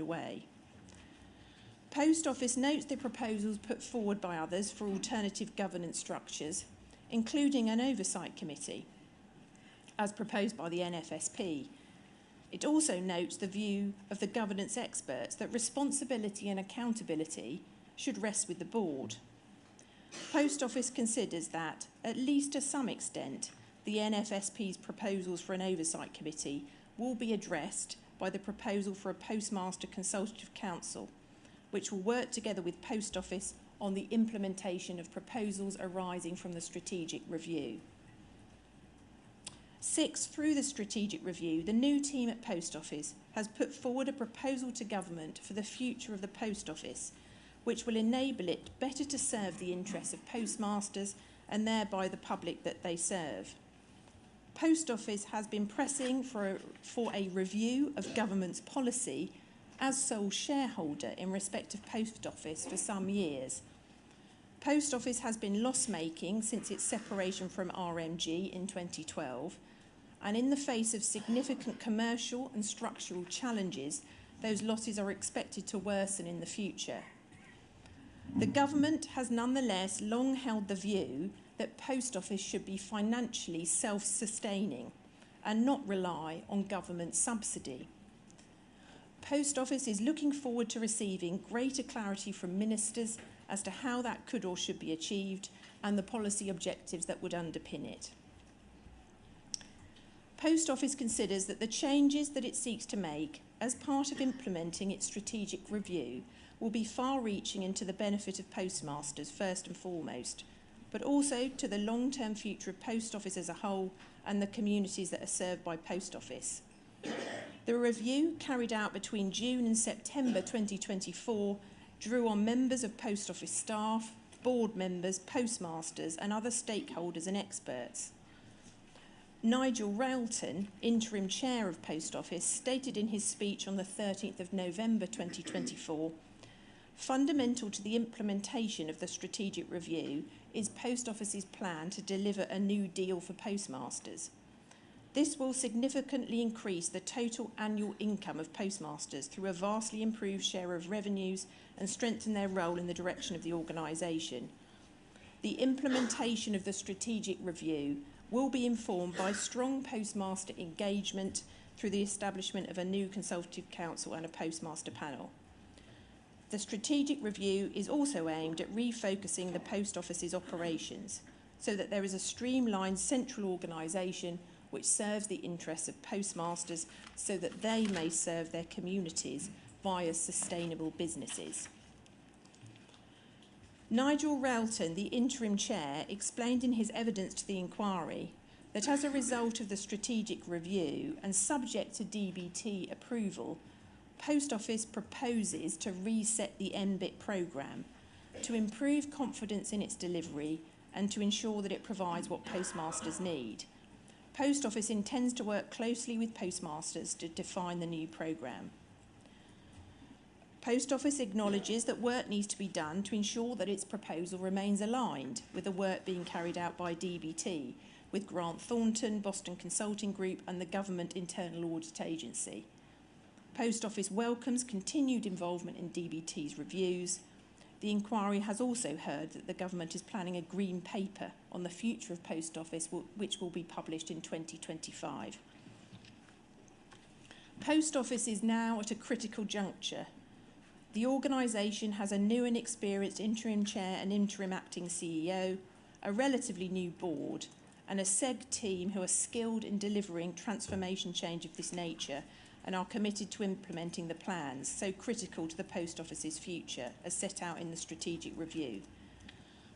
away. Post Office notes the proposals put forward by others for alternative governance structures, including an oversight committee, as proposed by the NFSP. It also notes the view of the governance experts that responsibility and accountability should rest with the board. Post Office considers that, at least to some extent, the NFSP's proposals for an oversight committee will be addressed by the proposal for a Postmaster Consultative Council, which will work together with Post Office on the implementation of proposals arising from the strategic review. 6, through the strategic review, the new team at Post Office has put forward a proposal to government for the future of the Post Office, which will enable it better to serve the interests of postmasters and thereby the public that they serve. Post Office has been pressing for a review of government's policy as sole shareholder in respect of Post Office for some years. Post Office has been loss-making since its separation from RMG in 2012, and in the face of significant commercial and structural challenges, those losses are expected to worsen in the future. The government has nonetheless long held the view that Post Office should be financially self-sustaining and not rely on government subsidy. Post Office is looking forward to receiving greater clarity from ministers as to how that could or should be achieved and the policy objectives that would underpin it. Post Office considers that the changes that it seeks to make as part of implementing its strategic review will be far-reaching and to the benefit of postmasters first and foremost, but also to the long-term future of Post Office as a whole and the communities that are served by Post Office. The review, carried out between June and September 2024, drew on members of Post Office staff, board members, postmasters and other stakeholders and experts. Nigel Railton, interim chair of Post Office, stated in his speech on the 13th of November 2024, "Fundamental to the implementation of the strategic review is Post Office's plan to deliver a new deal for postmasters. This will significantly increase the total annual income of postmasters through a vastly improved share of revenues and strengthen their role in the direction of the organisation. The implementation of the strategic review will be informed by strong postmaster engagement through the establishment of a new consultative council and a postmaster panel. The strategic review is also aimed at refocusing the Post Office's operations so that there is a streamlined central organisation which serves the interests of postmasters so that they may serve their communities via sustainable businesses." Nigel Railton, the interim chair, explained in his evidence to the inquiry that as a result of the strategic review and subject to DBT approval, Post Office proposes to reset the MBIT programme to improve confidence in its delivery and to ensure that it provides what postmasters need. Post Office intends to work closely with postmasters to define the new programme. Post Office acknowledges that work needs to be done to ensure that its proposal remains aligned with the work being carried out by DBT, with Grant Thornton, Boston Consulting Group and the Government Internal Audit Agency. Post Office welcomes continued involvement in DBT's reviews. The inquiry has also heard that the government is planning a green paper on the future of Post Office, which will be published in 2025. Post Office is now at a critical juncture. The organisation has a new and experienced interim chair and interim acting CEO, a relatively new board, and a SEG team who are skilled in delivering transformation change of this nature and are committed to implementing the plans so critical to the Post Office's future as set out in the strategic review.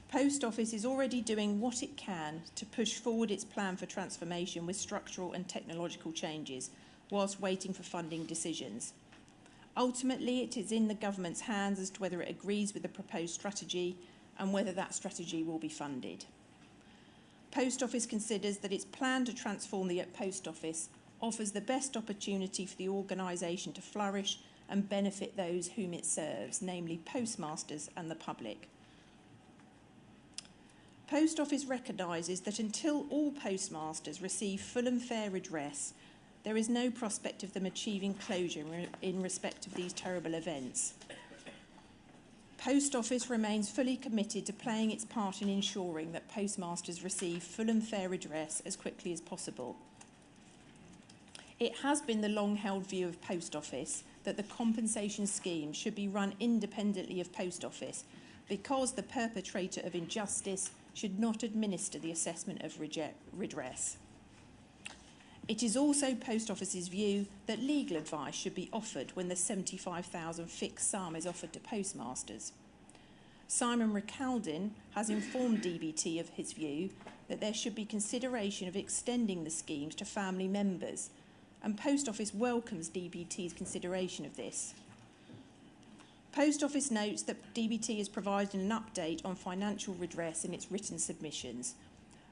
Post Office is already doing what it can to push forward its plan for transformation with structural and technological changes whilst waiting for funding decisions. Ultimately, it is in the government's hands as to whether it agrees with the proposed strategy and whether that strategy will be funded. Post Office considers that its plan to transform the Post Office offers the best opportunity for the organisation to flourish and benefit those whom it serves, namely postmasters and the public. Post Office recognises that until all postmasters receive full and fair redress, there is no prospect of them achieving closure in respect of these terrible events. Post Office remains fully committed to playing its part in ensuring that postmasters receive full and fair redress as quickly as possible. It has been the long-held view of Post Office that the compensation scheme should be run independently of Post Office because the perpetrator of injustice should not administer the assessment of redress. It is also Post Office's view that legal advice should be offered when the £75,000 fixed sum is offered to postmasters. Simon Recaldin has informed DBT of his view that there should be consideration of extending the schemes to family members, and Post Office welcomes DBT's consideration of this. Post Office notes that DBT has provided an update on financial redress in its written submissions.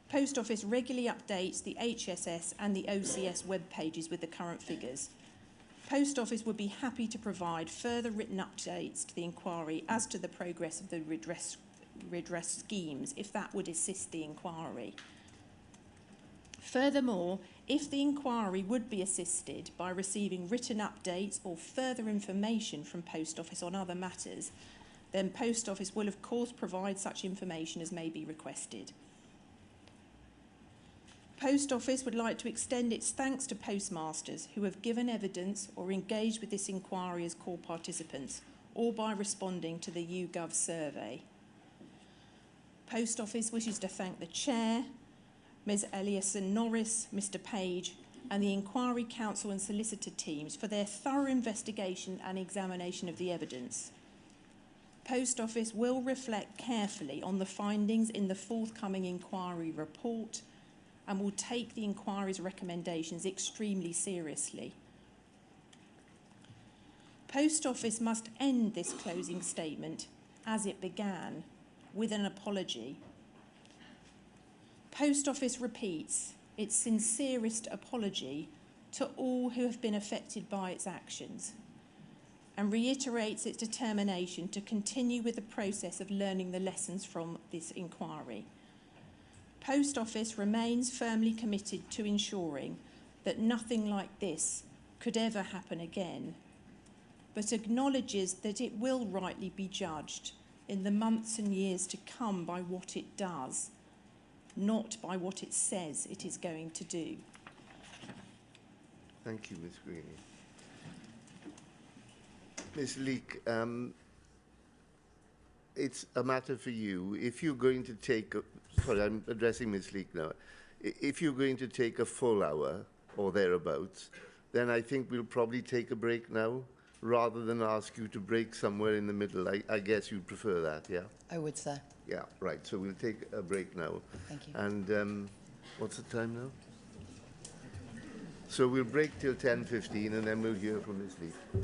Post Office regularly updates the HSS and the OCS web pages with the current figures. Post Office would be happy to provide further written updates to the inquiry as to the progress of the redress schemes, if that would assist the inquiry. Furthermore, if the inquiry would be assisted by receiving written updates or further information from Post Office on other matters, then Post Office will of course provide such information as may be requested. Post Office would like to extend its thanks to postmasters who have given evidence or engaged with this inquiry as core participants, or by responding to the YouGov survey. Post Office wishes to thank the Chair, Ms Eliasson Norris, Mr Page, and the Inquiry Counsel and Solicitor teams for their thorough investigation and examination of the evidence. Post Office will reflect carefully on the findings in the forthcoming inquiry report and will take the inquiry's recommendations extremely seriously. Post Office must end this closing statement as it began, with an apology. Post Office repeats its sincerest apology to all who have been affected by its actions and reiterates its determination to continue with the process of learning the lessons from this inquiry. Post Office remains firmly committed to ensuring that nothing like this could ever happen again, but acknowledges that it will rightly be judged in the months and years to come by what it does, not by what it says it is going to do. Thank you, Ms Greene. Ms Leake, it's a matter for you. If you're going to take, sorry, I'm addressing Ms Leake now. If you're going to take a full hour or thereabouts, then I think we'll probably take a break now rather than ask you to break somewhere in the middle. I guess you'd prefer that, yeah? I would, sir. Yeah, right. So we'll take a break now. Thank you. And what's the time now? So we'll break till 10:15 and then we'll hear from Ms Leake.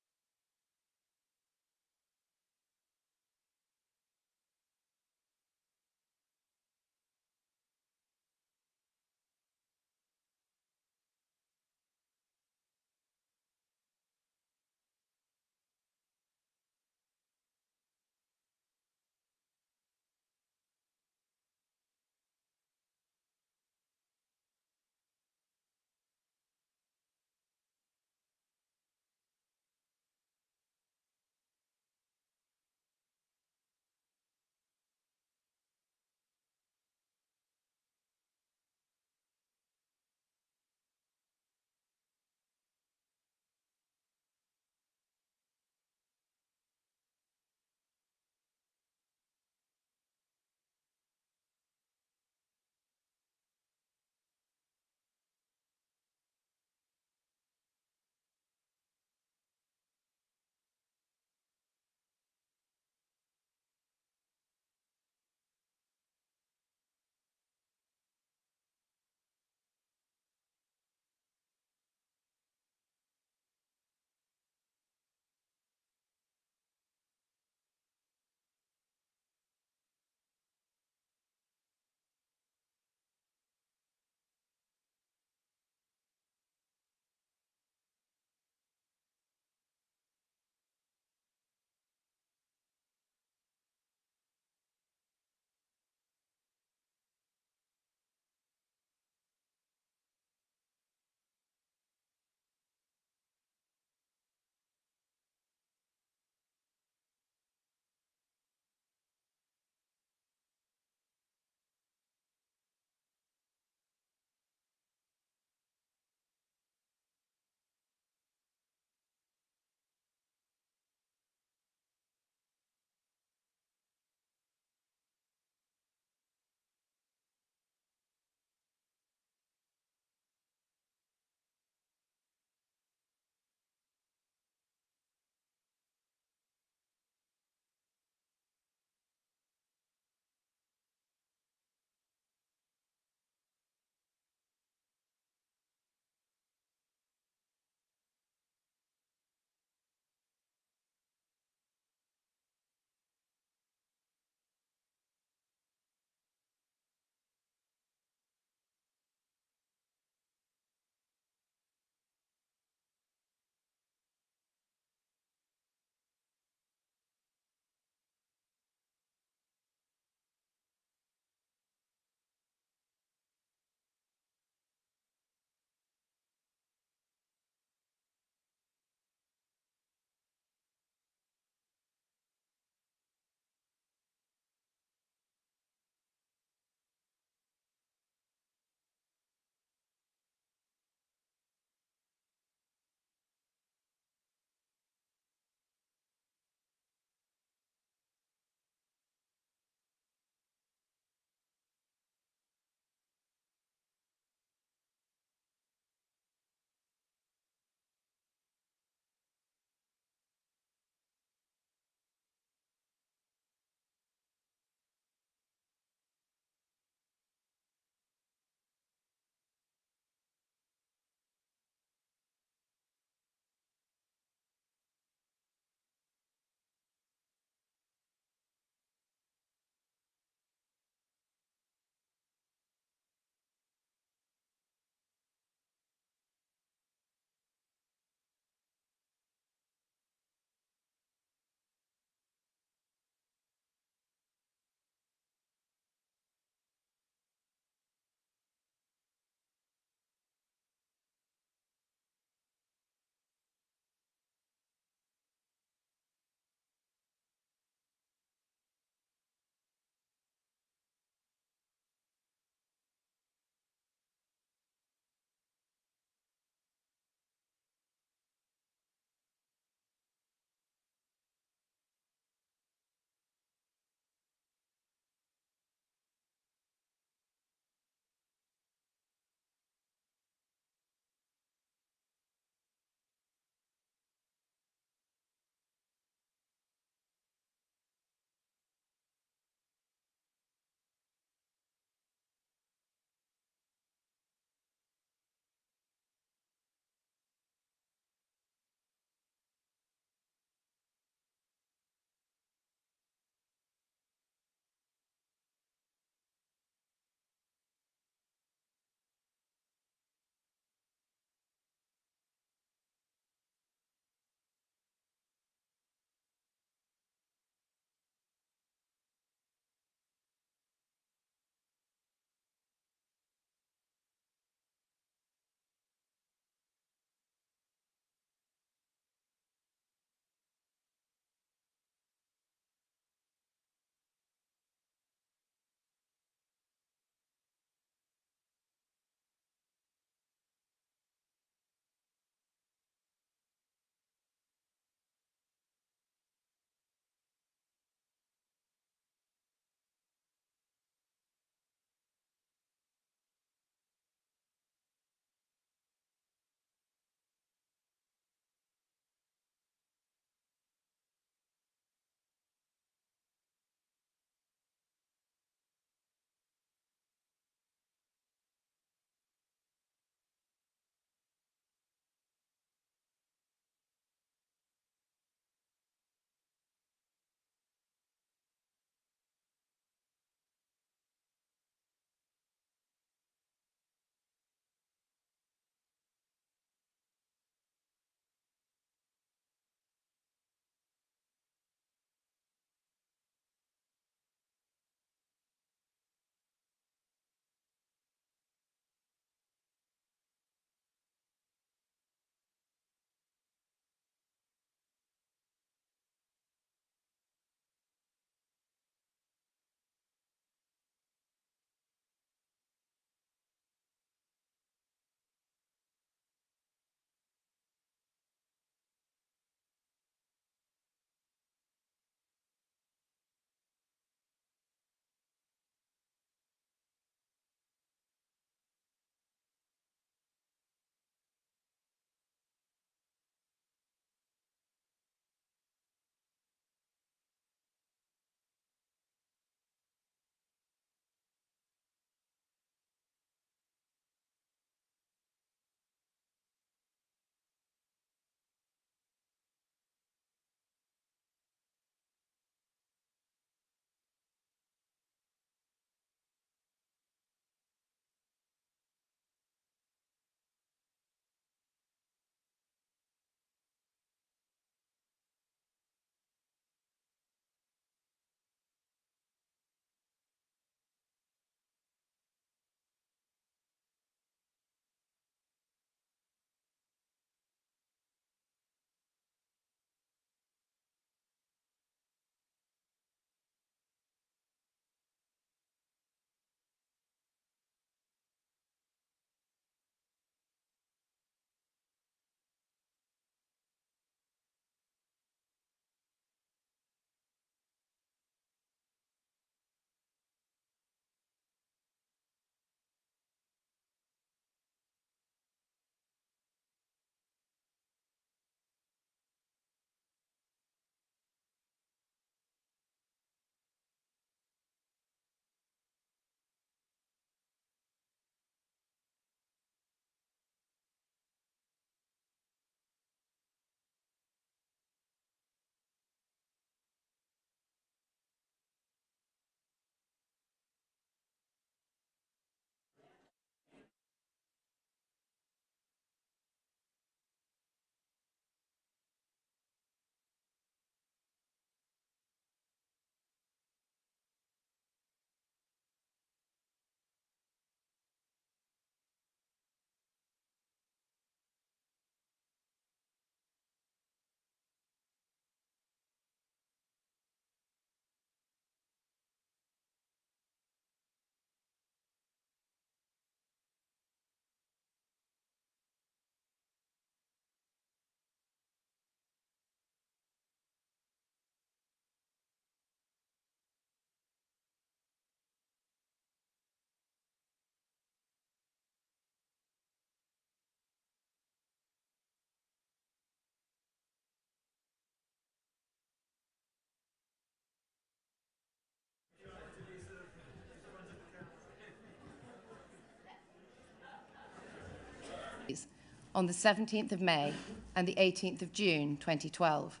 on the 17th of May and the 18th of June 2012.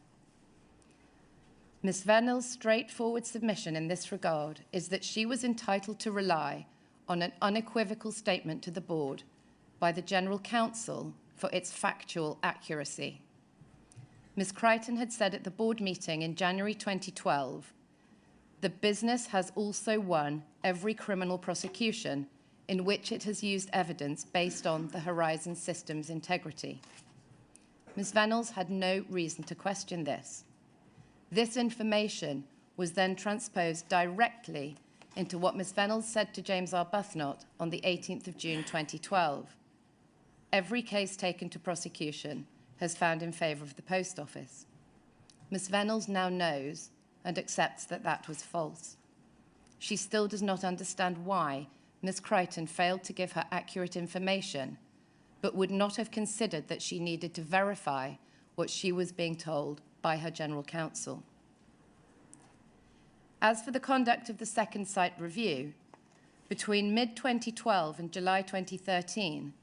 Ms. Vennell's straightforward submission in this regard is that she was entitled to rely on an unequivocal statement to the board by the General Counsel for its factual accuracy. Ms. Crichton had said at the board meeting in January 2012, "The business has also won every criminal prosecution in which it has used evidence based on the Horizon system's integrity." Ms. Vennells had no reason to question this. This information was then transposed directly into what Ms. Vennells said to James Arbuthnot on the 18th of June 2012. "Every case taken to prosecution has found in favour of the Post Office." Ms. Vennells now knows and accepts that that was false. She still does not understand why Ms. Crichton failed to give her accurate information, but would not have considered that she needed to verify what she was being told by her General Counsel. As for the conduct of the second site review, between mid-2012 and July 2013,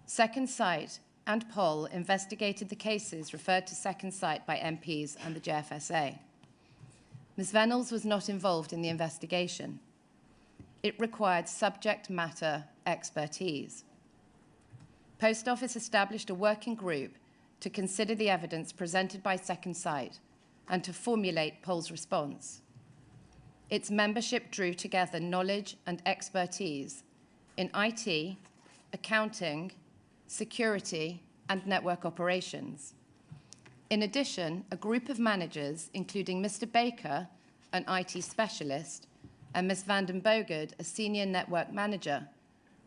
Second Sight and Poll investigated the cases referred to Second Sight by MPs and the JFSA. Ms. Vennells was not involved in the investigation. It required subject matter expertise. Post Office established a working group to consider the evidence presented by Second Sight and to formulate Poll's response. Its membership drew together knowledge and expertise in IT, accounting, security, and network operations. In addition, a group of managers, including Mr. Baker, an IT specialist, and Ms. Vanden Bogert, a senior network manager,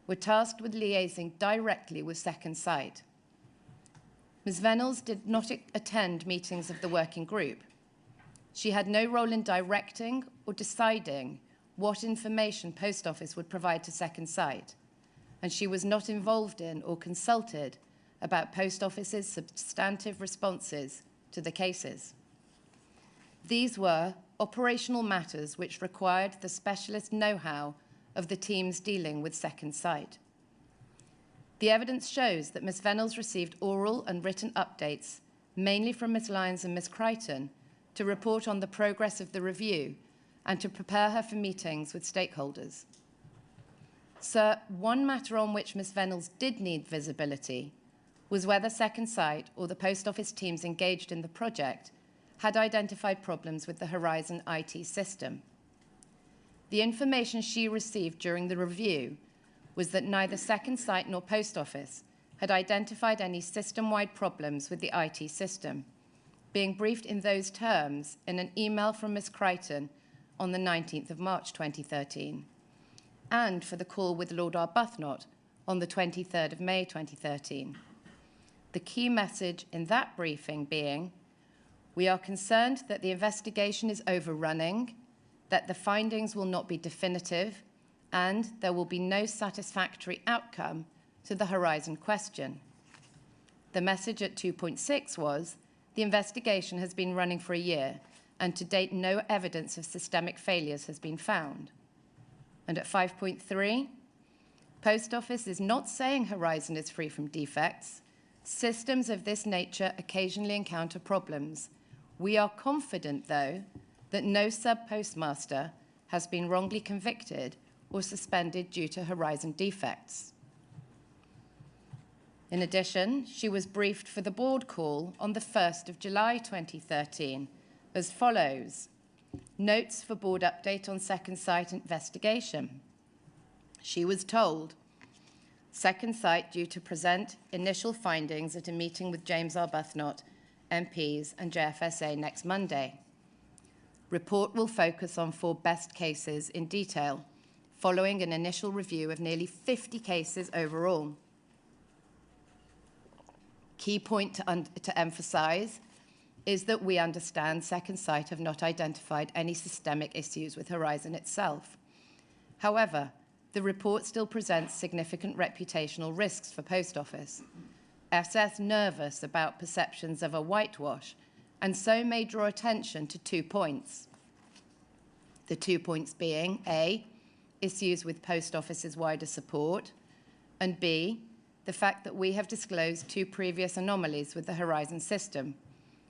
were tasked with liaising directly with Second Sight. Ms. Vennells did not attend meetings of the working group. She had no role in directing or deciding what information Post Office would provide to Second Sight, and she was not involved in or consulted about Post Office's substantive responses to the cases. These were operational matters which required the specialist know-how of the teams dealing with Second Sight. The evidence shows that Ms. Vennells received oral and written updates, mainly from Ms. Lyons and Ms. Crichton, to report on the progress of the review and to prepare her for meetings with stakeholders. Sir, one matter on which Ms. Vennells did need visibility was whether Second Sight or the Post Office teams engaged in the project had identified problems with the Horizon IT system. The information she received during the review was that neither Second Sight nor Post Office had identified any system-wide problems with the IT system, being briefed in those terms in an email from Ms. Crichton on the 19th of March 2013, and for the call with Lord Arbuthnot on the 23rd of May 2013. The key message in that briefing being, "We are concerned that the investigation is overrunning, that the findings will not be definitive, and there will be no satisfactory outcome to the Horizon question." The message at 2.6 was, "The investigation has been running for a year, and to date no evidence of systemic failures has been found." And at 5.3, Post Office is not saying Horizon is free from defects. Systems of this nature occasionally encounter problems. We are confident, though, that no sub-postmaster has been wrongly convicted or suspended due to Horizon defects. In addition, she was briefed for the board call on the 1st of July 2013 as follows. Notes for board update on Second Sight investigation. She was told, Second Sight due to present initial findings at a meeting with James Arbuthnot, MPs and JFSA next Monday. Report will focus on 4 best cases in detail, following an initial review of nearly 50 cases overall. Key point to emphasise is that we understand Second Sight have not identified any systemic issues with Horizon itself. However, the report still presents significant reputational risks for Post Office. SS nervous about perceptions of a whitewash, and so may draw attention to 2 points. The 2 points being A, issues with Post Office's wider support, and B, the fact that we have disclosed 2 previous anomalies with the Horizon system,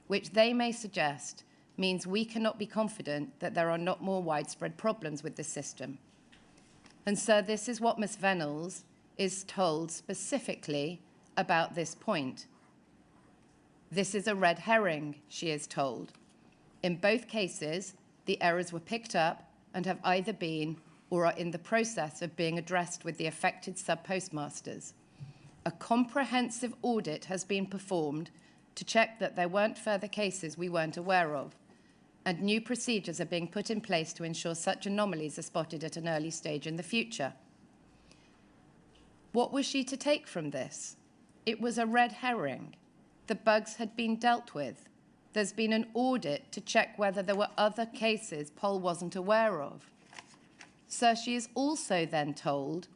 which they may suggest means we cannot be confident that there are not more widespread problems with this system. And so this is what Ms. Venables is told specifically about this point. This is a red herring, she is told. In both cases, the errors were picked up and have either been or are in the process of being addressed with the affected subpostmasters. A comprehensive audit has been performed to check that there weren't further cases we weren't aware of, and new procedures are being put in place to ensure such anomalies are spotted at an early stage in the future. What was she to take from this? It was a red herring. The bugs had been dealt with. There's been an audit to check whether there were other cases Pol wasn't aware of. So she is also then told,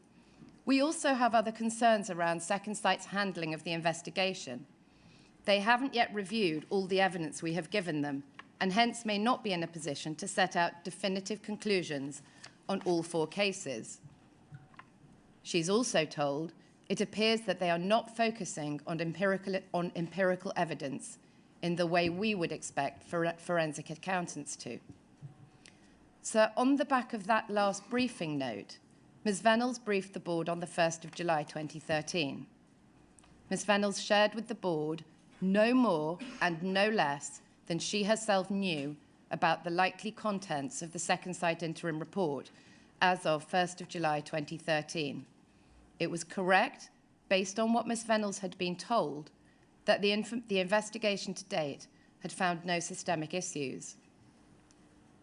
we also have other concerns around Second Sight's handling of the investigation. They haven't yet reviewed all the evidence we have given them, and hence may not be in a position to set out definitive conclusions on all 4 cases. She's also told it appears that they are not focusing on empirical evidence in the way we would expect forensic accountants to. So on the back of that last briefing note, Ms. Venables briefed the board on the 1st of July 2013. Ms. Venables shared with the board no more and no less than she herself knew about the likely contents of the Second Sight interim report as of 1st of July 2013. It was correct, based on what Ms. Venables had been told, that the investigation to date had found no systemic issues.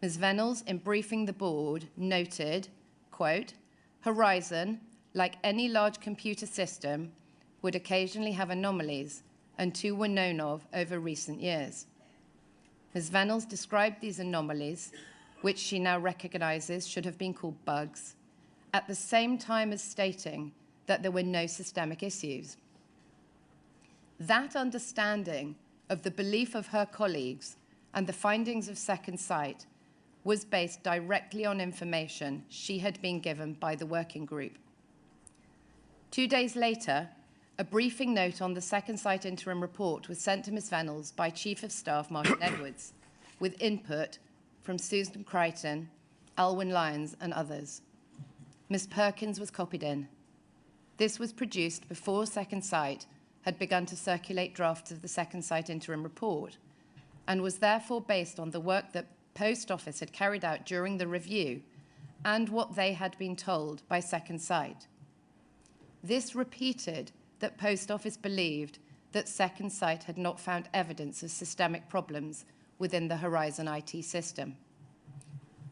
Ms. Venables, in briefing the board, noted, quote, Horizon, like any large computer system, would occasionally have anomalies, and 2 were known of over recent years. Ms. Venables described these anomalies, which she now recognizes should have been called bugs, at the same time as stating that there were no systemic issues. That understanding of the belief of her colleagues and the findings of Second Sight was based directly on information she had been given by the working group. 2 days later, a briefing note on the Second Sight interim report was sent to Ms. Venables by Chief of Staff Martin Edwards, with input from Susan Crichton, Alwyn Lyons, and others. Ms. Perkins was copied in. This was produced before Second Sight had begun to circulate drafts of the Second Sight interim report, and was therefore based on the work that Post Office had carried out during the review and what they had been told by Second Sight. This repeated that Post Office believed that Second Sight had not found evidence of systemic problems within the Horizon IT system.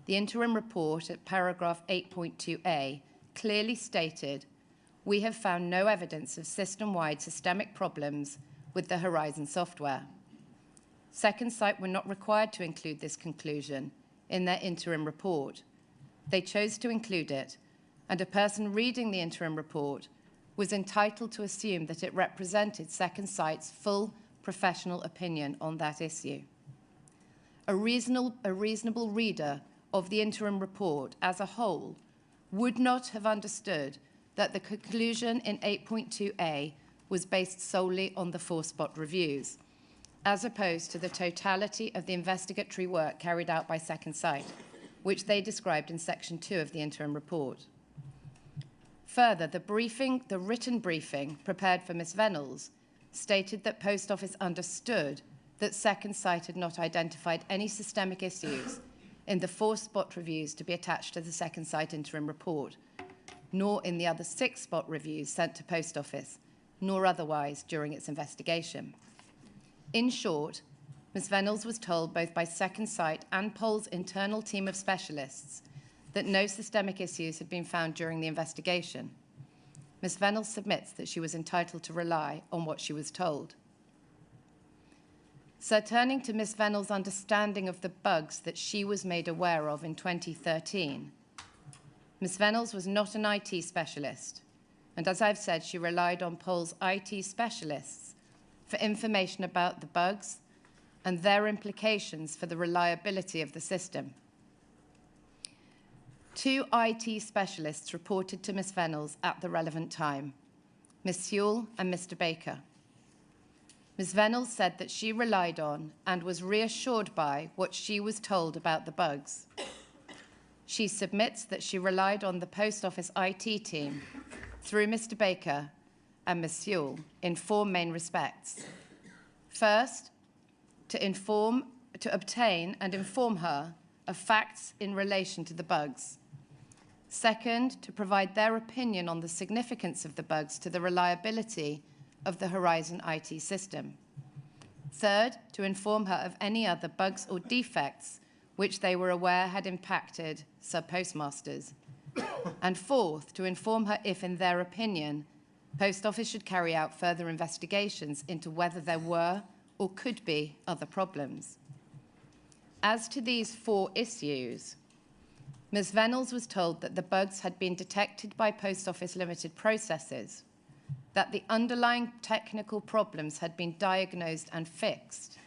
The interim report at paragraph 8.2a clearly stated, we have found no evidence of system-wide systemic problems with the Horizon software. Second Sight were not required to include this conclusion in their interim report. They chose to include it, and a person reading the interim report was entitled to assume that it represented Second Sight's full professional opinion on that issue. A reasonable reader of the interim report as a whole would not have understood that the conclusion in 8.2a was based solely on the 4 spot reviews, as opposed to the totality of the investigatory work carried out by Second Sight, which they described in section 2 of the interim report. Further, the written briefing prepared for Ms. Venables stated that Post Office understood that Second Sight had not identified any systemic issues in the 4 spot reviews to be attached to the Second Sight interim report, nor in the other 6 spot reviews sent to Post Office, nor otherwise during its investigation. In short, Ms. Venables was told both by Second Sight and Pol's internal team of specialists that no systemic issues had been found during the investigation. Ms. Venables submits that she was entitled to rely on what she was told. So turning to Ms. Venables' understanding of the bugs that she was made aware of in 2013, Ms. Venables was not an IT specialist, and as I've said, she relied on Pol's IT specialists for information about the bugs and their implications for the reliability of the system. 2 IT specialists reported to Ms. Venables at the relevant time. Miss Sewell and Mr. Baker. Ms. Venables said that she relied on and was reassured by what she was told about the bugs. She submits that she relied on the Post Office IT team through Mr. Baker and Ms. Sewell in four main respects. First, to obtain and inform her of facts in relation to the bugs. Second, to provide their opinion on the significance of the bugs to the reliability of the Horizon IT system. Third, to inform her of any other bugs or defects which they were aware had impacted subpostmasters. And fourth, to inform her if, in their opinion, Post Office should carry out further investigations into whether there were or could be other problems. As to these four issues, Ms. Venables was told that the bugs had been detected by Post Office Limited processes, that the underlying technical problems had been diagnosed and fixed,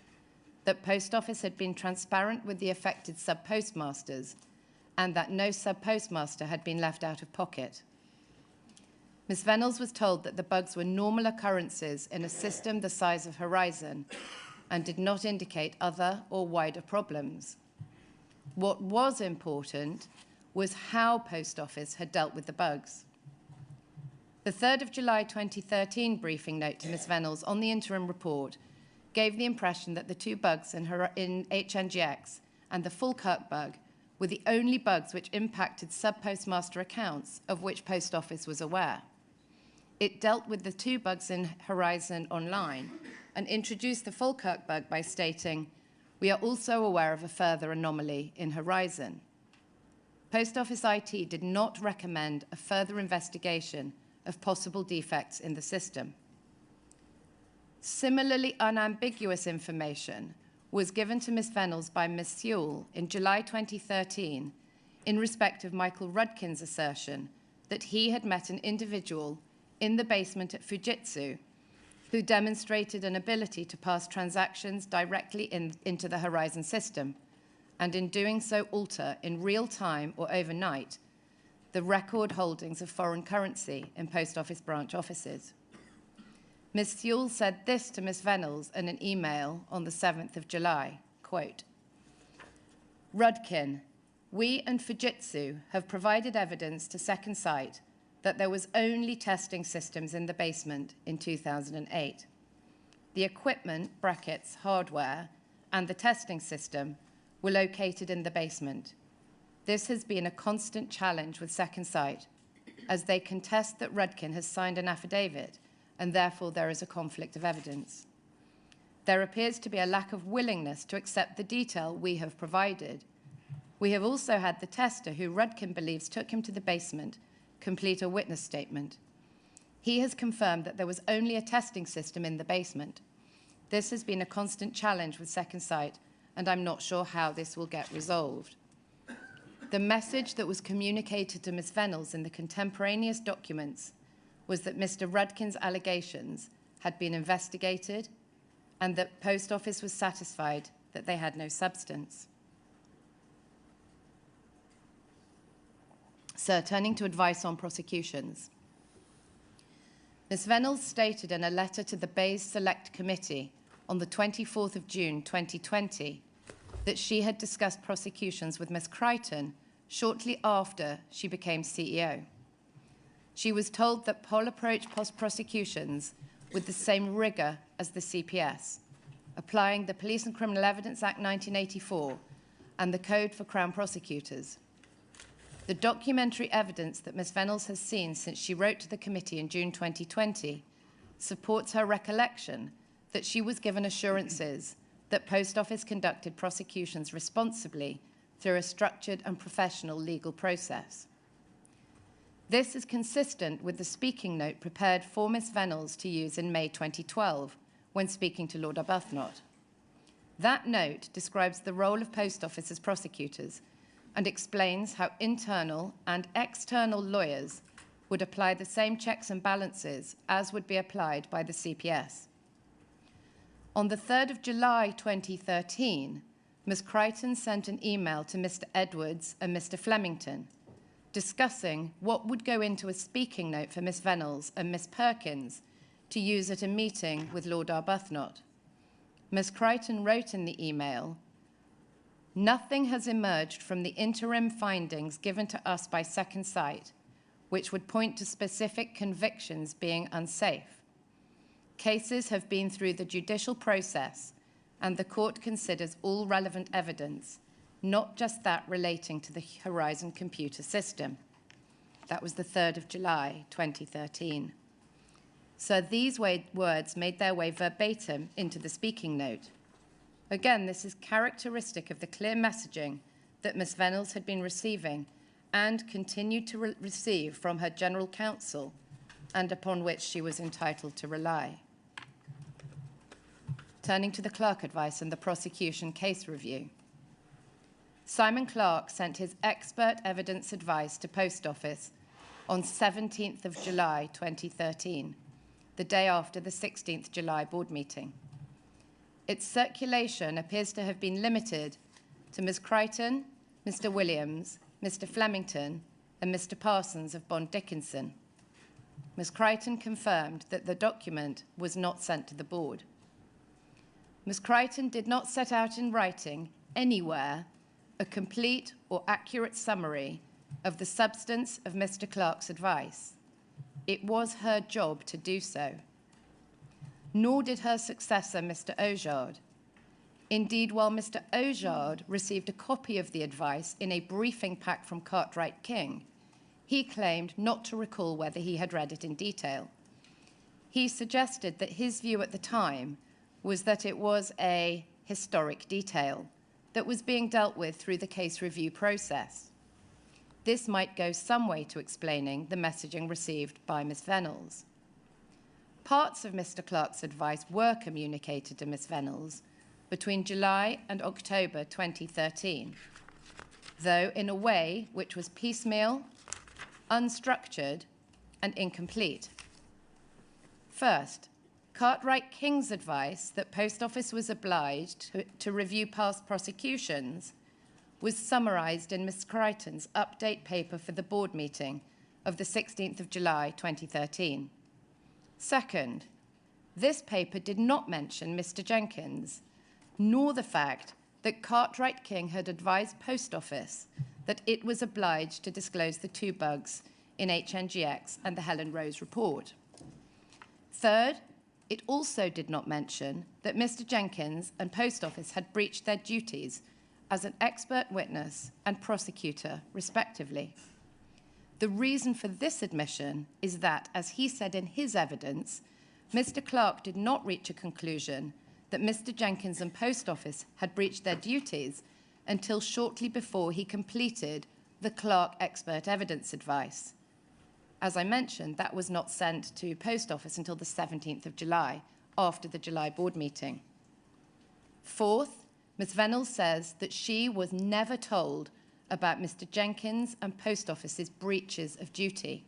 that Post Office had been transparent with the affected subpostmasters, and that no subpostmaster had been left out of pocket. Ms. Venables was told that the bugs were normal occurrences in a system the size of Horizon and did not indicate other or wider problems. What was important was how Post Office had dealt with the bugs. The 3rd of July 2013 briefing note to Ms. Venables on the interim report gave the impression that the two bugs in HNGX and the Falkirk bug were the only bugs which impacted subpostmaster accounts of which Post Office was aware. It dealt with the two bugs in Horizon Online and introduced the Falkirk bug by stating, "We are also aware of a further anomaly in Horizon." Post Office IT did not recommend a further investigation of possible defects in the system. Similarly unambiguous information was given to Ms. Venables by Ms. Sewell in July 2013 in respect of Michael Rudkin's assertion that he had met an individual in the basement at Fujitsu who demonstrated an ability to pass transactions directly into the Horizon system, and in doing so alter in real time or overnight the record holdings of foreign currency in Post Office branch offices. Ms. Sewell said this to Ms. Venables in an email on the 7th of July, quote, "Rudkin, we and Fujitsu have provided evidence to Second Sight that there was only testing systems in the basement in 2008. The equipment, brackets, hardware, and the testing system were located in the basement. This has been a constant challenge with Second Sight, as they contest that Rudkin has signed an affidavit, and therefore there is a conflict of evidence. There appears to be a lack of willingness to accept the detail we have provided. We have also had the tester, who Rudkin believes took him to the basement, complete a witness statement. He has confirmed that there was only a testing system in the basement. This has been a constant challenge with Second Sight, and I'm not sure how this will get resolved." The message that was communicated to Ms. Venables in the contemporaneous documents was that Mr. Rudkin's allegations had been investigated and that Post Office was satisfied that they had no substance. Sir, turning to advice on prosecutions. Ms. Venables stated in a letter to the Bays Select Committee on the 24th of June 2020 that she had discussed prosecutions with Ms. Crichton shortly after she became CEO. She was told that Pol approached prosecutions with the same rigour as the CPS, applying the Police and Criminal Evidence Act 1984 and the Code for Crown Prosecutors. The documentary evidence that Ms. Venables has seen since she wrote to the committee in June 2020 supports her recollection that she was given assurances that Post Office conducted prosecutions responsibly through a structured and professional legal process. This is consistent with the speaking note prepared for Ms. Venables to use in May 2012 when speaking to Lord Arbuthnot. That note describes the role of Post Office as prosecutors and explains how internal and external lawyers would apply the same checks and balances as would be applied by the CPS. On the 3rd of July 2013, Ms. Crichton sent an email to Mr. Edwards and Mr. Flemington discussing what would go into a speaking note for Miss Venables and Miss Perkins to use at a meeting with Lord Arbuthnot. Miss Crichton wrote in the email, "Nothing has emerged from the interim findings given to us by Second Sight which would point to specific convictions being unsafe. Cases have been through the judicial process and the court considers all relevant evidence, not just that relating to the Horizon computer system." That was the 3rd of July, 2013. So these words made their way verbatim into the speaking note. Again, this is characteristic of the clear messaging that Ms. Venables had been receiving and continued to receive from her general counsel, and upon which she was entitled to rely. Turning to the Clarke advice and the prosecution case review. Simon Clarke sent his expert evidence advice to Post Office on 17th of July 2013, the day after the 16th July board meeting. Its circulation appears to have been limited to Ms. Crichton, Mr. Williams, Mr. Flemington, and Mr. Parsons of Bond Dickinson. Ms. Crichton confirmed that the document was not sent to the board. Ms. Crichton did not set out in writing anywhere a complete or accurate summary of the substance of Mr. Clarke's advice. It was her job to do so. Nor did her successor, Mr. Ojard. Indeed, while Mr. Ojard received a copy of the advice in a briefing pack from Cartwright King, he claimed not to recall whether he had read it in detail. He suggested that his view at the time was that it was a historic detail that was being dealt with through the case review process. This might go some way to explaining the messaging received by Ms. Venables. Parts of Mr. Clarke's advice were communicated to Ms. Venables between July and October 2013, though in a way which was piecemeal, unstructured, and incomplete. First, Cartwright King's advice that Post Office was obliged to review past prosecutions was summarised in Ms. Crichton's update paper for the board meeting of the 16th of July 2013. Second, this paper did not mention Mr. Jenkins, nor the fact that Cartwright King had advised Post Office that it was obliged to disclose the 2 bugs in HNGX and the Helen Rose report. Third, it also did not mention that Mr. Jenkins and Post Office had breached their duties as an expert witness and prosecutor, respectively. The reason for this admission is that, as he said in his evidence, Mr. Clarke did not reach a conclusion that Mr. Jenkins and Post Office had breached their duties until shortly before he completed the Clarke expert evidence advice. As I mentioned, that was not sent to Post Office until the 17th of July, after the July board meeting. Fourth, Ms. Venables says that she was never told about Mr. Jenkins and Post Office's breaches of duty.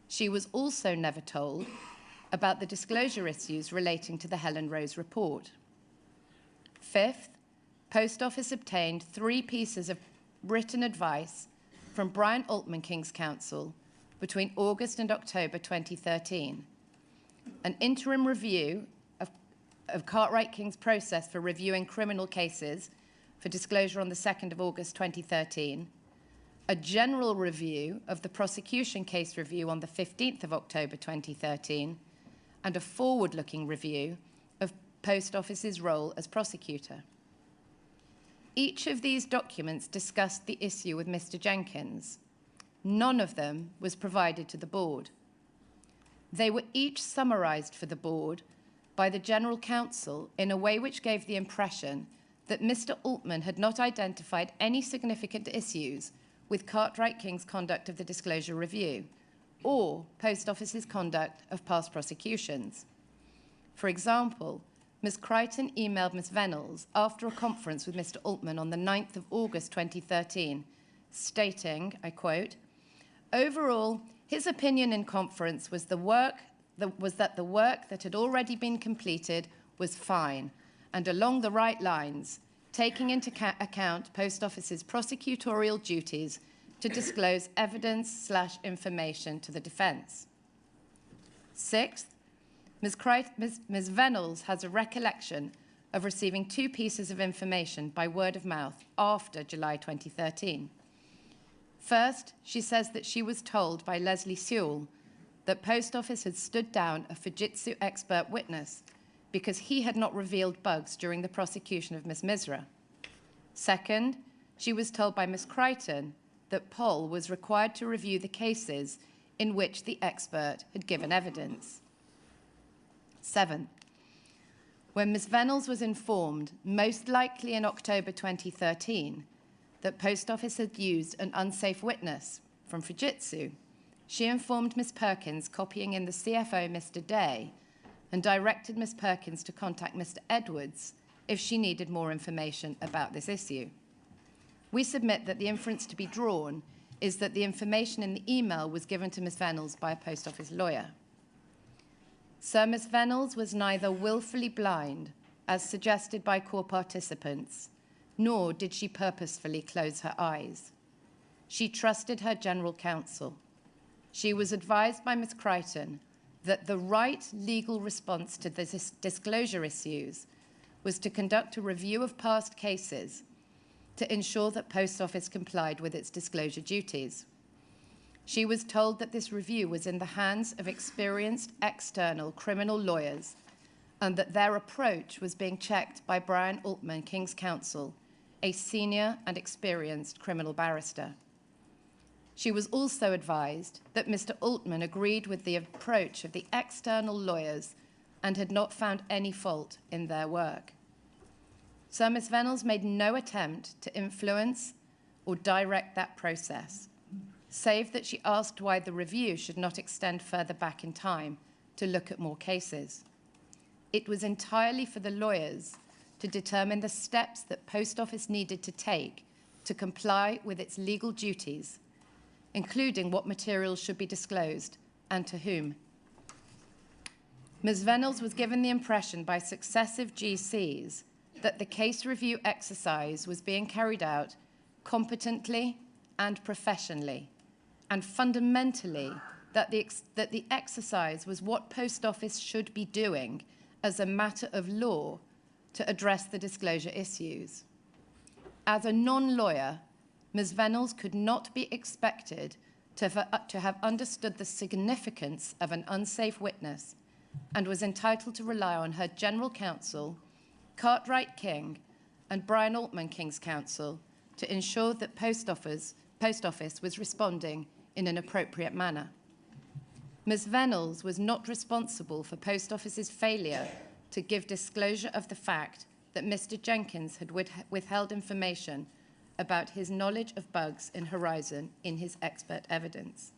She was also never told about the disclosure issues relating to the Helen Rose report. Fifth, Post Office obtained 3 pieces of written advice from Brian Altman King's counsel between August and October 2013. An interim review of Cartwright King's process for reviewing criminal cases for disclosure on the 2nd of August 2013, a general review of the prosecution case review on the 15th of October 2013, and a forward-looking review of Post Office's role as prosecutor. Each of these documents discussed the issue with Mr. Jenkins. None of them was provided to the board. They were each summarised for the board by the General Counsel in a way which gave the impression that Mr. Altman had not identified any significant issues with Cartwright King's conduct of the disclosure review or Post Office's conduct of past prosecutions. For example, Ms. Crichton emailed Ms. Venables after a conference with Mr. Altman on the 9th of August 2013, stating, I quote, "Overall, his opinion in conference was that the work that had already been completed was fine and along the right lines, taking into account Post Office's prosecutorial duties to disclose evidence/information to the defence. Sixth, Ms. Venables has a recollection of receiving 2 pieces of information by word of mouth after July 2013. First, she says that she was told by Leslie Sewell that Post Office had stood down a Fujitsu expert witness because he had not revealed bugs during the prosecution of Ms. Misra. Second, she was told by Ms. Crichton that Poll was required to review the cases in which the expert had given evidence. 7. When Ms. Venables was informed, most likely in October 2013, that Post Office had used an unsafe witness from Fujitsu, she informed Ms. Perkins, copying in the CFO, Mr. Day, and directed Ms. Perkins to contact Mr. Edwards if she needed more information about this issue. We submit that the inference to be drawn is that the information in the email was given to Ms. Venables by a Post Office lawyer. So Ms. Venables was neither willfully blind, as suggested by core participants, nor did she purposefully close her eyes. She trusted her general counsel. She was advised by Ms. Crichton that the right legal response to the disclosure issues was to conduct a review of past cases to ensure that Post Office complied with its disclosure duties. She was told that this review was in the hands of experienced external criminal lawyers and that their approach was being checked by Brian Altman, King's Counsel, a senior and experienced criminal barrister. She was also advised that Mr. Altman agreed with the approach of the external lawyers and had not found any fault in their work. So Ms. Venables made no attempt to influence or direct that process, save that she asked why the review should not extend further back in time to look at more cases. It was entirely for the lawyers to determine the steps that Post Office needed to take to comply with its legal duties, including what materials should be disclosed and to whom. Ms. Venables was given the impression by successive GCs that the case review exercise was being carried out competently and professionally, and fundamentally that the exercise was what Post Office should be doing as a matter of law to address the disclosure issues. As a non-lawyer, Ms. Venables could not be expected to have understood the significance of an unsafe witness and was entitled to rely on her general counsel, Cartwright King, and Brian Altman, King's Counsel, to ensure that Post Office was responding in an appropriate manner. Ms. Venables was not responsible for Post Office's failure to give disclosure of the fact that Mr. Jenkins had withheld information about his knowledge of bugs in Horizon in his expert evidence.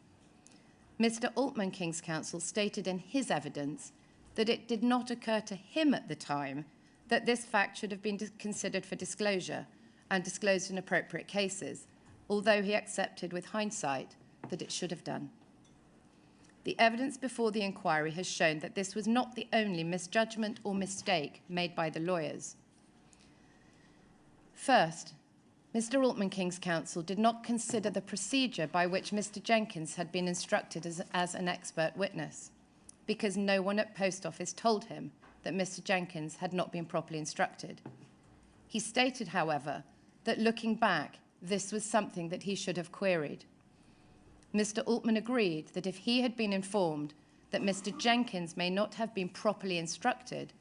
Mr. Altman, King's Counsel, stated in his evidence that it did not occur to him at the time that this fact should have been considered for disclosure and disclosed in appropriate cases, although he accepted with hindsight that it should have done. The evidence before the inquiry has shown that this was not the only misjudgment or mistake made by the lawyers. First, Mr. Altman, King's Counsel, did not consider the procedure by which Mr. Jenkins had been instructed as an expert witness, because no one at Post Office told him that Mr. Jenkins had not been properly instructed. He stated, however, that looking back, this was something that he should have queried. Mr. Altman agreed that if he had been informed that Mr. Jenkins may not have been properly instructed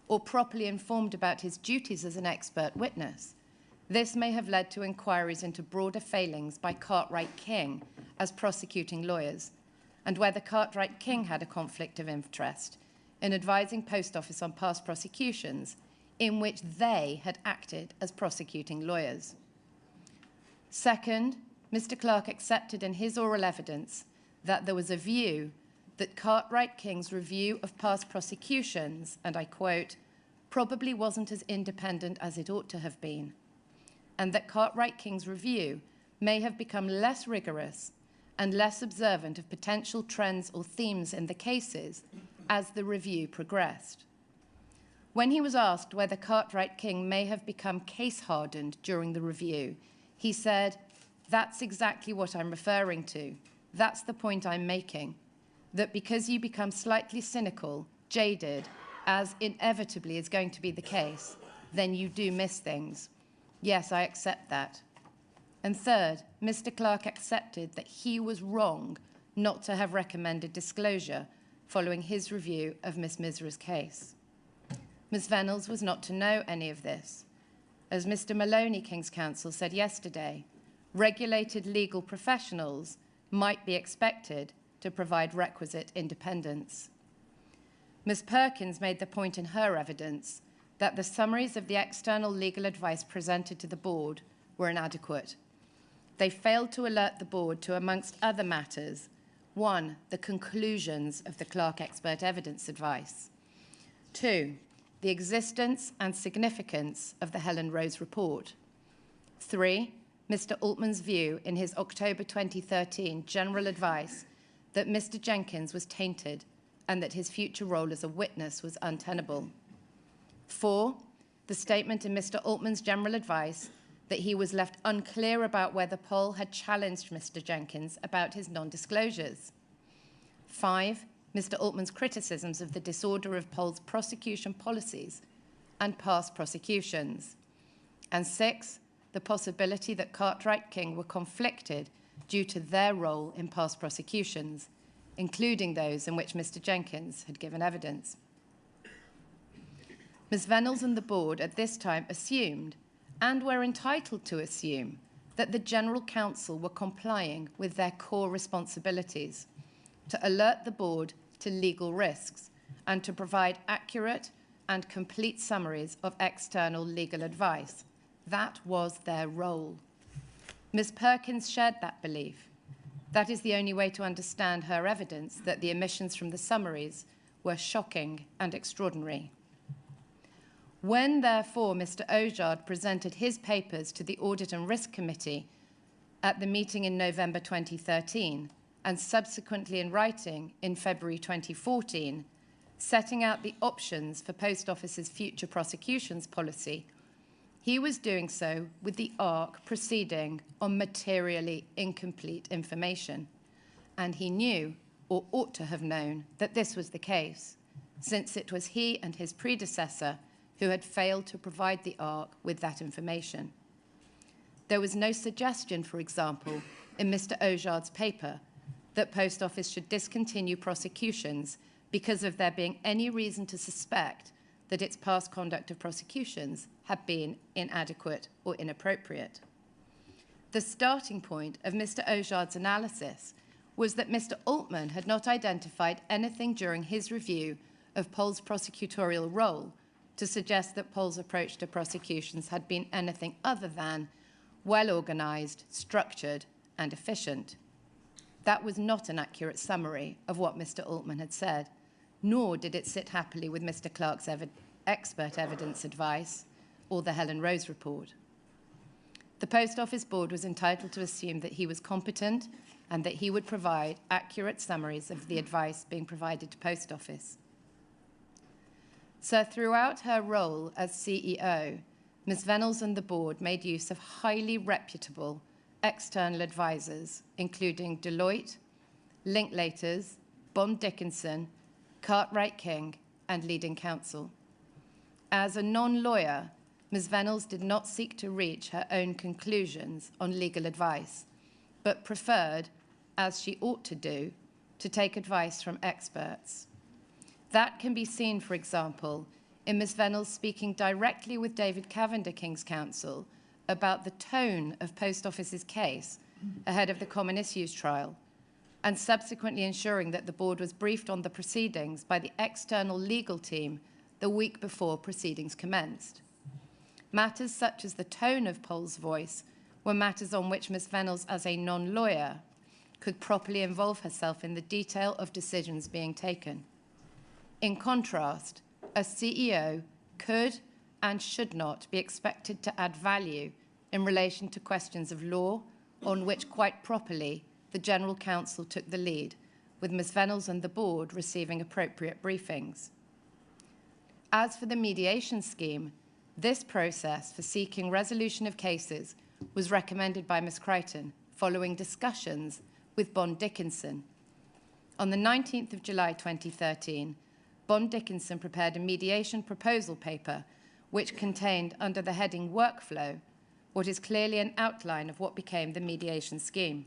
or properly informed about his duties as an expert witness, this may have led to inquiries into broader failings by Cartwright King as prosecuting lawyers, and whether Cartwright King had a conflict of interest in advising Post Office on past prosecutions in which they had acted as prosecuting lawyers. Second, Mr. Clark accepted in his oral evidence that there was a view that Cartwright King's review of past prosecutions, and I quote, probably wasn't as independent as it ought to have been, and that Cartwright King's review may have become less rigorous and less observant of potential trends or themes in the cases as the review progressed. When he was asked whether Cartwright King may have become case-hardened during the review, he said, That's exactly what I'm referring to. That's the point I'm making, that because you become slightly cynical, jaded, as inevitably is going to be the case, then you do miss things. Yes, I accept that. And third, Mr. Clark accepted that he was wrong not to have recommended disclosure following his review of Miss Misra's case. Ms. Venables was not to know any of this. As Mr. Maloney, King's Counsel, said yesterday, regulated legal professionals might be expected to provide requisite independence. Ms. Perkins made the point in her evidence that the summaries of the external legal advice presented to the board were inadequate. They failed to alert the board to, amongst other matters, 1, the conclusions of the Clark expert evidence advice, 2, the existence and significance of the Helen Rose report, 3, Mr. Altman's view in his October 2013 general advice that Mr. Jenkins was tainted and that his future role as a witness was untenable, 4, the statement in Mr. Altman's general advice that he was left unclear about whether Poll had challenged Mr. Jenkins about his non-disclosures, 5, Mr. Altman's criticisms of the disorder of Poll's prosecution policies and past prosecutions, and 6, the possibility that Cartwright King were conflicted due to their role in past prosecutions, including those in which Mr. Jenkins had given evidence. Ms. Venables and the board at this time assumed, and were entitled to assume, that the General Counsel were complying with their core responsibilities to alert the board to legal risks and to provide accurate and complete summaries of external legal advice. That was their role. Ms. Perkins shared that belief. That is the only way to understand her evidence that the omissions from the summaries were shocking and extraordinary. When, therefore, Mr. Ojard presented his papers to the Audit and Risk Committee at the meeting in November 2013, and subsequently in writing in February 2014, setting out the options for Post Office's future prosecutions policy, he was doing so with the ARC proceeding on materially incomplete information. And he knew, or ought to have known, that this was the case, since it was he and his predecessor who had failed to provide the ARC with that information. There was no suggestion, for example, in Mr. Ojard's paper that Post Office should discontinue prosecutions because of there being any reason to suspect that its past conduct of prosecutions had been inadequate or inappropriate. The starting point of Mr. Ojard's analysis was that Mr. Altman had not identified anything during his review of Poll's prosecutorial role to suggest that Poll's approach to prosecutions had been anything other than well-organized, structured, and efficient. That was not an accurate summary of what Mr. Altman had said, nor did it sit happily with Mr. Clark's expert evidence advice or the Helen Rose report. The Post Office Board was entitled to assume that he was competent and that he would provide accurate summaries of the advice being provided to Post Office. So throughout her role as CEO, Ms. Venables and the board made use of highly reputable external advisors, including Deloitte, Linklaters, Bond Dickinson, Cartwright King, and leading counsel. As a non-lawyer, Ms. Venables did not seek to reach her own conclusions on legal advice, but preferred, as she ought to do, to take advice from experts. That can be seen, for example, in Ms. Venables speaking directly with David Cavender, King's Counsel, about the tone of Post Office's case ahead of the Common Issues trial, and subsequently ensuring that the board was briefed on the proceedings by the external legal team the week before proceedings commenced. Matters such as the tone of Poll's voice were matters on which Ms. Venables, as a non-lawyer, could properly involve herself in the detail of decisions being taken. In contrast, a CEO could and should not be expected to add value in relation to questions of law on which, quite properly, the General Counsel took the lead, with Ms. Venables and the board receiving appropriate briefings. As for the mediation scheme, this process for seeking resolution of cases was recommended by Ms. Crichton following discussions with Bond Dickinson. On the 19th of July 2013, Bond Dickinson prepared a mediation proposal paper which contained, under the heading Workflow, what is clearly an outline of what became the mediation scheme.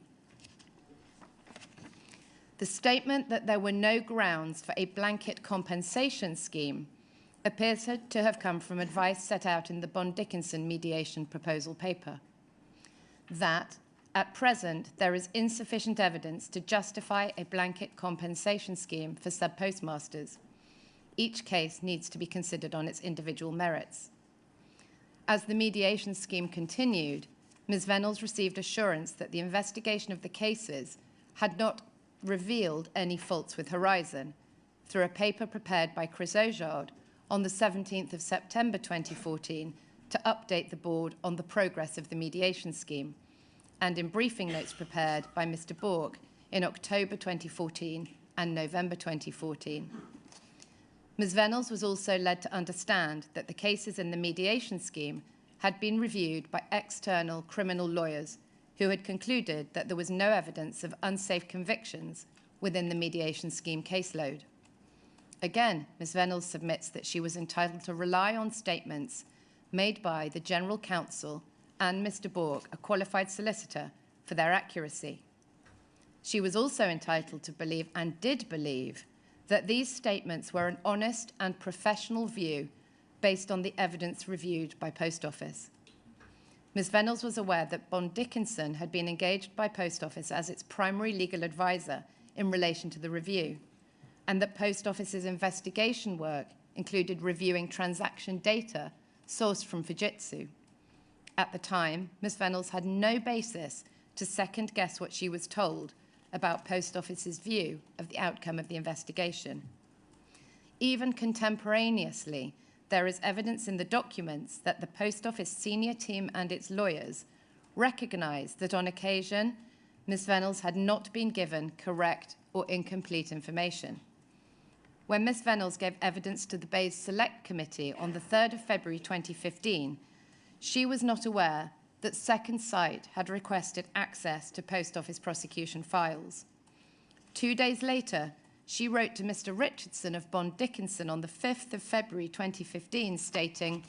The statement that there were no grounds for a blanket compensation scheme appears to have come from advice set out in the Bond Dickinson mediation proposal paper. That, at present, there is insufficient evidence to justify a blanket compensation scheme for subpostmasters. Each case needs to be considered on its individual merits. As the mediation scheme continued, Ms. Venables received assurance that the investigation of the cases had not revealed any faults with Horizon through a paper prepared by Chris Ojard on the 17th of September 2014 to update the board on the progress of the mediation scheme, and in briefing notes prepared by Mr. Bork in October 2014 and November 2014. Ms. Venables was also led to understand that the cases in the mediation scheme had been reviewed by external criminal lawyers who had concluded that there was no evidence of unsafe convictions within the mediation scheme caseload. Again, Ms. Venables submits that she was entitled to rely on statements made by the General Counsel and Mr. Bork, a qualified solicitor, for their accuracy. She was also entitled to believe, and did believe, that these statements were an honest and professional view based on the evidence reviewed by Post Office. Ms. Venables was aware that Bond Dickinson had been engaged by Post Office as its primary legal advisor in relation to the review, and that Post Office's investigation work included reviewing transaction data sourced from Fujitsu. At the time, Ms. Venables had no basis to second-guess what she was told about Post Office's view of the outcome of the investigation. Even contemporaneously, there is evidence in the documents that the Post Office senior team and its lawyers recognized that on occasion, Ms. Venables had not been given correct or incomplete information. When Ms. Venables gave evidence to the Bayes Select Committee on the 3rd of February 2015, she was not aware that Second Sight had requested access to Post Office prosecution files. 2 days later, she wrote to Mr. Richardson of Bond Dickinson on the 5th of February 2015, stating,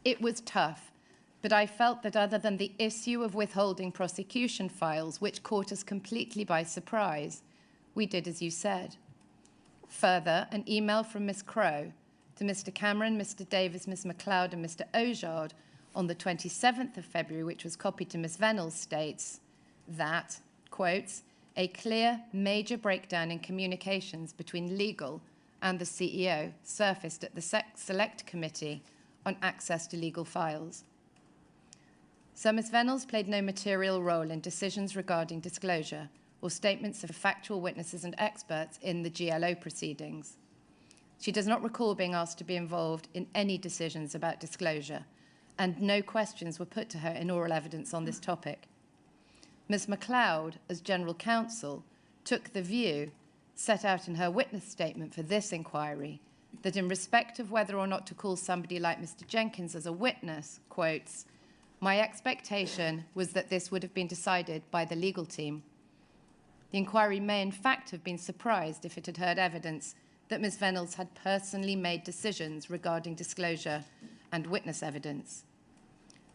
"It was tough, but I felt that other than the issue of withholding prosecution files, which caught us completely by surprise, we did as you said." Further, an email from Ms. Crowe to Mr. Cameron, Mr. Davis, Ms. MacLeod, and Mr. Ojard on the 27th of February, which was copied to Ms. Venables, states that, quotes, "A clear, major breakdown in communications between legal and the CEO surfaced at the Select Committee on access to legal files." So Ms. Venables played no material role in decisions regarding disclosure or statements of factual witnesses and experts in the GLO proceedings. She does not recall being asked to be involved in any decisions about disclosure, and no questions were put to her in oral evidence on this topic. Ms. MacLeod, as General Counsel, took the view, set out in her witness statement for this inquiry, that in respect of whether or not to call somebody like Mr. Jenkins as a witness, quotes, "My expectation was that this would have been decided by the legal team." The inquiry may in fact have been surprised if it had heard evidence that Ms. Venables had personally made decisions regarding disclosure and witness evidence.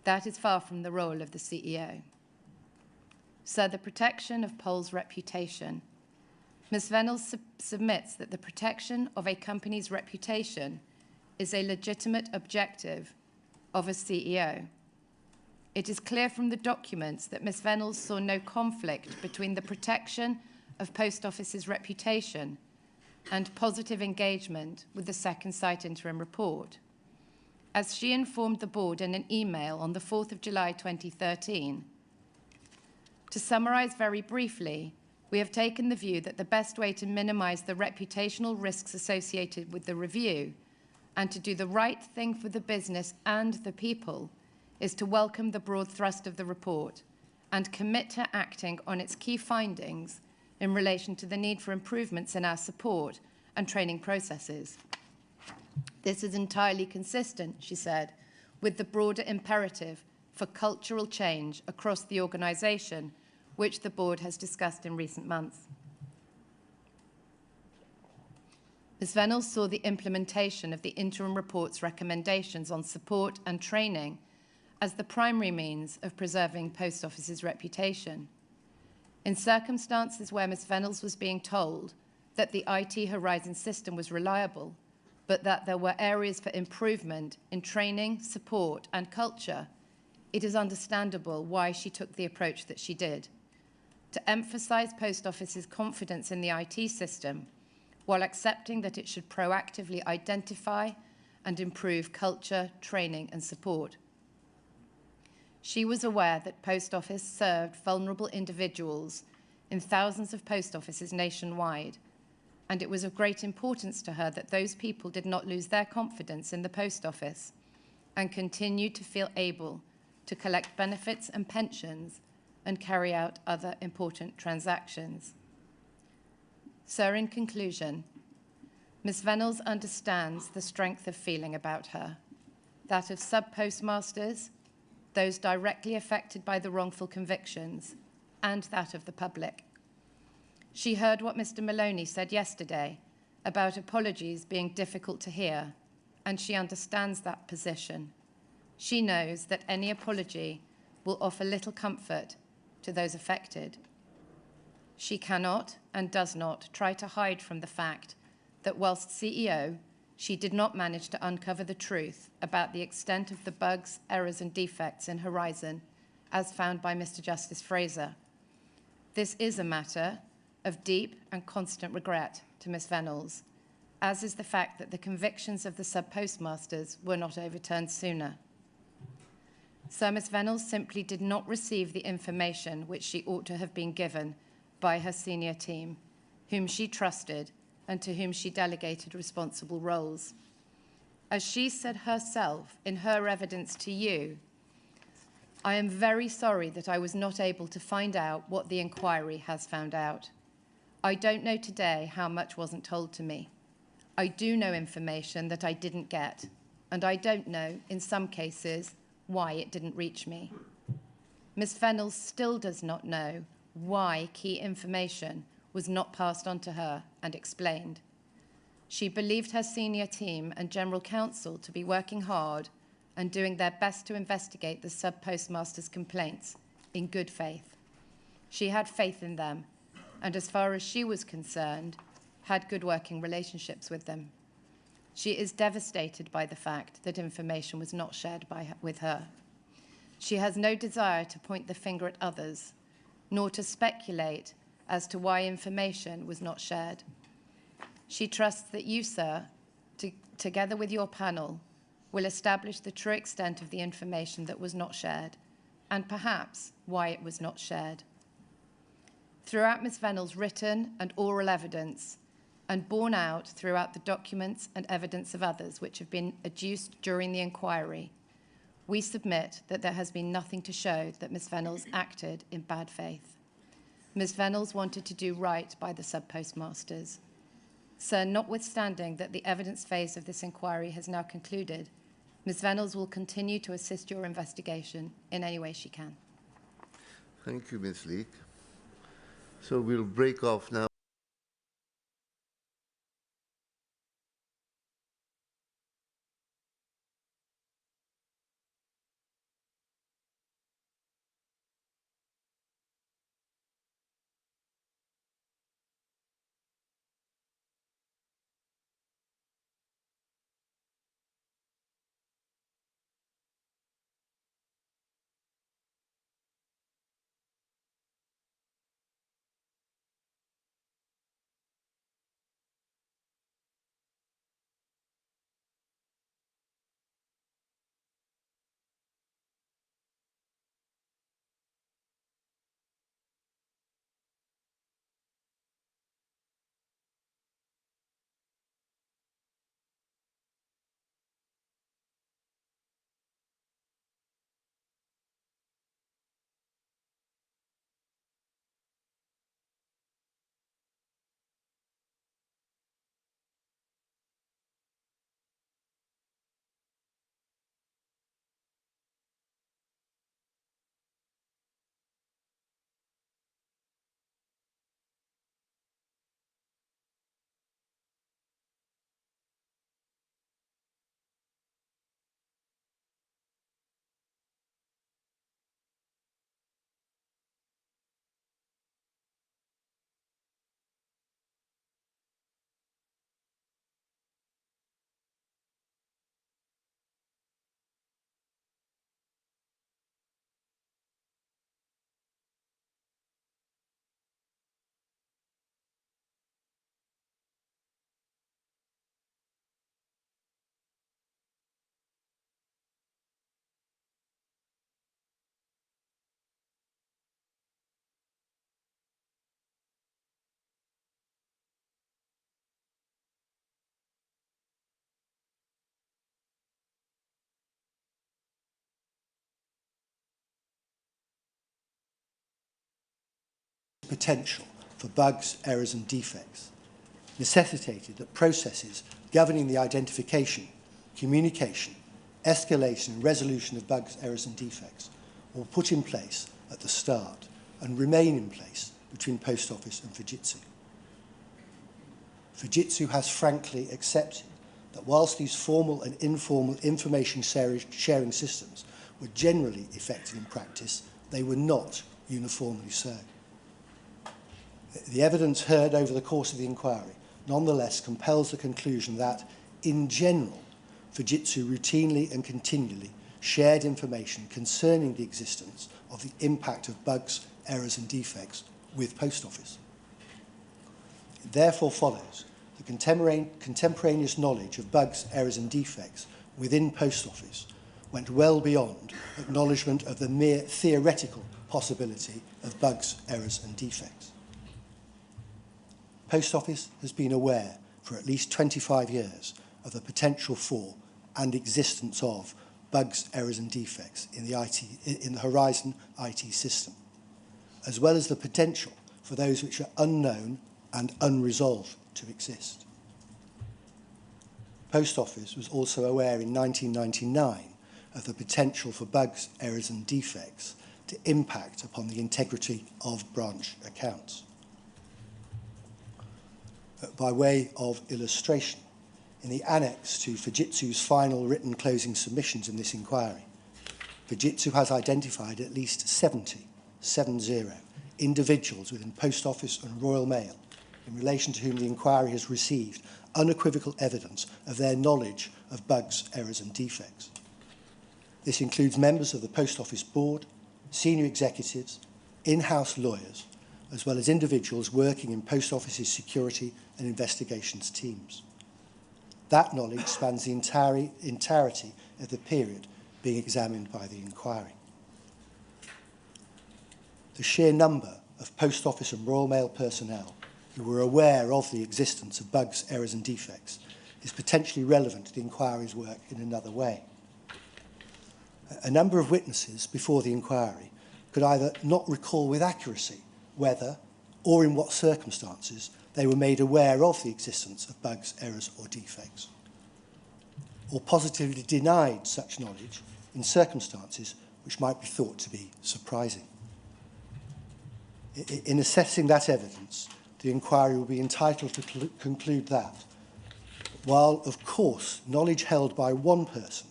That is far from the role of the CEO. So the protection of Pol's reputation. Ms. Venables submits that the protection of a company's reputation is a legitimate objective of a CEO. It is clear from the documents that Ms. Venables saw no conflict between the protection of Post Office's reputation and positive engagement with the Second Sight interim report. As she informed the board in an email on the 4th of July 2013, to summarize very briefly, we have taken the view that the best way to minimize the reputational risks associated with the review and to do the right thing for the business and the people is to welcome the broad thrust of the report and commit to acting on its key findings in relation to the need for improvements in our support and training processes. This is entirely consistent, she said, with the broader imperative for cultural change across the organisation, which the board has discussed in recent months. Ms. Reynolds saw the implementation of the interim report's recommendations on support and training as the primary means of preserving Post Office's reputation. In circumstances where Ms. Reynolds was being told that the IT Horizon system was reliable, but that there were areas for improvement in training, support, and culture, it is understandable why she took the approach that she did, to emphasize Post Office's confidence in the IT system, while accepting that it should proactively identify and improve culture, training, and support. She was aware that Post Office served vulnerable individuals in thousands of post offices nationwide, and it was of great importance to her that those people did not lose their confidence in the Post Office and continued to feel able to collect benefits and pensions and carry out other important transactions. So, in conclusion, Ms. Reynolds understands the strength of feeling about her, that of sub-postmasters, those directly affected by the wrongful convictions, and that of the public. She heard what Mr. Maloney said yesterday about apologies being difficult to hear, and she understands that position. She knows that any apology will offer little comfort to those affected. She cannot and does not try to hide from the fact that whilst CEO, she did not manage to uncover the truth about the extent of the bugs, errors, and defects in Horizon, as found by Mr. Justice Fraser. This is a matter of deep and constant regret to Ms. Reynolds, as is the fact that the convictions of the sub-postmasters were not overturned sooner. So Ms. Reynolds simply did not receive the information which she ought to have been given by her senior team, whom she trusted and to whom she delegated responsible roles. As she said herself in her evidence to you, I am very sorry that I was not able to find out what the inquiry has found out. I don't know today how much wasn't told to me. I do know information that I didn't get, and I don't know, in some cases, why it didn't reach me. Ms. Reynolds still does not know why key information was not passed on to her and explained. She believed her senior team and general counsel to be working hard and doing their best to investigate the sub-postmaster's complaints in good faith. She had faith in them, and as far as she was concerned, had good working relationships with them. She is devastated by the fact that information was not shared with her. She has no desire to point the finger at others, nor to speculate as to why information was not shared. She trusts that you, sir, together with your panel, will establish the true extent of the information that was not shared, and perhaps why it was not shared. Throughout Ms. Reynolds' written and oral evidence, and borne out throughout the documents and evidence of others which have been adduced during the inquiry, we submit that there has been nothing to show that Ms. Reynolds acted in bad faith. Ms. Reynolds wanted to do right by the sub-postmasters. So, notwithstanding that the evidence phase of this inquiry has now concluded, Ms. Reynolds will continue to assist your investigation in any way she can. Thank you, Ms. Leake. So we'll break off now. potential for bugs, errors and defects necessitated that processes governing the identification, communication, escalation and resolution of bugs, errors and defects were put in place at the start and remain in place between Post Office and Fujitsu. Fujitsu has frankly accepted that whilst these formal and informal information sharing systems were generally effective in practice, they were not uniformly so. The evidence heard over the course of the inquiry nonetheless compels the conclusion that, in general, Fujitsu routinely and continually shared information concerning the existence of the impact of bugs, errors and defects with Post Office. It therefore follows the contemporaneous knowledge of bugs, errors and defects within Post Office went well beyond acknowledgement of the mere theoretical possibility of bugs, errors and defects. Post Office has been aware for at least 25 years of the potential for and existence of bugs, errors and defects in the Horizon IT system, as well as the potential for those which are unknown and unresolved to exist. Post Office was also aware in 1999 of the potential for bugs, errors and defects to impact upon the integrity of branch accounts. By way of illustration, in the annex to Fujitsu's final written closing submissions in this inquiry, Fujitsu has identified at least 70 individuals within Post Office and Royal Mail in relation to whom the inquiry has received unequivocal evidence of their knowledge of bugs, errors and defects. This includes members of the Post Office board, senior executives, in-house lawyers, as well as individuals working in Post Office's security and investigations teams. That knowledge spans the entirety of the period being examined by the inquiry. The sheer number of Post Office and Royal Mail personnel who were aware of the existence of bugs, errors and defects is potentially relevant to the inquiry's work in another way. A number of witnesses before the inquiry could either not recall with accuracy whether or in what circumstances they were made aware of the existence of bugs, errors or defects, or positively denied such knowledge in circumstances which might be thought to be surprising. In assessing that evidence, the inquiry will be entitled to conclude that, while of course knowledge held by one person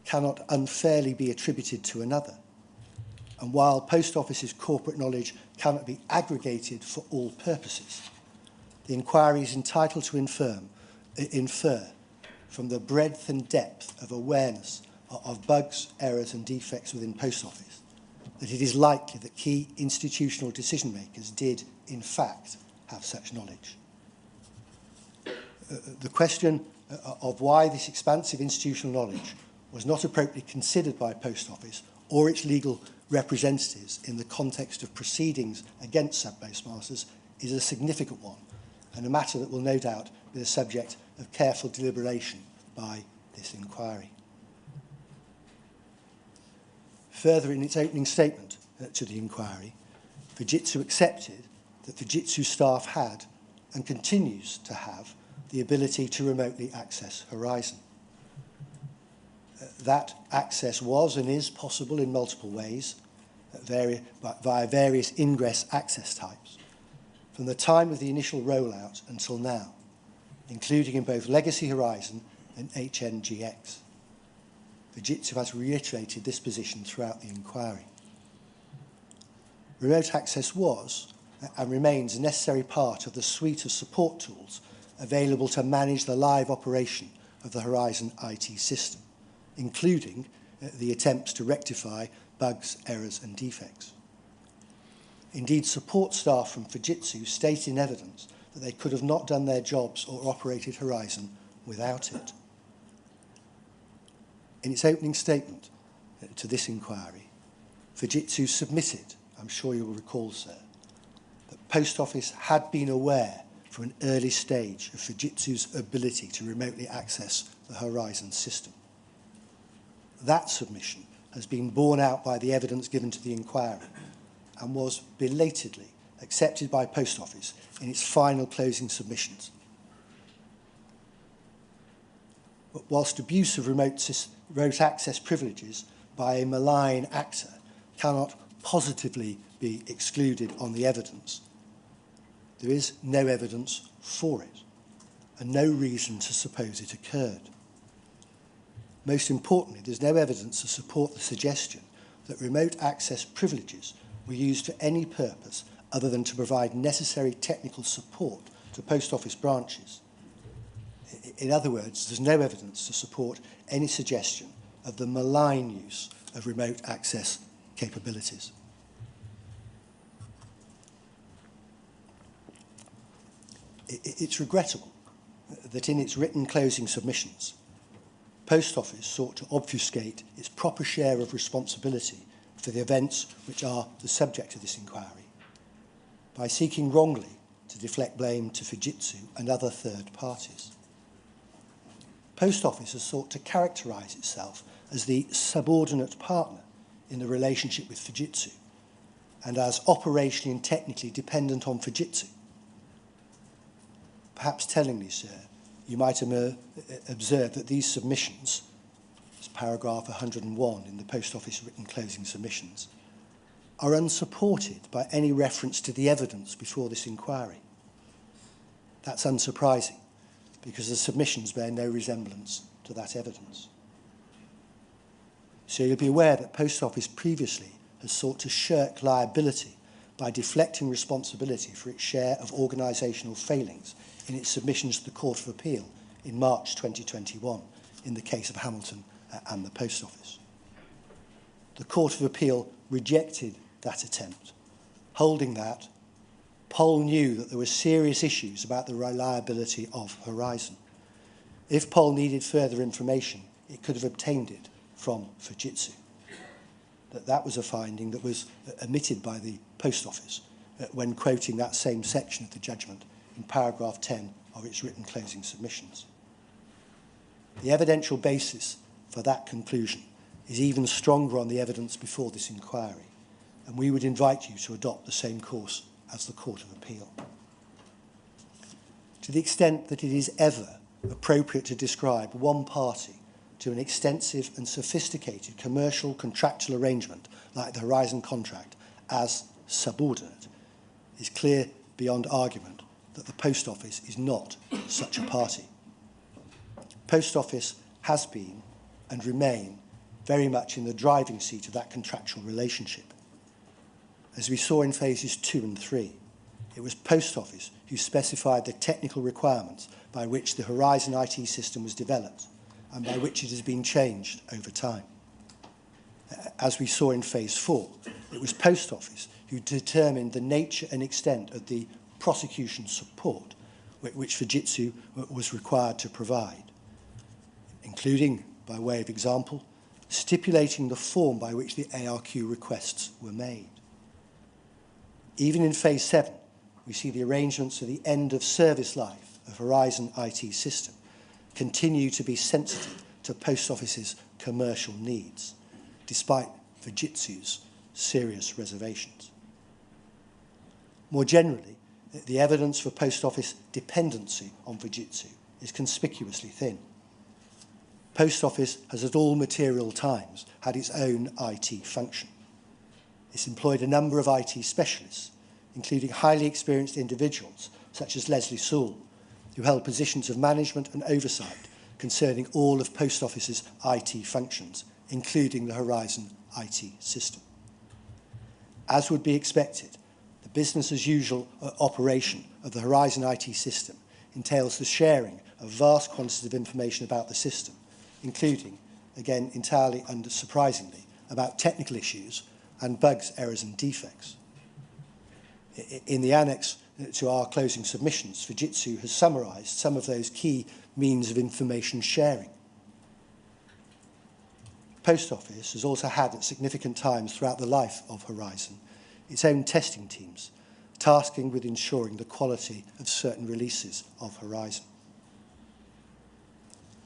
cannot unfairly be attributed to another, and while Post Office's corporate knowledge cannot be aggregated for all purposes, the inquiry is entitled to infer from the breadth and depth of awareness of bugs, errors and defects within Post Office that it is likely that key institutional decision makers did, in fact, have such knowledge. The question of why this expansive institutional knowledge was not appropriately considered by Post Office or its legal representatives in the context of proceedings against subpostmasters is a significant one, and a matter that will no doubt be the subject of careful deliberation by this inquiry. Further, in its opening statement to the inquiry, Fujitsu accepted that Fujitsu staff had and continues to have the ability to remotely access Horizon. That access was and is possible in multiple ways, via various ingress access types, from the time of the initial rollout until now, including in both Legacy Horizon and HNGX. Fujitsu has reiterated this position throughout the inquiry. Remote access was and remains a necessary part of the suite of support tools available to manage the live operation of the Horizon IT system, including the attempts to rectify bugs, errors and defects. Indeed, support staff from Fujitsu state in evidence that they could have not done their jobs or operated Horizon without it. In its opening statement to this inquiry, Fujitsu submitted, I'm sure you will recall, sir, that Post Office had been aware from an early stage of Fujitsu's ability to remotely access the Horizon system. That submission has been borne out by the evidence given to the inquiry and was belatedly accepted by Post Office in its final closing submissions. But whilst abuse of remote access privileges by a malign actor cannot positively be excluded on the evidence, there is no evidence for it and no reason to suppose it occurred. Most importantly, there's no evidence to support the suggestion that remote access privileges were used for any purpose other than to provide necessary technical support to Post Office branches. In other words, there's no evidence to support any suggestion of the malign use of remote access capabilities. It's regrettable that in its written closing submissions, Post Office sought to obfuscate its proper share of responsibility for the events which are the subject of this inquiry by seeking wrongly to deflect blame to Fujitsu and other third parties. Post Office has sought to characterise itself as the subordinate partner in the relationship with Fujitsu and as operationally and technically dependent on Fujitsu. Perhaps tellingly, sir, you might observe that these submissions, as paragraph 101 in the Post Office written closing submissions, are unsupported by any reference to the evidence before this inquiry. That's unsurprising, because the submissions bear no resemblance to that evidence. So you'll be aware that Post Office previously has sought to shirk liability by deflecting responsibility for its share of organisational failings in its submissions to the Court of Appeal in March 2021 in the case of Hamilton and the Post Office. The Court of Appeal rejected that attempt, holding that Pol knew that there were serious issues about the reliability of Horizon. If Pol needed further information, it could have obtained it from Fujitsu. That was a finding that was omitted by the Post Office when quoting that same section of the judgment in paragraph 10 of its written closing submissions. The evidential basis for that conclusion is even stronger on the evidence before this inquiry, and we would invite you to adopt the same course as the Court of Appeal. To the extent that it is ever appropriate to describe one party to an extensive and sophisticated commercial contractual arrangement like the Horizon contract as subordinate, is clear beyond argument that the Post Office is not such a party. Post Office has been and remain very much in the driving seat of that contractual relationship. As we saw in phases 2 and 3, it was Post Office who specified the technical requirements by which the Horizon IT system was developed and by which it has been changed over time. As we saw in phase 4, it was Post Office who determined the nature and extent of the prosecution support which Fujitsu was required to provide, including, by way of example, stipulating the form by which the ARQ requests were made. Even in phase 7, we see the arrangements for the end of service life of Horizon IT system continue to be sensitive to Post Office's commercial needs, despite Fujitsu's serious reservations. More generally, the evidence for Post Office dependency on Fujitsu is conspicuously thin. Post Office has at all material times had its own IT function. It's employed a number of IT specialists, including highly experienced individuals such as Leslie Sewell, who held positions of management and oversight concerning all of Post Office's IT functions, including the Horizon IT system. As would be expected, the business-as-usual operation of the Horizon IT system entails the sharing of vast quantities of information about the system, including, again entirely unsurprisingly, about technical issues and bugs, errors and defects. In the annex to our closing submissions, Fujitsu has summarised some of those key means of information sharing. Post Office has also had at significant times throughout the life of Horizon its own testing teams, tasking with ensuring the quality of certain releases of Horizon.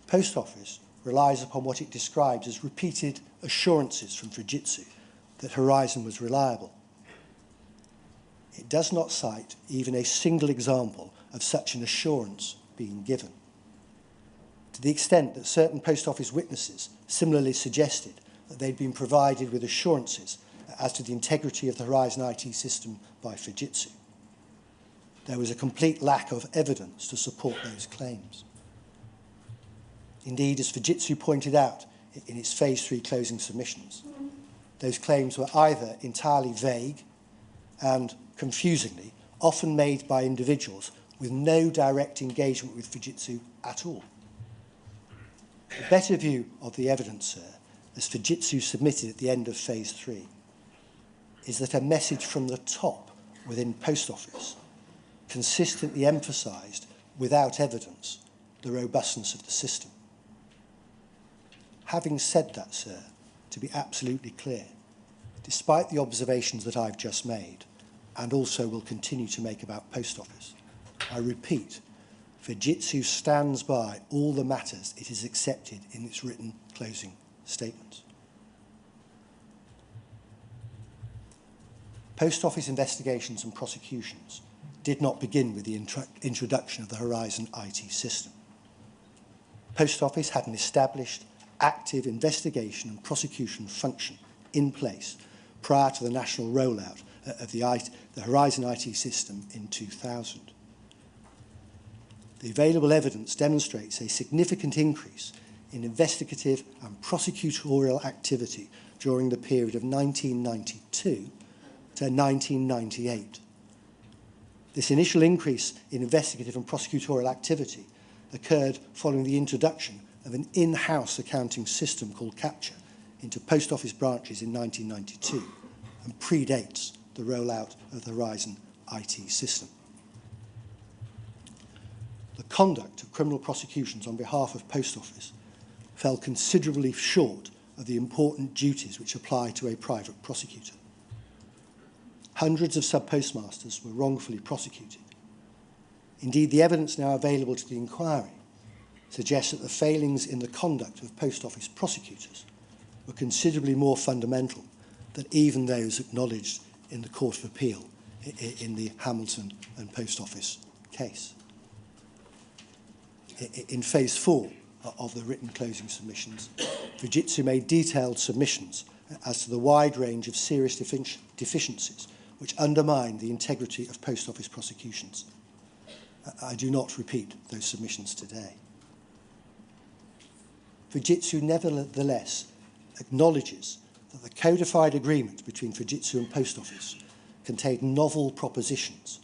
Post Office relies upon what it describes as repeated assurances from Fujitsu that Horizon was reliable. it does not cite even a single example of such an assurance being given. To the extent that certain Post Office witnesses similarly suggested that they'd been provided with assurances as to the integrity of the Horizon IT system by Fujitsu, there was a complete lack of evidence to support those claims. Indeed, as Fujitsu pointed out in its Phase 3 closing submissions, those claims were either entirely vague and, confusingly, often made by individuals with no direct engagement with Fujitsu at all. A better view of the evidence, sir, as Fujitsu submitted at the end of Phase 3, is that a message from the top within Post Office consistently emphasised, without evidence, the robustness of the system. Having said that, sir, to be absolutely clear, despite the observations that I've just made, and also will continue to make about Post Office, I repeat, Fujitsu stands by all the matters it has accepted in its written closing statement. Post Office investigations and prosecutions did not begin with the introduction of the Horizon IT system. Post Office had an established, active investigation and prosecution function in place prior to the national rollout of the Horizon IT system in 2000. The available evidence demonstrates a significant increase in investigative and prosecutorial activity during the period of 1992 to 1998. This initial increase in investigative and prosecutorial activity occurred following the introduction of an in-house accounting system called Capture into Post Office branches in 1992 and predates the rollout of the Horizon IT system. The conduct of criminal prosecutions on behalf of Post Office fell considerably short of the important duties which apply to a private prosecutor. Hundreds of sub-postmasters were wrongfully prosecuted. Indeed, the evidence now available to the inquiry suggests that the failings in the conduct of Post Office prosecutors were considerably more fundamental than even those acknowledged in the Court of Appeal in the Hamilton and Post Office case. In Phase 4 of the written closing submissions, Fujitsu made detailed submissions as to the wide range of serious deficiencies which undermine the integrity of Post Office prosecutions. I do not repeat those submissions today. Fujitsu nevertheless acknowledges that the codified agreement between Fujitsu and Post Office contained novel propositions,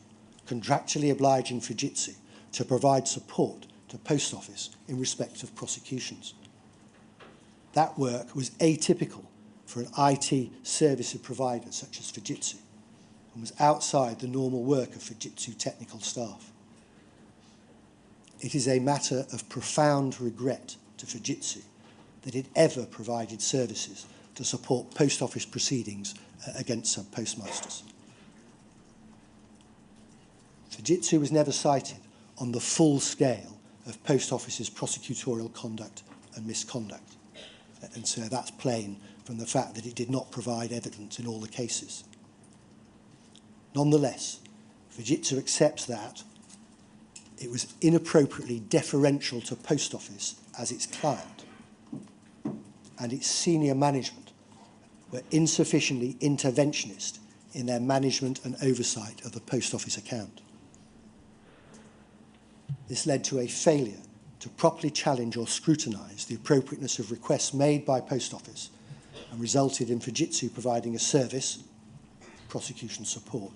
contractually obliging Fujitsu to provide support to Post Office in respect of prosecutions. That work was atypical for an IT service provider such as Fujitsu and was outside the normal work of Fujitsu technical staff. It is a matter of profound regret to Fujitsu that it ever provided services to support Post Office proceedings against sub-postmasters. Fujitsu was never cited on the full scale of Post Office's prosecutorial conduct and misconduct. And so that's plain from the fact that it did not provide evidence in all the cases. Nonetheless, Fujitsu accepts that it was inappropriately deferential to Post Office as its client, and its senior management were insufficiently interventionist in their management and oversight of the Post Office account. This led to a failure to properly challenge or scrutinise the appropriateness of requests made by Post Office and resulted in Fujitsu providing a service, prosecution support,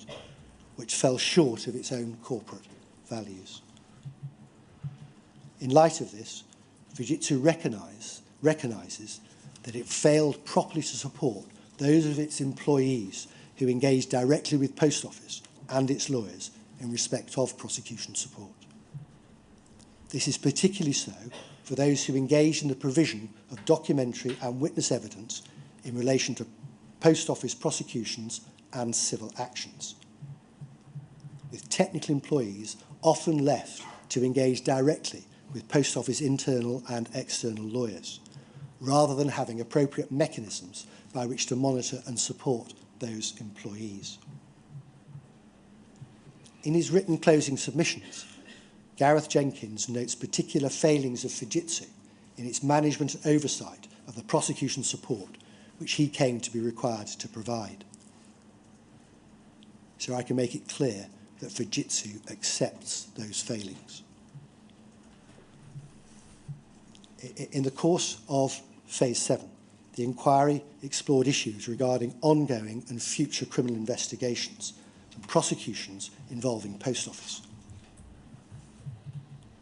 which fell short of its own corporate values. In light of this, Fujitsu recognises that it failed properly to support those of its employees who engaged directly with Post Office and its lawyers in respect of prosecution support. This is particularly so for those who engage in the provision of documentary and witness evidence in relation to Post Office prosecutions and civil actions, with technical employees often left to engage directly with Post Office internal and external lawyers, rather than having appropriate mechanisms by which to monitor and support those employees. In his written closing submissions, Gareth Jenkins notes particular failings of Fujitsu in its management and oversight of the prosecution support which he came to be required to provide. So I can make it clear that Fujitsu accepts those failings. In the course of Phase 7, the inquiry explored issues regarding ongoing and future criminal investigations and prosecutions involving Post Office.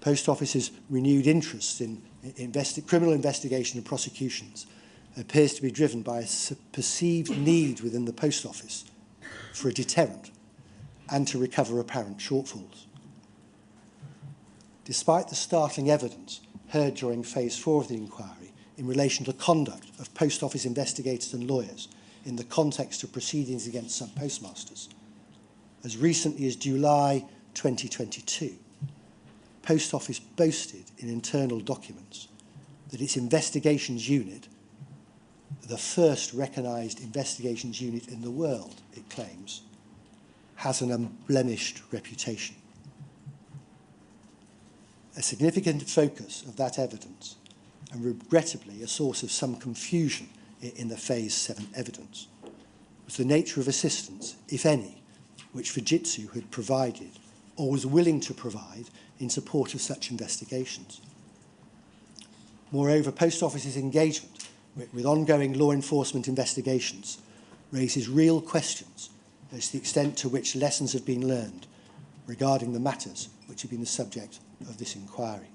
Post Office's renewed interest in criminal investigation and prosecutions appears to be driven by a perceived need within the Post Office for a deterrent and to recover apparent shortfalls. Despite the startling evidence heard during Phase 4 of the inquiry in relation to the conduct of Post Office investigators and lawyers in the context of proceedings against subpostmasters, as recently as July 2022, Post Office boasted in internal documents that its investigations unit, the first recognised investigations unit in the world, it claims, has an unblemished reputation. A significant focus of that evidence, and regrettably a source of some confusion in the Phase 7 evidence, was the nature of assistance, if any, which Fujitsu had provided or was willing to provide in support of such investigations. Moreover, Post Office's engagement with ongoing law enforcement investigations raises real questions as to the extent to which lessons have been learned regarding the matters which have been the subject of this inquiry.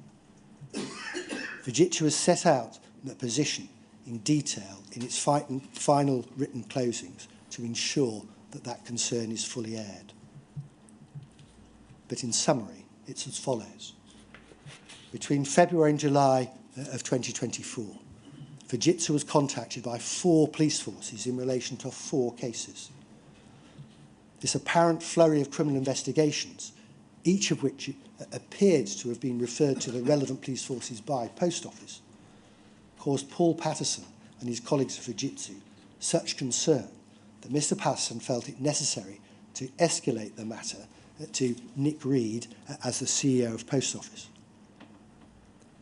Fujitsu has set out the position in detail in its final written closings to ensure that that concern is fully aired. But in summary, it's as follows. Between February and July of 2024, Fujitsu was contacted by 4 police forces in relation to 4 cases. This apparent flurry of criminal investigations, each of which appeared to have been referred to the relevant police forces by Post Office, caused Paul Patterson and his colleagues at Fujitsu such concern that Mr. Patterson felt it necessary to escalate the matter to Nick Reed as the CEO of Post Office.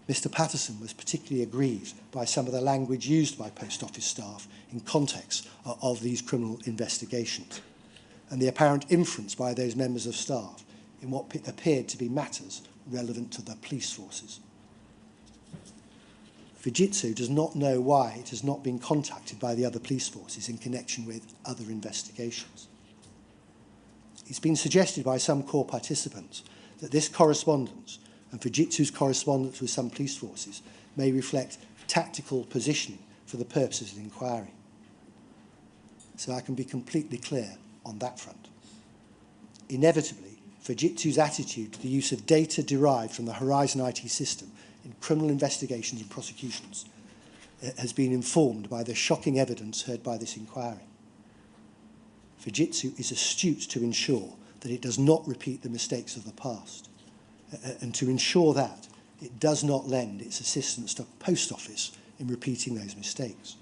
Mr. Patterson was particularly aggrieved by some of the language used by Post Office staff in context of these criminal investigations, and the apparent inference by those members of staff in what appeared to be matters relevant to the police forces. Fujitsu does not know why it has not been contacted by the other police forces in connection with other investigations. It's been suggested by some core participants that this correspondence and Fujitsu's correspondence with some police forces may reflect tactical positioning for the purposes of the inquiry. So I can be completely clear on that front. Inevitably, Fujitsu's attitude to the use of data derived from the Horizon IT system in criminal investigations and prosecutions has been informed by the shocking evidence heard by this inquiry. Fujitsu is astute to ensure that it does not repeat the mistakes of the past, and to ensure that it does not lend its assistance to Post Office in repeating those mistakes.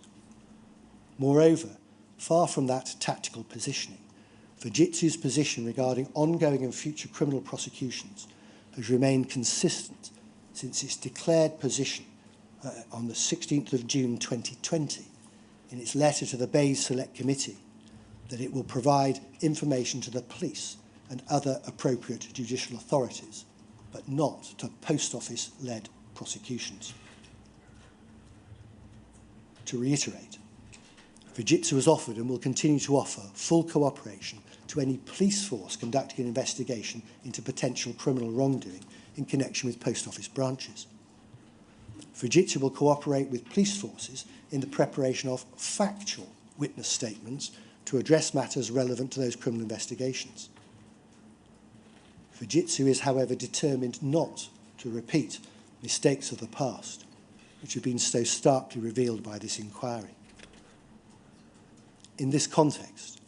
Moreover, far from that tactical positioning, Fujitsu's position regarding ongoing and future criminal prosecutions has remained consistent since its declared position on the 16th of June 2020 in its letter to the Bayes Select Committee that it will provide information to the police and other appropriate judicial authorities, but not to Post Office-led prosecutions. To reiterate, Fujitsu has offered and will continue to offer full cooperation to any police force conducting an investigation into potential criminal wrongdoing in connection with Post Office branches. Fujitsu will cooperate with police forces in the preparation of factual witness statements to address matters relevant to those criminal investigations. Fujitsu is, however, determined not to repeat mistakes of the past, which have been so starkly revealed by this inquiry. In this context,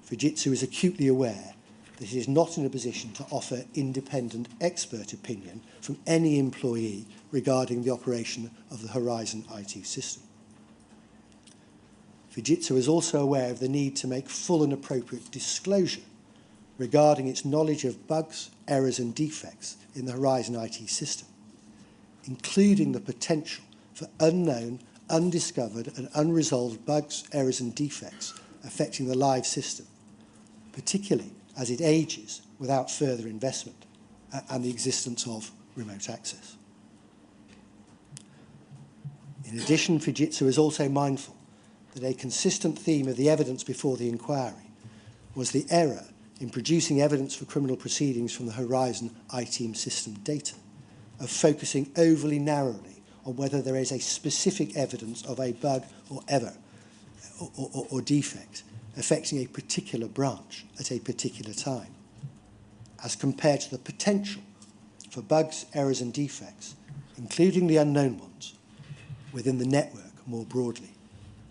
Fujitsu is acutely aware that it is not in a position to offer independent expert opinion from any employee regarding the operation of the Horizon IT system. Fujitsu is also aware of the need to make full and appropriate disclosure regarding its knowledge of bugs, errors and defects in the Horizon IT system, including the potential for unknown, undiscovered and unresolved bugs, errors and defects affecting the live system, particularly as it ages without further investment and the existence of remote access. In addition, Fujitsu is also mindful that a consistent theme of the evidence before the inquiry was the error in producing evidence for criminal proceedings from the Horizon IT system data, of focusing overly narrowly on whether there is a specific evidence of a bug or error or defect affecting a particular branch at a particular time, as compared to the potential for bugs, errors and defects, including the unknown ones, within the network more broadly,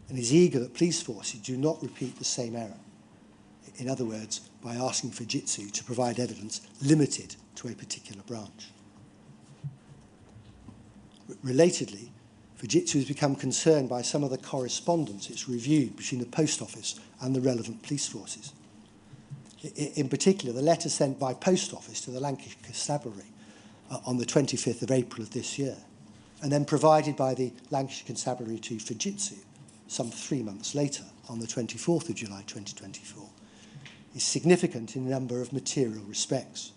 and is eager that police forces do not repeat the same error. In other words, by asking Fujitsu to provide evidence limited to a particular branch. Relatedly, Fujitsu has become concerned by some of the correspondence it's reviewed between the Post Office and the relevant police forces. In particular, the letter sent by Post Office to the Lancashire Constabulary on the 25th of April of this year, and then provided by the Lancashire Constabulary to Fujitsu some 3 months later, on the 24th of July 2024, is significant in a number of material respects.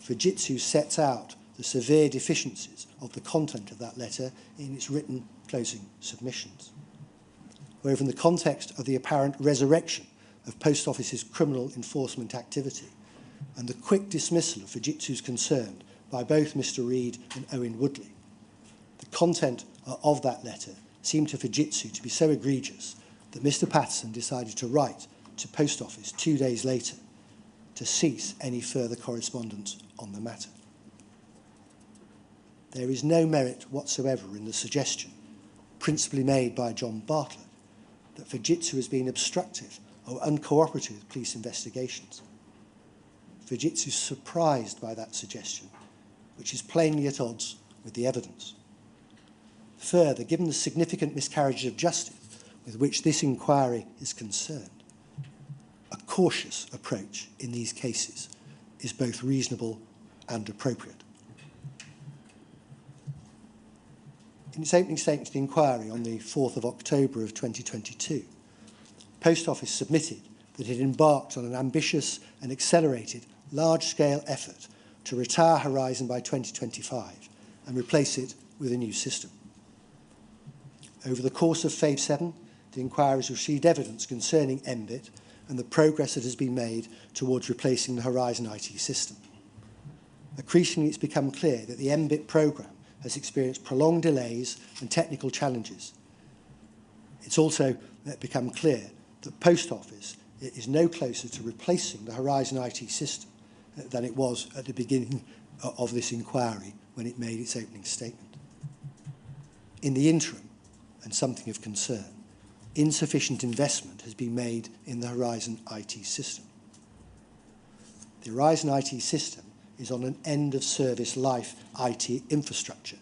Fujitsu sets out the severe deficiencies of the content of that letter in its written closing submissions. However, in the context of the apparent resurrection of Post Office's criminal enforcement activity and the quick dismissal of Fujitsu's concern by both Mr. Reid and Owen Woodley, the content of that letter seemed to Fujitsu to be so egregious that Mr. Patterson decided to write to Post Office 2 days later to cease any further correspondence on the matter. There is no merit whatsoever in the suggestion, principally made by John Bartlett, that Fujitsu has been obstructive or uncooperative with police investigations. Fujitsu is surprised by that suggestion, which is plainly at odds with the evidence. Further, given the significant miscarriages of justice with which this inquiry is concerned, a cautious approach in these cases is both reasonable and appropriate. In its opening statement to the inquiry on the 4th of October of 2022, Post Office submitted that it embarked on an ambitious and accelerated large-scale effort to retire Horizon by 2025 and replace it with a new system. Over the course of Phase 7, the inquiry has received evidence concerning MBIT and the progress that has been made towards replacing the Horizon IT system. Increasingly, it's become clear that the MBIT programme has experienced prolonged delays and technical challenges. It's also become clear that Post Office is no closer to replacing the Horizon IT system than it was at the beginning of this inquiry when it made its opening statement. In the interim, and something of concern, insufficient investment has been made in the Horizon IT system. The Horizon IT system is on an end-of-service life IT infrastructure,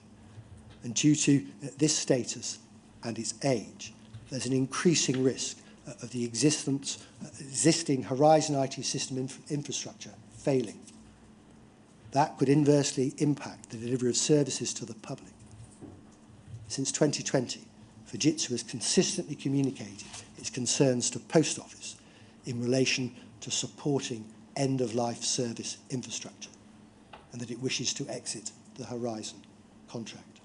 and due to this status and its age, there's an increasing risk of the existing Horizon IT system infrastructure failing. That could inversely impact the delivery of services to the public. Since 2020, Fujitsu has consistently communicated its concerns to Post Office in relation to supporting end-of-life service infrastructure, and that it wishes to exit the Horizon contract.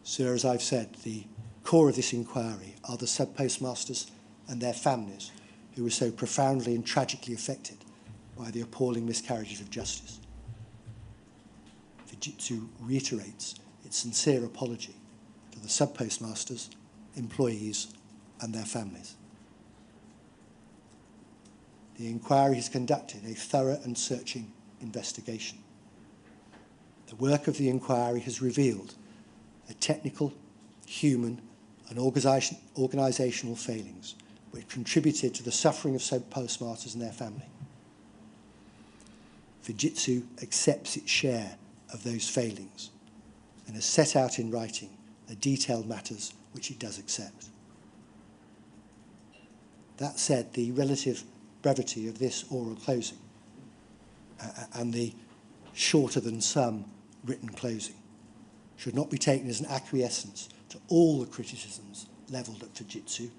Sir, as I've said, the core of this inquiry are the sub-postmasters and their families who were so profoundly and tragically affected by the appalling miscarriages of justice. Fujitsu reiterates its sincere apology to the sub-postmasters, employees and their families. The inquiry has conducted a thorough and searching investigation. The work of the inquiry has revealed the technical, human and organisational failings which contributed to the suffering of sub-postmasters and their family. Fujitsu accepts its share of those failings and has set out in writing the detailed matters which it does accept. That said, the relative brevity of this oral closing and the shorter than some written closing should not be taken as an acquiescence to all the criticisms levelled at Fujitsu,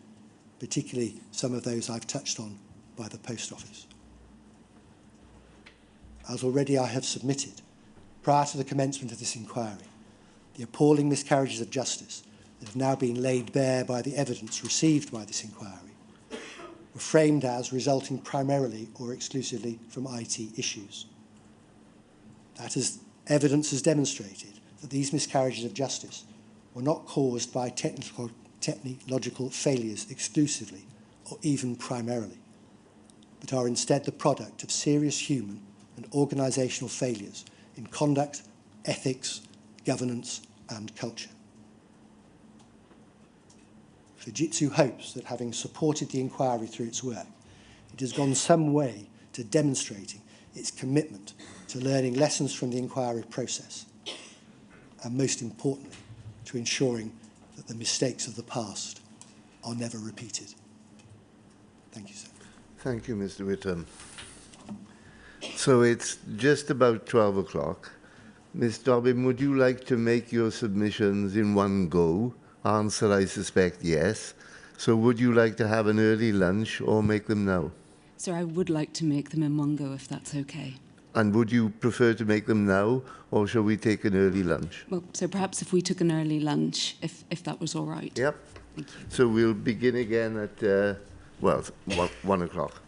particularly some of those I've touched on by the Post Office. As already I have submitted, prior to the commencement of this inquiry, the appalling miscarriages of justice that have now been laid bare by the evidence received by this inquiry were framed as resulting primarily or exclusively from IT issues. That is, evidence has demonstrated that these miscarriages of justice were not caused by technological failures exclusively or even primarily, but are instead the product of serious human and organisational failures in conduct, ethics, governance and culture. Fujitsu hopes that having supported the inquiry through its work, it has gone some way to demonstrating its commitment to learning lessons from the inquiry process and, most importantly, to ensuring that the mistakes of the past are never repeated. Thank you, sir. Thank you, Mr. Whittam. So it's just about 12 o'clock. Ms. Dobbin, would you like to make your submissions in one go? Answer, I suspect, yes. So would you like to have an early lunch or make them now? Sir, I would like to make them in one go, if that's okay. And would you prefer to make them now, or shall we take an early lunch? Well, so perhaps if we took an early lunch, if that was all right. Yep. Thank you. So we'll begin again at, 1 o'clock.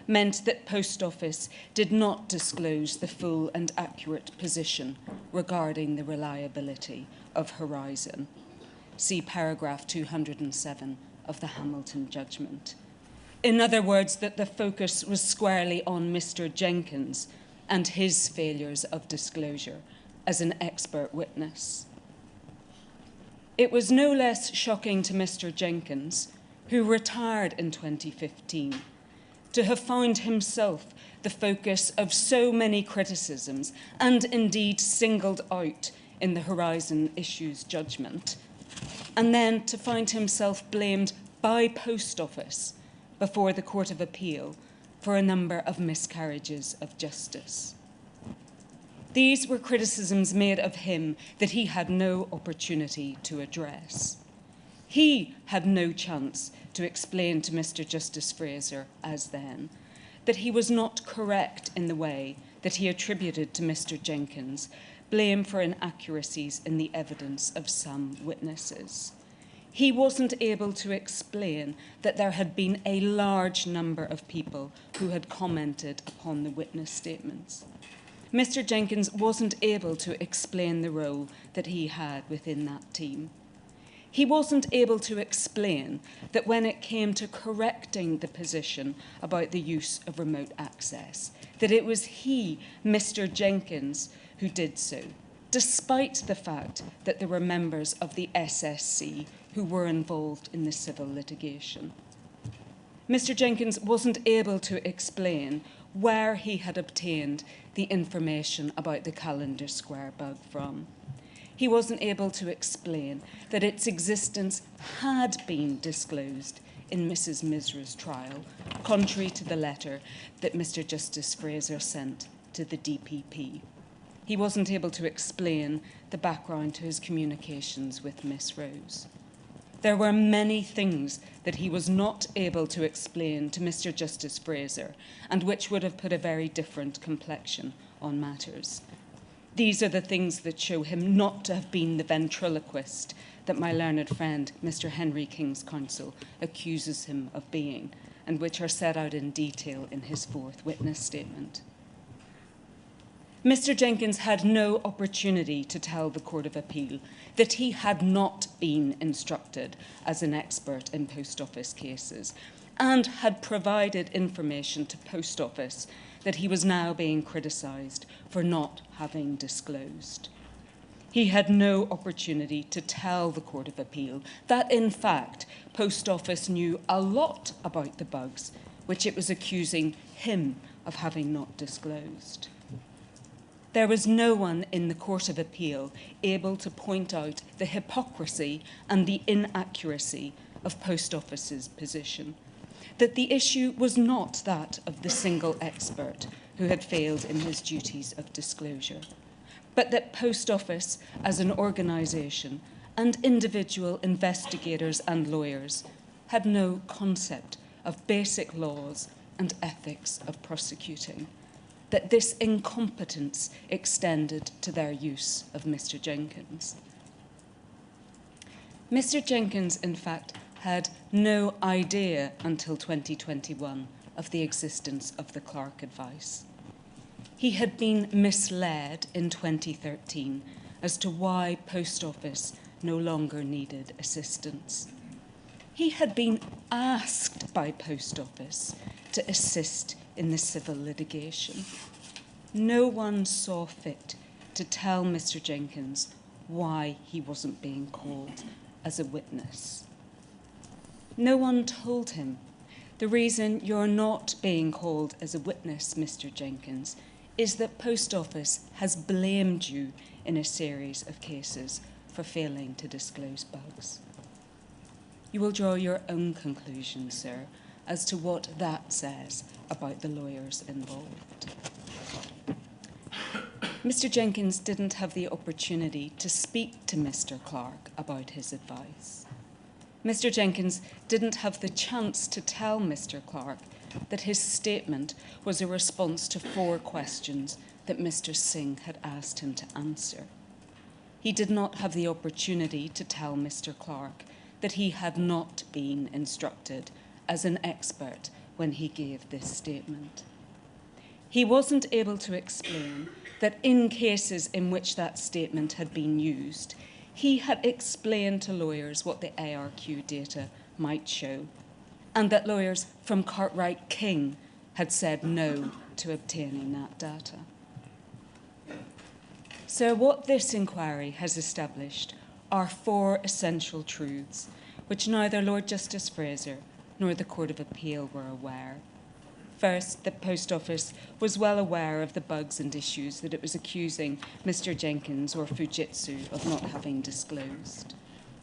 Meant that Post Office did not disclose the full and accurate position regarding the reliability of Horizon. See paragraph 207 of the Hamilton judgment. In other words, that the focus was squarely on Mr. Jenkins and his failures of disclosure as an expert witness. It was no less shocking to Mr. Jenkins, who retired in 2015, to have found himself the focus of so many criticisms and indeed singled out in the Horizon Issues judgment, and then to find himself blamed by Post Office before the Court of Appeal for a number of miscarriages of justice. These were criticisms made of him that he had no opportunity to address. He had no chance to explain to Mr. Justice Fraser, as then, that he was not correct in the way that he attributed to Mr. Jenkins blame for inaccuracies in the evidence of some witnesses. He wasn't able to explain that there had been a large number of people who had commented upon the witness statements. Mr. Jenkins wasn't able to explain the role that he had within that team. He wasn't able to explain that when it came to correcting the position about the use of remote access, that it was he, Mr. Jenkins, who did so, despite the fact that there were members of the SSC who were involved in the civil litigation. Mr. Jenkins wasn't able to explain where he had obtained the information about the Calendar Square bug from. He wasn't able to explain that its existence had been disclosed in Mrs. Misra's trial, contrary to the letter that Mr. Justice Fraser sent to the DPP. He wasn't able to explain the background to his communications with Miss Rose. There were many things that he was not able to explain to Mr. Justice Fraser, and which would have put a very different complexion on matters. These are the things that show him not to have been the ventriloquist that my learned friend, Mr. Henry King's counsel, accuses him of being, and which are set out in detail in his fourth witness statement. Mr. Jenkins had no opportunity to tell the Court of Appeal that he had not been instructed as an expert in post office cases and had provided information to Post Office that he was now being criticised for not having disclosed. He had no opportunity to tell the Court of Appeal that, in fact, Post Office knew a lot about the bugs, which it was accusing him of having not disclosed. There was no one in the Court of Appeal able to point out the hypocrisy and the inaccuracy of Post Office's position, that the issue was not that of the single expert who had failed in his duties of disclosure, but that Post Office as an organisation and individual investigators and lawyers had no concept of basic laws and ethics of prosecuting, that this incompetence extended to their use of Mr. Jenkins. Mr. Jenkins, in fact, had no idea until 2021 of the existence of the Clark advice. He had been misled in 2013 as to why Post Office no longer needed assistance. He had been asked by Post Office to assist in the civil litigation. No one saw fit to tell Mr. Jenkins why he wasn't being called as a witness. No one told him, the reason you're not being called as a witness, Mr. Jenkins, is that Post Office has blamed you in a series of cases for failing to disclose bugs. You will draw your own conclusions, sir, as to what that says about the lawyers involved. Mr. Jenkins didn't have the opportunity to speak to Mr. Clark about his advice. Mr. Jenkins didn't have the chance to tell Mr. Clark that his statement was a response to 4 questions that Mr. Singh had asked him to answer. He did not have the opportunity to tell Mr. Clark that he had not been instructed as an expert when he gave this statement. He wasn't able to explain that in cases in which that statement had been used, he had explained to lawyers what the ARQ data might show, and that lawyers from Cartwright King had said no to obtaining that data. So what this inquiry has established are 4 essential truths which neither Lord Justice Fraser nor the Court of Appeal were aware. First, the Post Office was well aware of the bugs and issues that it was accusing Mr. Jenkins or Fujitsu of not having disclosed.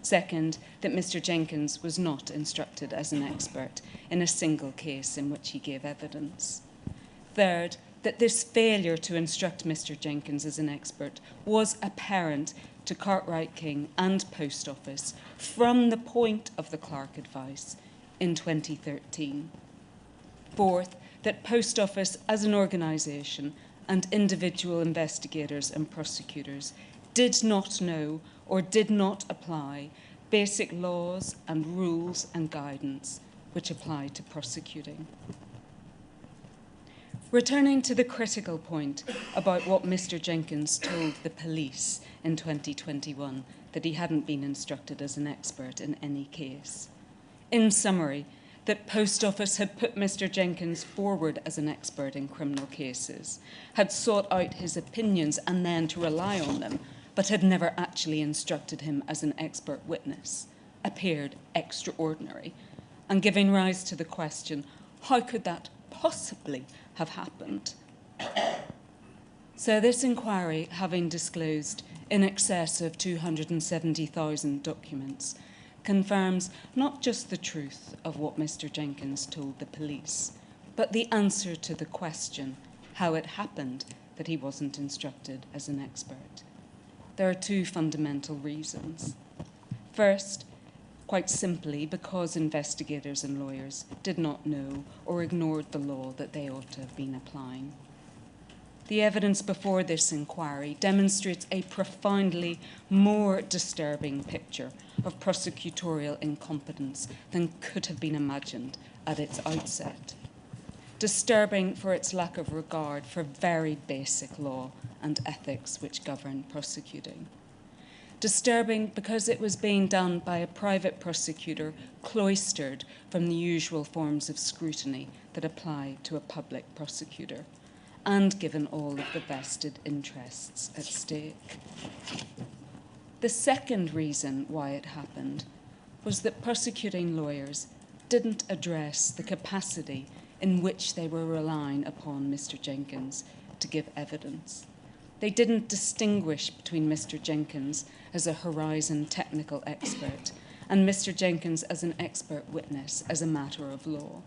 Second, that Mr. Jenkins was not instructed as an expert in a single case in which he gave evidence. Third, that this failure to instruct Mr. Jenkins as an expert was apparent to Cartwright King and Post Office from the point of the Clark advice in 2013. Fourth, that Post Office as an organisation and individual investigators and prosecutors did not know or did not apply basic laws and rules and guidance which apply to prosecuting. Returning to the critical point about what Mr. Jenkins told the police in 2021, that he hadn't been instructed as an expert in any case. In summary, that Post Office had put Mr. Jenkins forward as an expert in criminal cases, had sought out his opinions and then to rely on them, but had never actually instructed him as an expert witness, appeared extraordinary, and giving rise to the question, how could that possibly have happened? So this inquiry, having disclosed in excess of 270,000 documents, confirms not just the truth of what Mr. Jenkins told the police, but the answer to the question how it happened that he wasn't instructed as an expert. There are two fundamental reasons. First, quite simply because investigators and lawyers did not know or ignored the law that they ought to have been applying. The evidence before this inquiry demonstrates a profoundly more disturbing picture of prosecutorial incompetence than could have been imagined at its outset. Disturbing for its lack of regard for very basic law and ethics which govern prosecuting. Disturbing because it was being done by a private prosecutor cloistered from the usual forms of scrutiny that apply to a public prosecutor, and given all of the vested interests at stake. The second reason why it happened was that prosecuting lawyers didn't address the capacity in which they were relying upon Mr. Jenkins to give evidence. They didn't distinguish between Mr. Jenkins as a Horizon technical expert and Mr. Jenkins as an expert witness as a matter of law.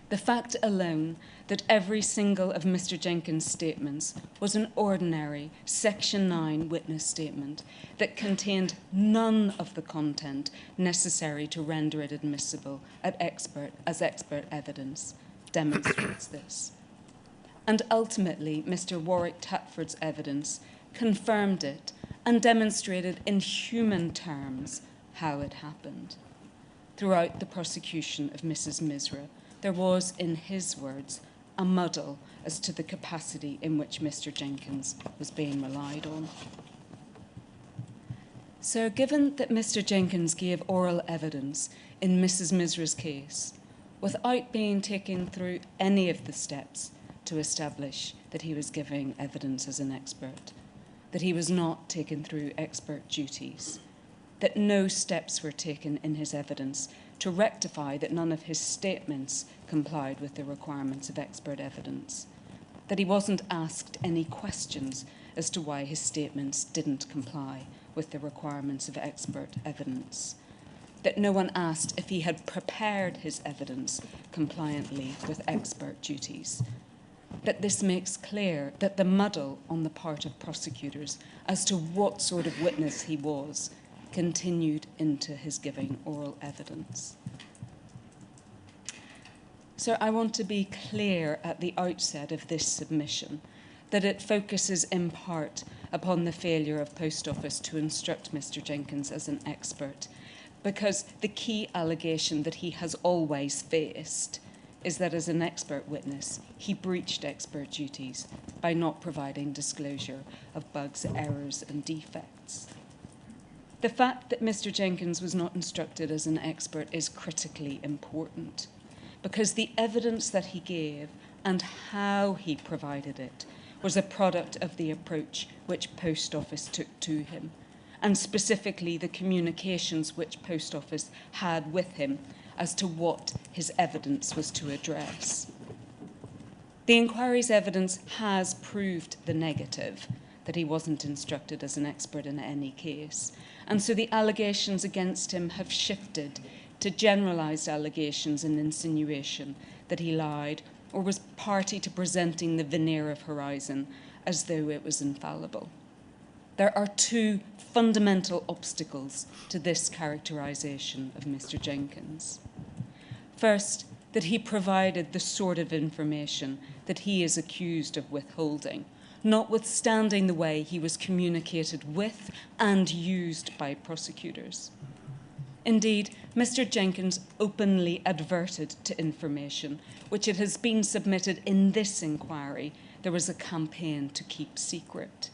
The fact alone that every single of Mr. Jenkins' statements was an ordinary Section 9 witness statement that contained none of the content necessary to render it admissible as expert evidence demonstrates this. And ultimately, Mr. Warwick Tatford's evidence confirmed it and demonstrated in human terms how it happened. Throughout the prosecution of Mrs. Misra, there was, in his words, a muddle as to the capacity in which Mr. Jenkins was being relied on. So, given that Mr. Jenkins gave oral evidence in Mrs. Misra's case, without being taken through any of the steps to establish that he was giving evidence as an expert, that he was not taken through expert duties, that no steps were taken in his evidence to rectify that none of his statements complied with the requirements of expert evidence, that he wasn't asked any questions as to why his statements didn't comply with the requirements of expert evidence, that no one asked if he had prepared his evidence compliantly with expert duties, that this makes clear that the muddle on the part of prosecutors as to what sort of witness he was continued into his giving oral evidence. So I want to be clear at the outset of this submission that it focuses in part upon the failure of Post Office to instruct Mr. Jenkins as an expert, because the key allegation that he has always faced is that as an expert witness, he breached expert duties by not providing disclosure of bugs, errors, and defects. The fact that Mr. Jenkins was not instructed as an expert is critically important because the evidence that he gave and how he provided it was a product of the approach which Post Office took to him, and specifically the communications which Post Office had with him as to what his evidence was to address. The inquiry's evidence has proved the negative, that he wasn't instructed as an expert in any case. And so the allegations against him have shifted to generalised allegations and insinuation that he lied or was party to presenting the veneer of Horizon as though it was infallible. There are two fundamental obstacles to this characterisation of Mr. Jenkins. First, that he provided the sort of information that he is accused of withholding, notwithstanding the way he was communicated with and used by prosecutors. Indeed, Mr. Jenkins openly adverted to information which it has been submitted in this inquiry there was a campaign to keep secret.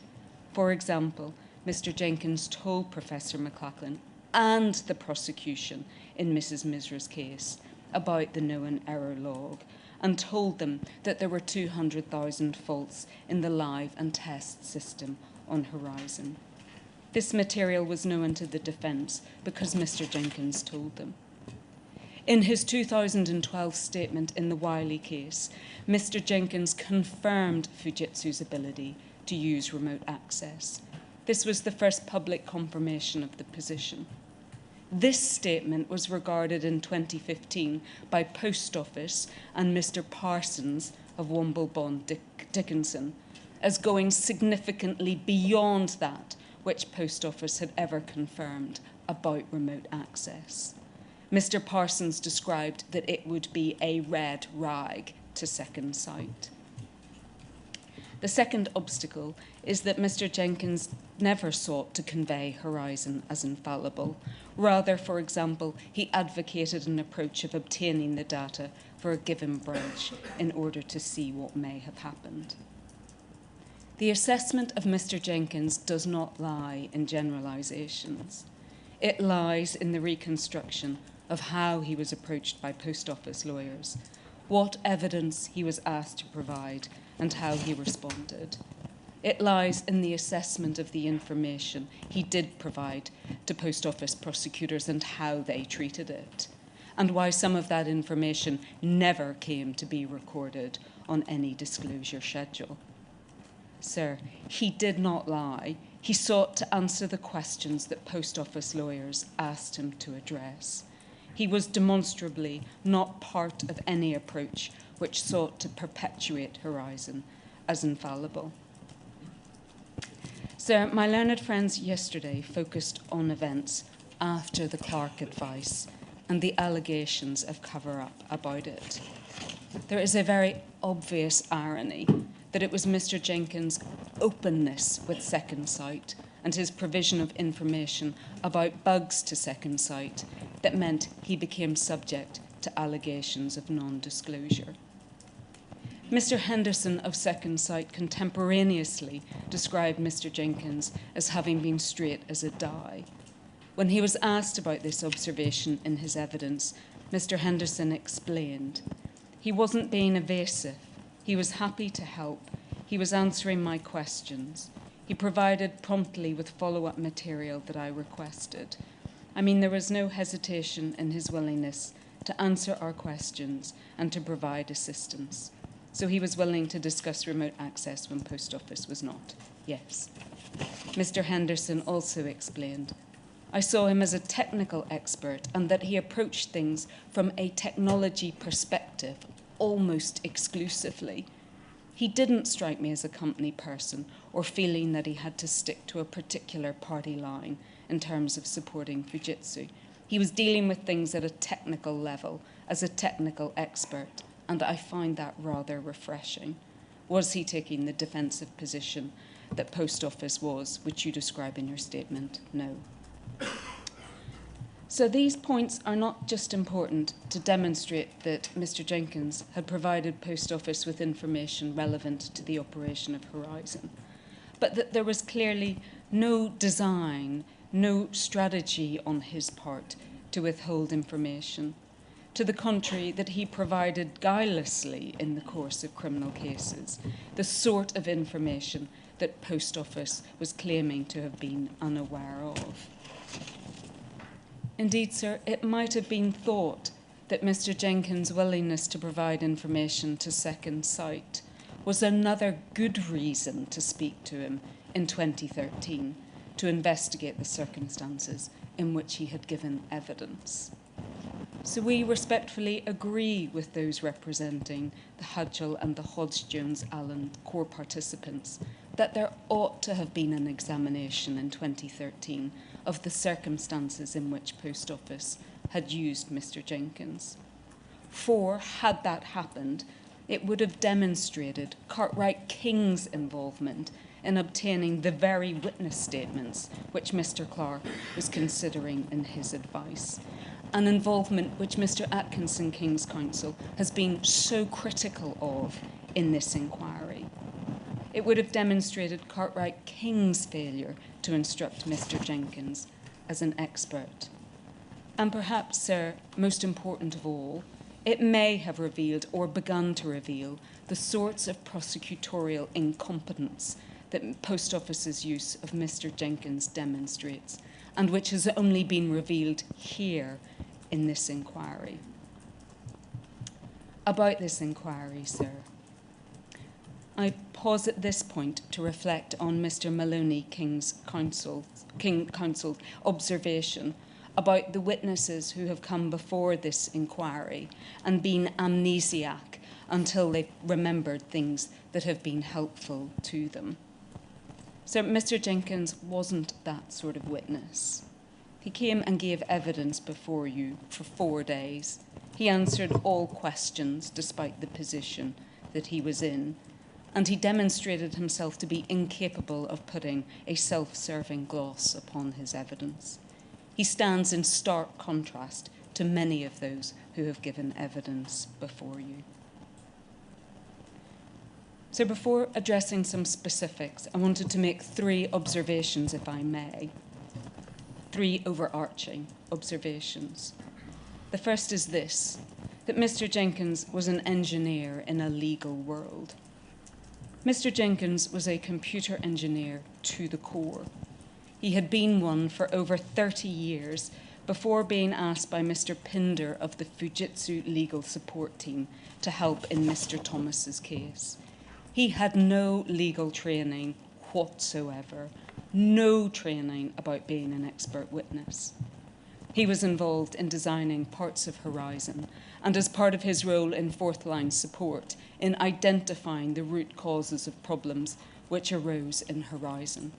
For example, Mr. Jenkins told Professor McLachlan and the prosecution in Mrs. Misra's case about the known error log and told them that there were 200,000 faults in the live and test system on Horizon. This material was known to the defence because Mr. Jenkins told them. In his 2012 statement in the Wiley case, Mr. Jenkins confirmed Fujitsu's ability to use remote access. This was the first public confirmation of the position. This statement was regarded in 2015 by Post Office and Mr. Parsons of Womblebond Dickinson as going significantly beyond that which Post Office had ever confirmed about remote access. Mr. Parsons described that it would be a red rag to Second Sight. The second obstacle is that Mr. Jenkins never sought to convey Horizon as infallible. Rather, for example, he advocated an approach of obtaining the data for a given branch in order to see what may have happened. The assessment of Mr. Jenkins does not lie in generalisations. It lies in the reconstruction of how he was approached by Post Office lawyers, what evidence he was asked to provide, and how he responded. It lies in the assessment of the information he did provide to Post Office prosecutors and how they treated it, and why some of that information never came to be recorded on any disclosure schedule. Sir, he did not lie. He sought to answer the questions that Post Office lawyers asked him to address. He was demonstrably not part of any approach which sought to perpetuate Horizon as infallible. Sir, my learned friends yesterday focused on events after the Clark advice and the allegations of cover-up about it. There is a very obvious irony that it was Mr. Jenkins' openness with Second Sight and his provision of information about bugs to Second Sight that meant he became subject to allegations of non-disclosure. Mr. Henderson of Second Sight contemporaneously described Mr. Jenkins as having been straight as a die. When he was asked about this observation in his evidence, Mr. Henderson explained, "He wasn't being evasive. He was happy to help. He was answering my questions. He provided promptly with follow-up material that I requested. I mean, there was no hesitation in his willingness to answer our questions and to provide assistance. So he was willing to discuss remote access when Post Office was not. Yes." Mr. Henderson also explained, "I saw him as a technical expert and that he approached things from a technology perspective almost exclusively. He didn't strike me as a company person or feeling that he had to stick to a particular party line in terms of supporting Fujitsu. He was dealing with things at a technical level as a technical expert, and I find that rather refreshing." Was he taking the defensive position that Post Office was, which you describe in your statement? No. So these points are not just important to demonstrate that Mr. Jenkins had provided Post Office with information relevant to the operation of Horizon, but that there was clearly no design, no strategy on his part to withhold information. To the contrary, that he provided guilelessly in the course of criminal cases the sort of information that Post Office was claiming to have been unaware of. Indeed, sir, it might have been thought that Mr. Jenkins' willingness to provide information to Second Sight was another good reason to speak to him in 2013 to investigate the circumstances in which he had given evidence. So we respectfully agree with those representing the Hodge and the Hodge-Jones-Allen core participants that there ought to have been an examination in 2013 of the circumstances in which Post Office had used Mr. Jenkins. For, had that happened, it would have demonstrated Cartwright-King's involvement in obtaining the very witness statements which Mr. Clark was considering in his advice, an involvement which Mr. Atkinson King's counsel has been so critical of in this inquiry. It would have demonstrated Cartwright-King's failure to instruct Mr. Jenkins as an expert. And perhaps, sir, most important of all, it may have revealed or begun to reveal the sorts of prosecutorial incompetence that Post Office's use of Mr. Jenkins demonstrates, and which has only been revealed here in this inquiry. About this inquiry, sir, I pause at this point to reflect on Mr. Maloney King Counsel's observation about the witnesses who have come before this inquiry and been amnesiac until they've remembered things that have been helpful to them. So Mr. Jenkins wasn't that sort of witness. He came and gave evidence before you for 4 days. He answered all questions despite the position that he was in, and he demonstrated himself to be incapable of putting a self-serving gloss upon his evidence. He stands in stark contrast to many of those who have given evidence before you. So before addressing some specifics, I wanted to make 3 observations, if I may. 3 overarching observations. The first is this, that Mr. Jenkins was an engineer in a legal world. Mr. Jenkins was a computer engineer to the core. He had been one for over 30 years before being asked by Mr. Pinder of the Fujitsu legal support team to help in Mr. Thomas's case. He had no legal training whatsoever, no training about being an expert witness. He was involved in designing parts of Horizon, and as part of his role in fourth-line support, in identifying the root causes of problems which arose in Horizon.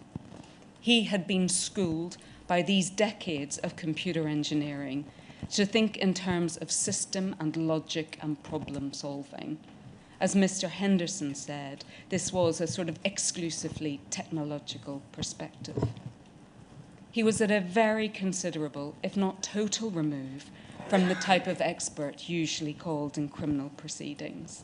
He had been schooled by these decades of computer engineering to think in terms of system and logic and problem solving. As Mr. Henderson said, this was a sort of exclusively technological perspective. He was at a very considerable, if not total, remove from the type of expert usually called in criminal proceedings.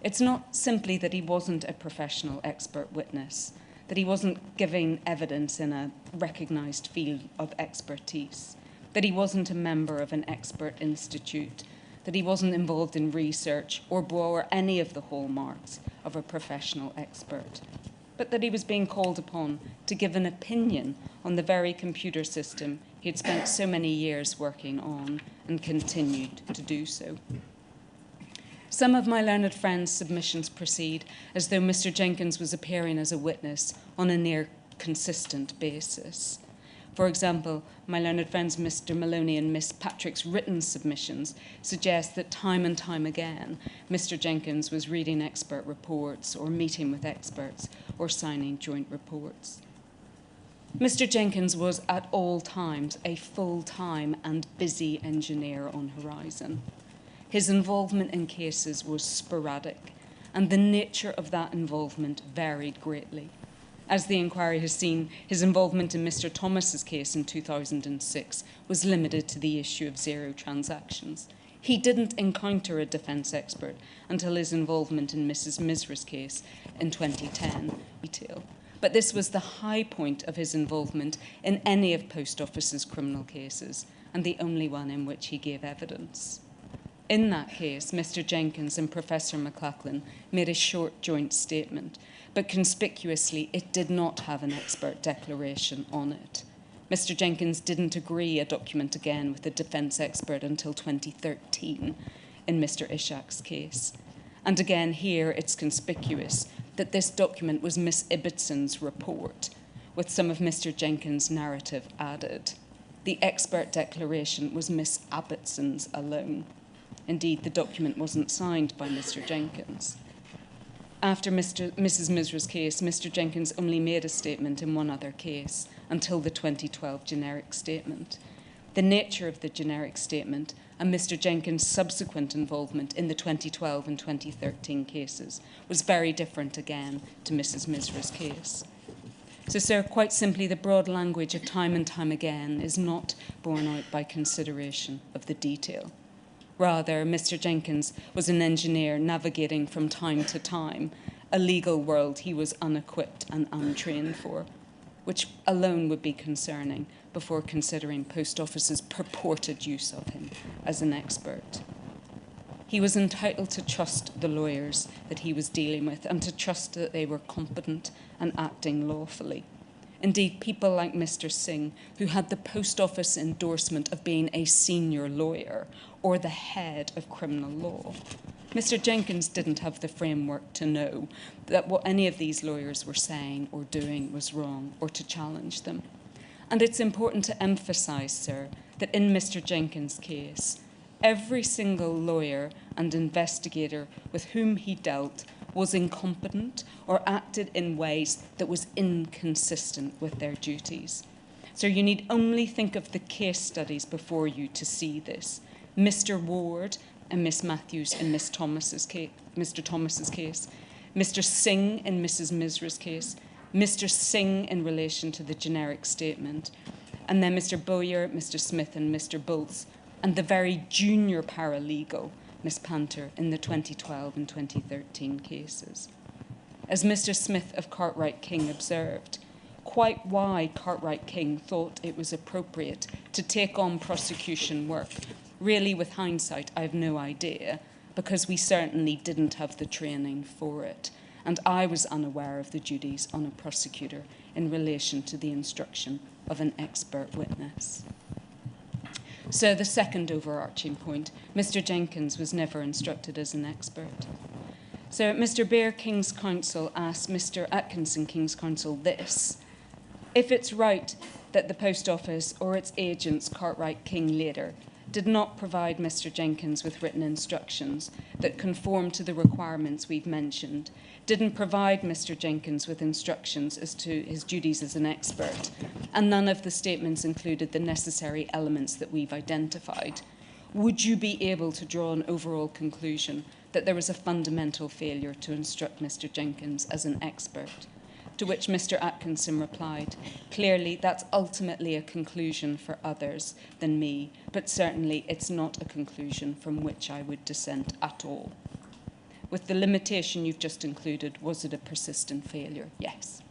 It's not simply that he wasn't a professional expert witness, that he wasn't giving evidence in a recognized field of expertise, that he wasn't a member of an expert institute, that he wasn't involved in research or bore any of the hallmarks of a professional expert, but that he was being called upon to give an opinion on the very computer system he had spent so many years working on and continued to do so. Some of my learned friends' submissions proceed as though Mr. Jenkins was appearing as a witness on a near consistent basis. For example, my learned friends Mr. Maloney and Miss Patrick's written submissions suggest that time and time again, Mr. Jenkins was reading expert reports or meeting with experts or signing joint reports. Mr. Jenkins was at all times a full-time and busy engineer on Horizon. His involvement in cases was sporadic, and the nature of that involvement varied greatly. As the inquiry has seen, his involvement in Mr. Thomas's case in 2006 was limited to the issue of 0 transactions. He didn't encounter a defence expert until his involvement in Mrs. Misra's case in 2010. But this was the high point of his involvement in any of Post Office's criminal cases, and the only one in which he gave evidence. In that case, Mr. Jenkins and Professor McLachlan made a short joint statement, but conspicuously it did not have an expert declaration on it. Mr. Jenkins didn't agree a document again with a defence expert until 2013 in Mr. Ishak's case. And again here it's conspicuous that this document was Miss Ibbotson's report, with some of Mr. Jenkins' narrative added. The expert declaration was Miss Abbotson's alone. Indeed, the document wasn't signed by Mr. Jenkins. After Mrs. Misra's case, Mr. Jenkins only made a statement in one other case until the 2012 generic statement. The nature of the generic statement and Mr. Jenkins' subsequent involvement in the 2012 and 2013 cases was very different again to Mrs. Misra's case. So, sir, quite simply, the broad language of time and time again is not borne out by consideration of the detail. Rather, Mr. Jenkins was an engineer navigating from time to time a legal world he was unequipped and untrained for, which alone would be concerning before considering Post Office's purported use of him as an expert. He was entitled to trust the lawyers that he was dealing with and to trust that they were competent and acting lawfully. Indeed, people like Mr. Singh, who had the Post Office endorsement of being a senior lawyer or the head of criminal law. Mr. Jenkins didn't have the framework to know that what any of these lawyers were saying or doing was wrong, or to challenge them. And it's important to emphasise, sir, that in Mr. Jenkins' case, every single lawyer and investigator with whom he dealt was incompetent or acted in ways that was inconsistent with their duties. So you need only think of the case studies before you to see this. Mr. Ward and Miss Matthews in Mr. Thomas's case, Mr. Singh in Mrs. Misra's case, Mr. Singh in relation to the generic statement, and then Mr. Bowyer, Mr. Smith and Mr. Bolts, and the very junior paralegal, Miss Panter, in the 2012 and 2013 cases. As Mr. Smith of Cartwright King observed, quite why Cartwright King thought it was appropriate to take on prosecution work, really with hindsight, I have no idea, because we certainly didn't have the training for it, and I was unaware of the duties on a prosecutor in relation to the instruction of an expert witness. So the second overarching point, Mr. Jenkins was never instructed as an expert. So Mr. Bear, King's Counsel, asked Mr. Atkinson, King's Counsel, this: if it's right that the Post Office or its agents, Cartwright King later, did not provide Mr. Jenkins with written instructions that conform to the requirements we've mentioned, didn't provide Mr. Jenkins with instructions as to his duties as an expert, and none of the statements included the necessary elements that we've identified, would you be able to draw an overall conclusion that there was a fundamental failure to instruct Mr. Jenkins as an expert? To which Mr. Atkinson replied, clearly that's ultimately a conclusion for others than me, but certainly it's not a conclusion from which I would dissent at all. With the limitation you've just included, was it a persistent failure? Yes.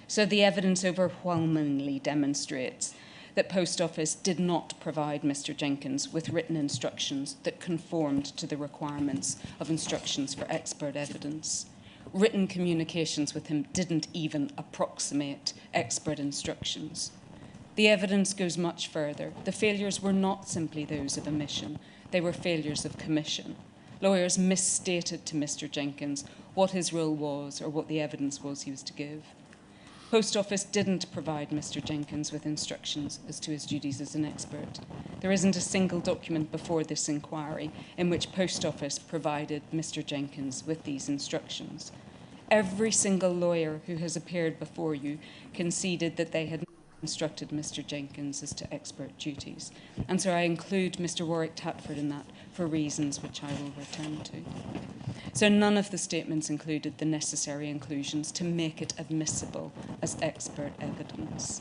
So the evidence overwhelmingly demonstrates that Post Office did not provide Mr. Jenkins with written instructions that conformed to the requirements of instructions for expert evidence. Written communications with him didn't even approximate expert instructions. The evidence goes much further. The failures were not simply those of omission, they were failures of commission. Lawyers misstated to Mr. Jenkins what his role was or what the evidence was he was to give. Post Office didn't provide Mr. Jenkins with instructions as to his duties as an expert. There isn't a single document before this inquiry in which Post Office provided Mr. Jenkins with these instructions. Every single lawyer who has appeared before you conceded that they had instructed Mr. Jenkins as to expert duties. And so I include Mr. Warwick Tatford in that for reasons which I will return to. So none of the statements included the necessary inclusions to make it admissible as expert evidence.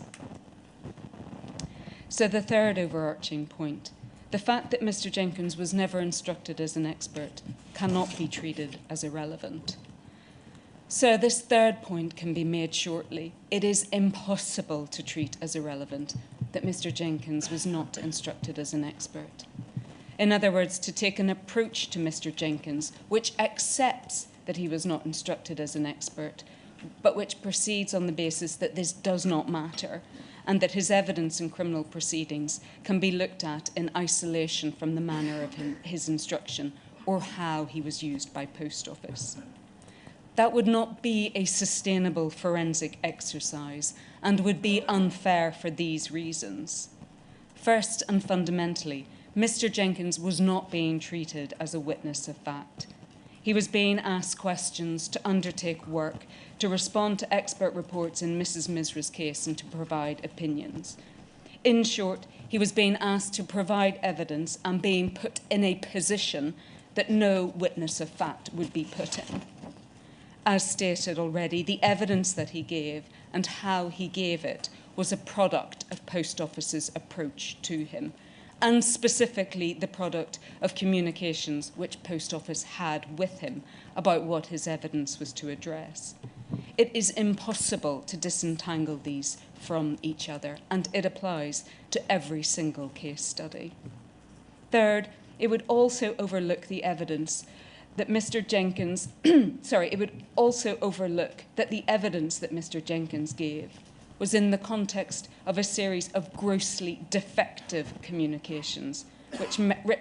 So the third overarching point, the fact that Mr. Jenkins was never instructed as an expert cannot be treated as irrelevant. So this third point can be made shortly. It is impossible to treat as irrelevant that Mr. Jenkins was not instructed as an expert. In other words, to take an approach to Mr. Jenkins which accepts that he was not instructed as an expert, but which proceeds on the basis that this does not matter and that his evidence in criminal proceedings can be looked at in isolation from the manner of his instruction or how he was used by Post Office. That would not be a sustainable forensic exercise and would be unfair for these reasons. First and fundamentally, Mr. Jenkins was not being treated as a witness of fact. He was being asked questions to undertake work, to respond to expert reports in Mrs. Misra's case and to provide opinions. In short, he was being asked to provide evidence and being put in a position that no witness of fact would be put in. As stated already, the evidence that he gave and how he gave it was a product of Post Office's approach to him, and specifically the product of communications which Post Office had with him about what his evidence was to address. It is impossible to disentangle these from each other, and it applies to every single case study. Third, it would also overlook the evidence that Mr. Jenkins, it would also overlook that the evidence that Mr. Jenkins gave was in the context of a series of grossly defective communications which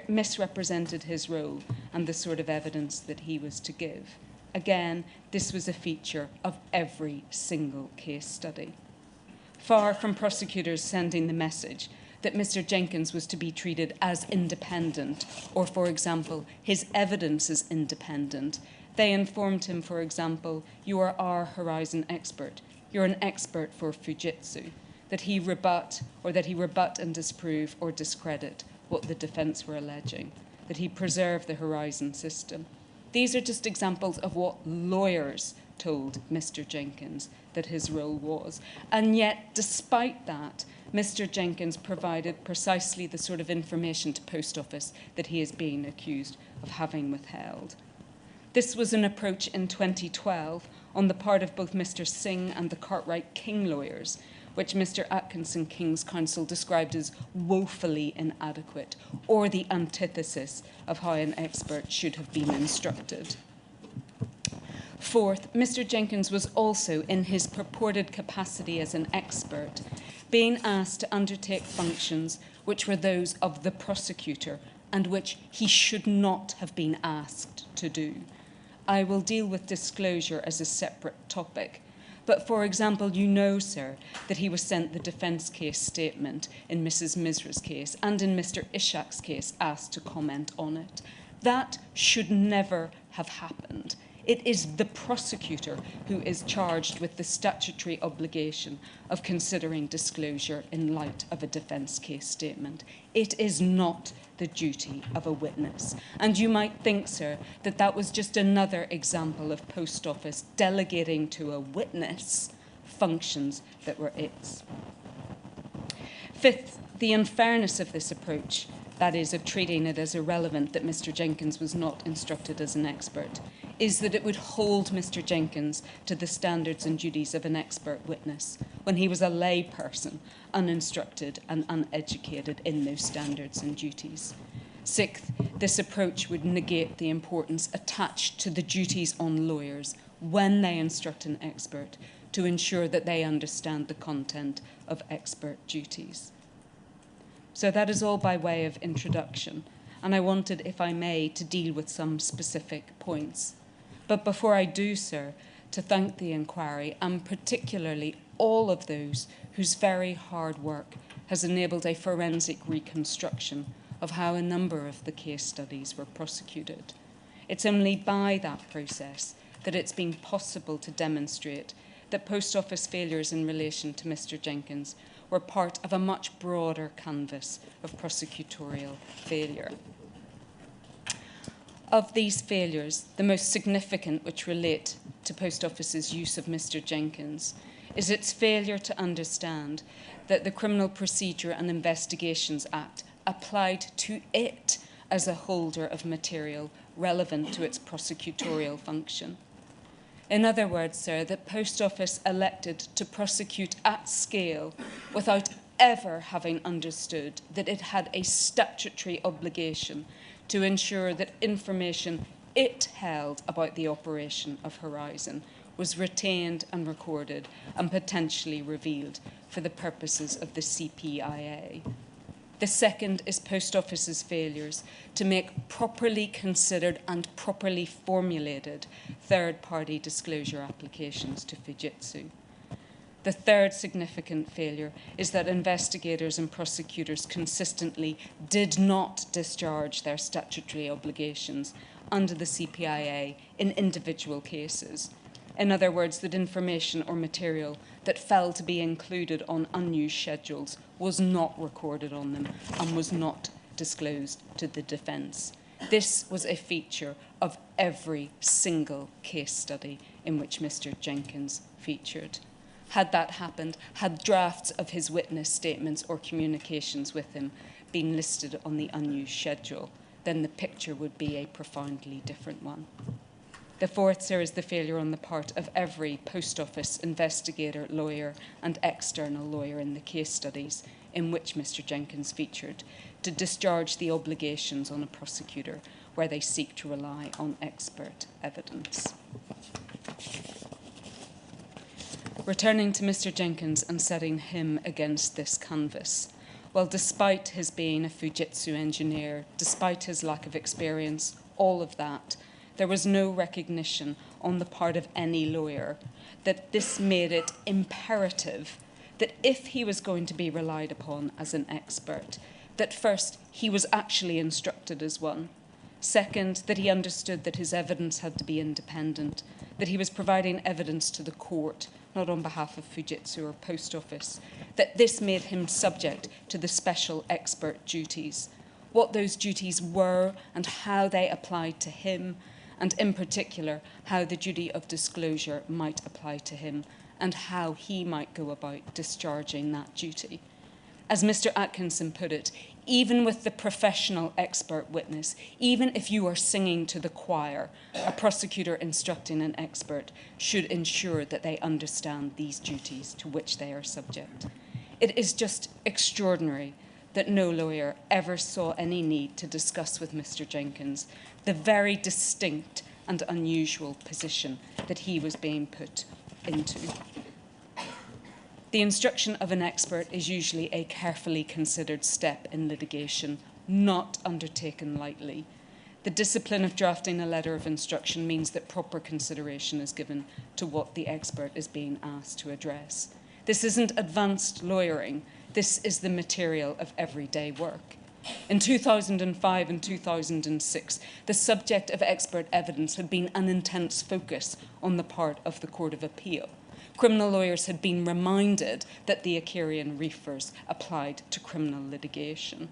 misrepresented his role and the sort of evidence that he was to give. Again, this was a feature of every single case study. Far from prosecutors sending the message that Mr. Jenkins was to be treated as independent, or, for example, his evidence is independent, they informed him, for example, "You are our Horizon expert. You're an expert for Fujitsu," that he rebut and disprove or discredit what the defence were alleging, that he preserve the Horizon system. These are just examples of what lawyers told Mr. Jenkins that his role was. And yet, despite that, Mr. Jenkins provided precisely the sort of information to Post Office that he is being accused of having withheld. This was an approach in 2012 on the part of both Mr. Singh and the Cartwright-King lawyers, which Mr. Atkinson King's counsel described as woefully inadequate, or the antithesis of how an expert should have been instructed. Fourth, Mr. Jenkins was also, in his purported capacity as an expert, being asked to undertake functions which were those of the prosecutor and which he should not have been asked to do. I will deal with disclosure as a separate topic. But, for example, you know, sir, that he was sent the defence case statement in Mrs. Misra's case and in Mr. Ishak's case asked to comment on it. That should never have happened. It is the prosecutor who is charged with the statutory obligation of considering disclosure in light of a defence case statement. It is not the duty of a witness. And you might think, sir, that that was just another example of Post Office delegating to a witness functions that were its. Fifth, the unfairness of this approach, that is, of treating it as irrelevant that Mr. Jenkins was not instructed as an expert, is that it would hold Mr. Jenkins to the standards and duties of an expert witness when he was a lay person, uninstructed and uneducated in those standards and duties. Sixth, this approach would negate the importance attached to the duties on lawyers when they instruct an expert to ensure that they understand the content of expert duties. So that is all by way of introduction, and I wanted, if I may, to deal with some specific points. But before I do, sir, to thank the inquiry, and particularly all of those whose very hard work has enabled a forensic reconstruction of how a number of the case studies were prosecuted. It's only by that process that it's been possible to demonstrate that Post Office failures in relation to Mr. Jenkins were part of a much broader canvas of prosecutorial failure. Of these failures, the most significant, which relate to Post Office's use of Mr. Jenkins, is its failure to understand that the Criminal Procedure and Investigations Act applied to it as a holder of material relevant to its prosecutorial function. In other words, sir, that Post Office elected to prosecute at scale without ever having understood that it had a statutory obligation to ensure that information it held about the operation of Horizon was retained and recorded and potentially revealed for the purposes of the CPIA. The second is Post Office's failures to make properly considered and properly formulated third-party disclosure applications to Fujitsu. The third significant failure is that investigators and prosecutors consistently did not discharge their statutory obligations under the CPIA in individual cases. In other words, that information or material that fell to be included on unused schedules was not recorded on them and was not disclosed to the defence. This was a feature of every single case study in which Mr. Jenkins featured. Had that happened, had drafts of his witness statements or communications with him been listed on the unused schedule, then the picture would be a profoundly different one. The fourth, sir, is the failure on the part of every Post Office investigator, lawyer and external lawyer in the case studies in which Mr. Jenkins featured to discharge the obligations on a prosecutor where they seek to rely on expert evidence. Returning to Mr. Jenkins and setting him against this canvas, well, despite his being a Fujitsu engineer, despite his lack of experience, all of that, there was no recognition on the part of any lawyer that this made it imperative that if he was going to be relied upon as an expert, that first, he was actually instructed as one. Second, that he understood that his evidence had to be independent, that he was providing evidence to the court, not on behalf of Fujitsu or Post Office, that this made him subject to the special expert duties, what those duties were and how they applied to him, and in particular, how the duty of disclosure might apply to him and how he might go about discharging that duty. As Mr. Atkinson put it, even with the professional expert witness, even if you are singing to the choir, a prosecutor instructing an expert should ensure that they understand these duties to which they are subject. It is just extraordinary that no lawyer ever saw any need to discuss with Mr. Jenkins the very distinct and unusual position that he was being put into. The instruction of an expert is usually a carefully considered step in litigation, not undertaken lightly. The discipline of drafting a letter of instruction means that proper consideration is given to what the expert is being asked to address. This isn't advanced lawyering. This is the material of everyday work. In 2005 and 2006, the subject of expert evidence had been an intense focus on the part of the Court of Appeal. Criminal lawyers had been reminded that the Akarian reefers applied to criminal litigation.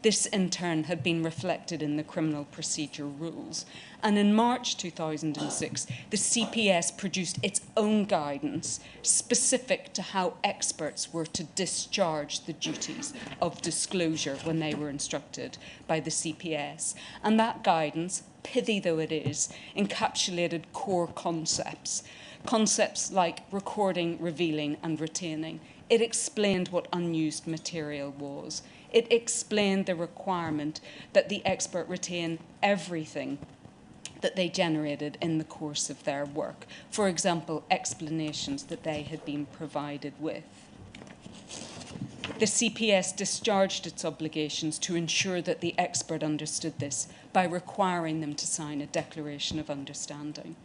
This, in turn, had been reflected in the criminal procedure rules. And in March 2006, the CPS produced its own guidance specific to how experts were to discharge the duties of disclosure when they were instructed by the CPS. And that guidance, pithy though it is, encapsulated core concepts. Concepts like recording, revealing, and retaining. It explained what unused material was. It explained the requirement that the expert retain everything that they generated in the course of their work. For example, explanations that they had been provided with. The CPS discharged its obligations to ensure that the expert understood this by requiring them to sign a declaration of understanding.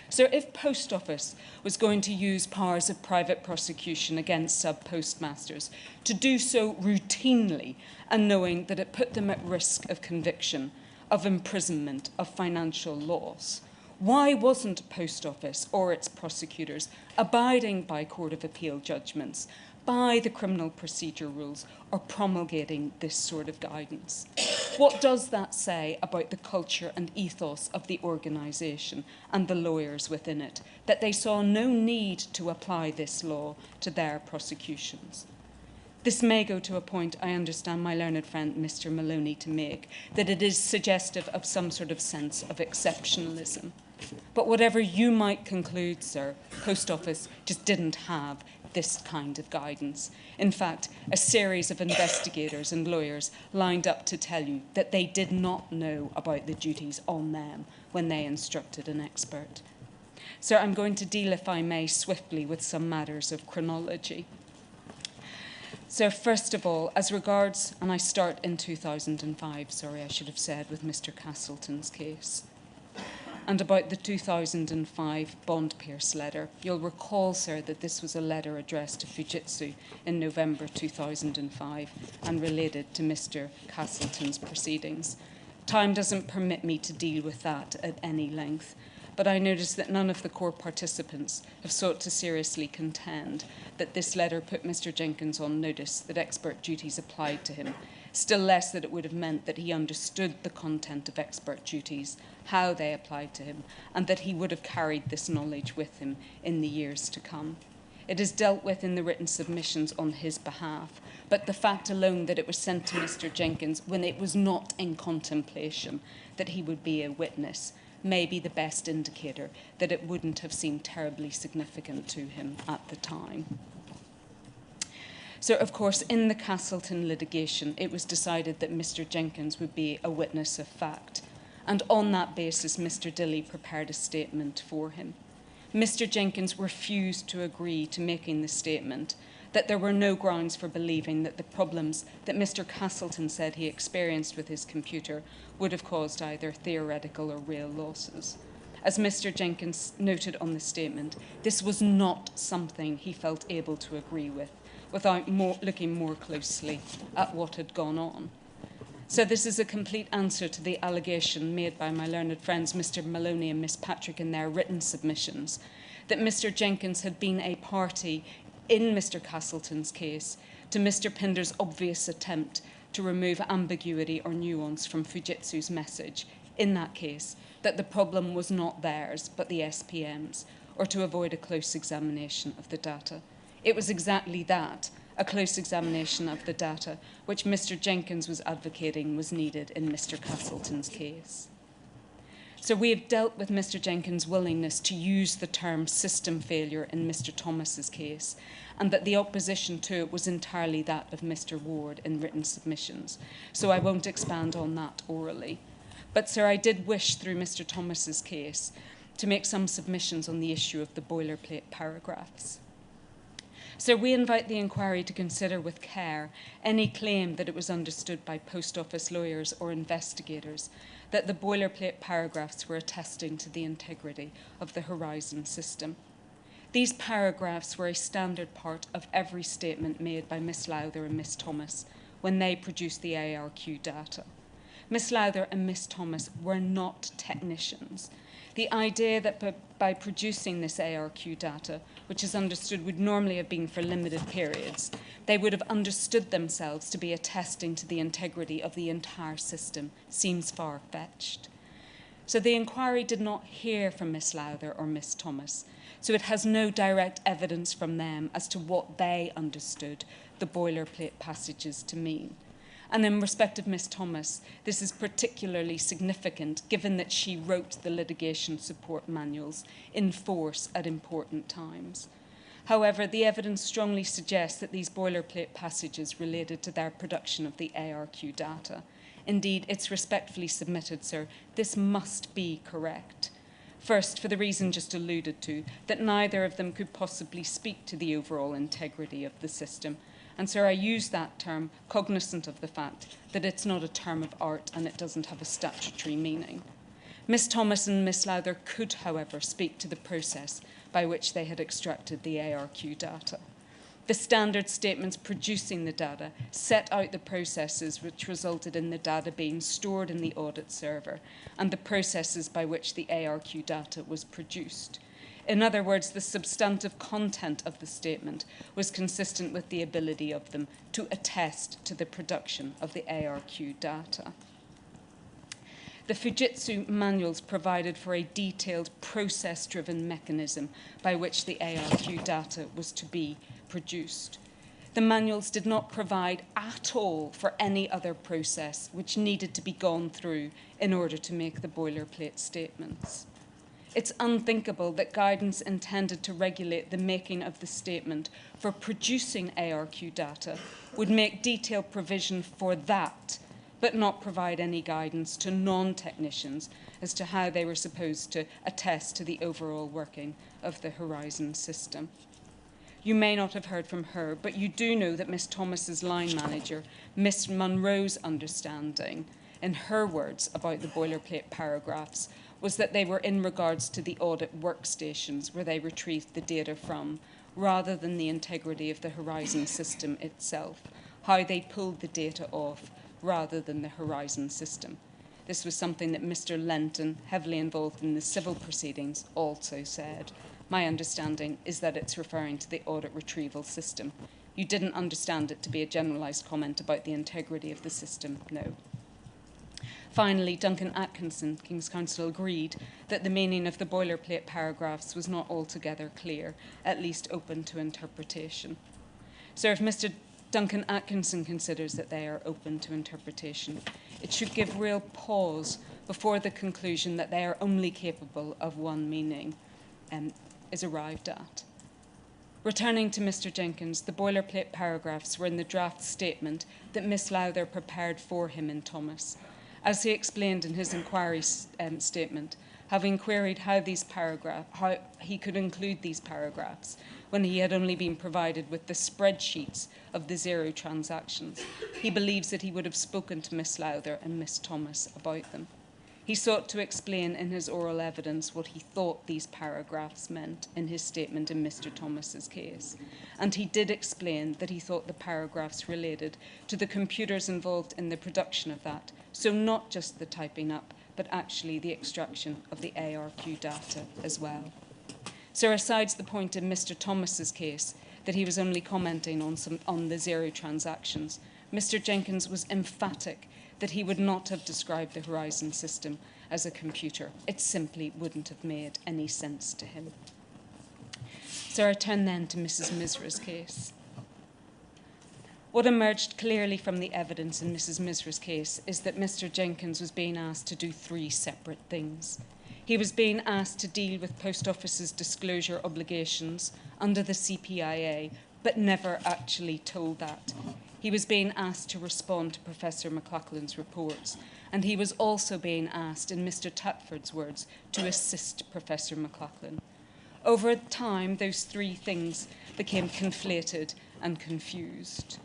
So if Post Office was going to use powers of private prosecution against subpostmasters, to do so routinely and knowing that it put them at risk of conviction, of imprisonment, of financial loss, why wasn't Post Office or its prosecutors abiding by Court of Appeal judgments, by the criminal procedure rules, or promulgating this sort of guidance? What does that say about the culture and ethos of the organisation and the lawyers within it, that they saw no need to apply this law to their prosecutions? This may go to a point I understand my learned friend Mr. Maloney to make, that it is suggestive of some sort of sense of exceptionalism. But whatever you might conclude, sir, Post Office just didn't have this kind of guidance. In fact, a series of investigators and lawyers lined up to tell you that they did not know about the duties on them when they instructed an expert. So I'm going to deal, if I may, swiftly with some matters of chronology. So first of all, as regards, and I start in 2005, sorry, I should have said, with Mr. Castleton's case. And about the 2005 Bond Pierce letter. You'll recall, sir, that this was a letter addressed to Fujitsu in November 2005 and related to Mr. Castleton's proceedings. Time doesn't permit me to deal with that at any length, but I notice that none of the core participants have sought to seriously contend that this letter put Mr. Jenkins on notice that expert duties applied to him, still less that it would have meant that he understood the content of expert duties, how they applied to him, and that he would have carried this knowledge with him in the years to come. It is dealt with in the written submissions on his behalf, but the fact alone that it was sent to Mr. Jenkins when it was not in contemplation that he would be a witness may be the best indicator that it wouldn't have seemed terribly significant to him at the time. So, of course, in the Castleton litigation, it was decided that Mr. Jenkins would be a witness of fact. and on that basis, Mr. Dilly prepared a statement for him. Mr. Jenkins refused to agree to making the statement that there were no grounds for believing that the problems that Mr. Castleton said he experienced with his computer would have caused either theoretical or real losses. As Mr. Jenkins noted on the statement, this was not something he felt able to agree with without looking more closely at what had gone on. So this is a complete answer to the allegation made by my learned friends Mr. Maloney and Miss Patrick in their written submissions that Mr. Jenkins had been a party in Mr. Castleton's case to Mr. Pinder's obvious attempt to remove ambiguity or nuance from Fujitsu's message, in that case, that the problem was not theirs but the SPM's, or to avoid a close examination of the data. It was exactly that, a close examination of the data, which Mr. Jenkins was advocating was needed in Mr. Castleton's case. So we have dealt with Mr. Jenkins' willingness to use the term system failure in Mr. Thomas's case, and that the opposition to it was entirely that of Mr. Ward in written submissions. So I won't expand on that orally. But, sir, I did wish, through Mr. Thomas's case, to make some submissions on the issue of the boilerplate paragraphs. So we invite the inquiry to consider with care any claim that it was understood by post office lawyers or investigators that the boilerplate paragraphs were attesting to the integrity of the Horizon system. These paragraphs were a standard part of every statement made by Miss Lowther and Miss Thomas when they produced the ARQ data. Miss Lowther and Miss Thomas were not technicians. The idea that by producing this ARQ data, which is understood would normally have been for limited periods, they would have understood themselves to be attesting to the integrity of the entire system seems far-fetched. So the inquiry did not hear from Miss Lowther or Miss Thomas, so it has no direct evidence from them as to what they understood the boilerplate passages to mean. And in respect of Miss Thomas, this is particularly significant given that she wrote the litigation support manuals in force at important times. However, the evidence strongly suggests that these boilerplate passages related to their production of the ARQ data. Indeed, it's respectfully submitted, sir, this must be correct. First, for the reason just alluded to, that neither of them could possibly speak to the overall integrity of the system. And, sir, I use that term cognizant of the fact that it's not a term of art and it doesn't have a statutory meaning. Miss Thomas and Miss Lowther could, however, speak to the process by which they had extracted the ARQ data. The standard statements producing the data set out the processes which resulted in the data being stored in the audit server and the processes by which the ARQ data was produced. In other words, the substantive content of the statement was consistent with the ability of them to attest to the production of the ARQ data. The Fujitsu manuals provided for a detailed process-driven mechanism by which the ARQ data was to be produced. The manuals did not provide at all for any other process which needed to be gone through in order to make the boilerplate statements. It's unthinkable that guidance intended to regulate the making of the statement for producing ARQ data would make detailed provision for that, but not provide any guidance to non-technicians as to how they were supposed to attest to the overall working of the Horizon system. You may not have heard from her, but you do know that Miss Thomas's line manager, Miss Munro's understanding, in her words about the boilerplate paragraphs, was that they were in regards to the audit workstations where they retrieved the data from, rather than the integrity of the Horizon system itself, how they pulled the data off, rather than the Horizon system. This was something that Mr. Lenton, heavily involved in the civil proceedings, also said. My understanding is that it's referring to the audit retrieval system. You didn't understand it to be a generalised comment about the integrity of the system, no. Finally, Duncan Atkinson, King's Counsel, agreed that the meaning of the boilerplate paragraphs was not altogether clear, at least open to interpretation. So if Mr. Duncan Atkinson considers that they are open to interpretation, it should give real pause before the conclusion that they are only capable of one meaning is arrived at. Returning to Mr. Jenkins, the boilerplate paragraphs were in the draft statement that Miss Lowther prepared for him in Thomas, As he explained in his inquiry statement, having queried how he could include these paragraphs when he had only been provided with the spreadsheets of the 0 transactions, he believes that he would have spoken to Miss Lowther and Miss Thomas about them. He sought to explain in his oral evidence what he thought these paragraphs meant in his statement in Mr. Thomas's case. And he did explain that he thought the paragraphs related to the computers involved in the production of that, so not just the typing up, but actually the extraction of the ARQ data as well. So asides the point in Mr. Thomas's case that he was only commenting on the 0 transactions, Mr. Jenkins was emphatic that he would not have described the Horizon system as a computer. It simply wouldn't have made any sense to him. So I turn then to Mrs. Misra's case. What emerged clearly from the evidence in Mrs. Misra's case is that Mr. Jenkins was being asked to do 3 separate things. He was being asked to deal with Post Office's disclosure obligations under the CPIA, but never actually told that. He was being asked to respond to Professor McLachlan's reports, and he was also being asked, in Mr. Tatford's words, to assist Professor McLachlan. Over time, those 3 things became conflated and confused.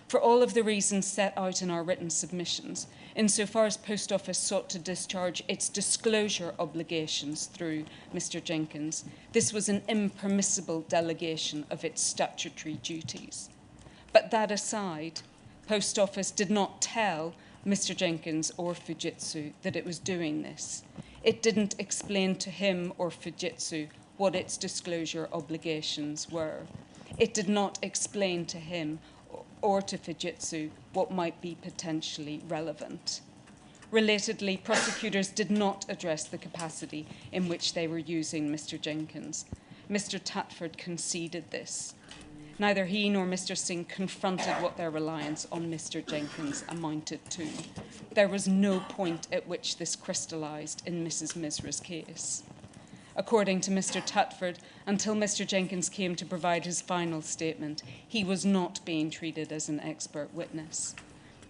For all of the reasons set out in our written submissions, insofar as Post Office sought to discharge its disclosure obligations through Mr. Jenkins, this was an impermissible delegation of its statutory duties. But that aside, Post Office did not tell Mr. Jenkins or Fujitsu that it was doing this. It didn't explain to him or Fujitsu what its disclosure obligations were. It did not explain to him or to Fujitsu what might be potentially relevant. Relatedly, prosecutors did not address the capacity in which they were using Mr. Jenkins. Mr. Tatford conceded this. Neither he nor Mr. Singh confronted what their reliance on Mr. Jenkins amounted to. There was no point at which this crystallised in Mrs. Misra's case. According to Mr. Tatford, until Mr. Jenkins came to provide his final statement, he was not being treated as an expert witness.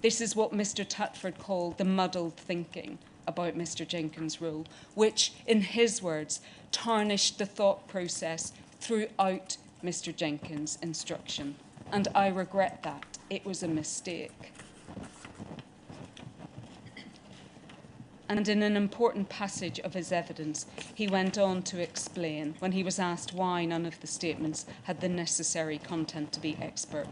This is what Mr. Tatford called the muddled thinking about Mr. Jenkins' role, which, in his words, tarnished the thought process throughout Mr. Jenkins' instruction. And I regret that. It was a mistake. And in an important passage of his evidence, he went on to explain, when he was asked why none of the statements had the necessary content to be expert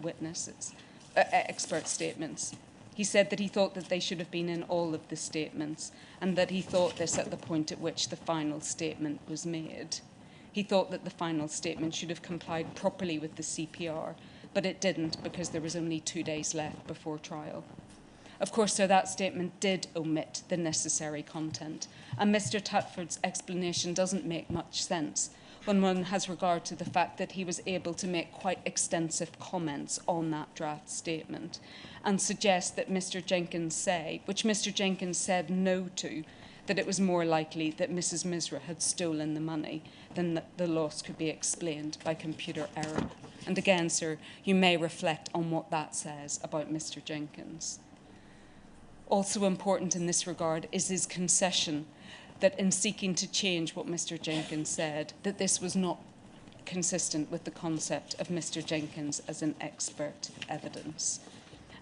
statements. He said that he thought that they should have been in all of the statements, and that he thought this at the point at which the final statement was made. He thought that the final statement should have complied properly with the CPR, but it didn't because there was only 2 days left before trial. Of course, so that statement did omit the necessary content, and Mr. Tatford's explanation doesn't make much sense when one has regard to the fact that he was able to make quite extensive comments on that draft statement and suggest that Mr. Jenkins said no to, that it was more likely that Mrs. Misra had stolen the money than that the loss could be explained by computer error. And again, sir, you may reflect on what that says about Mr. Jenkins. Also important in this regard is his concession that in seeking to change what Mr. Jenkins said, that this was not consistent with the concept of Mr. Jenkins as an expert evidence.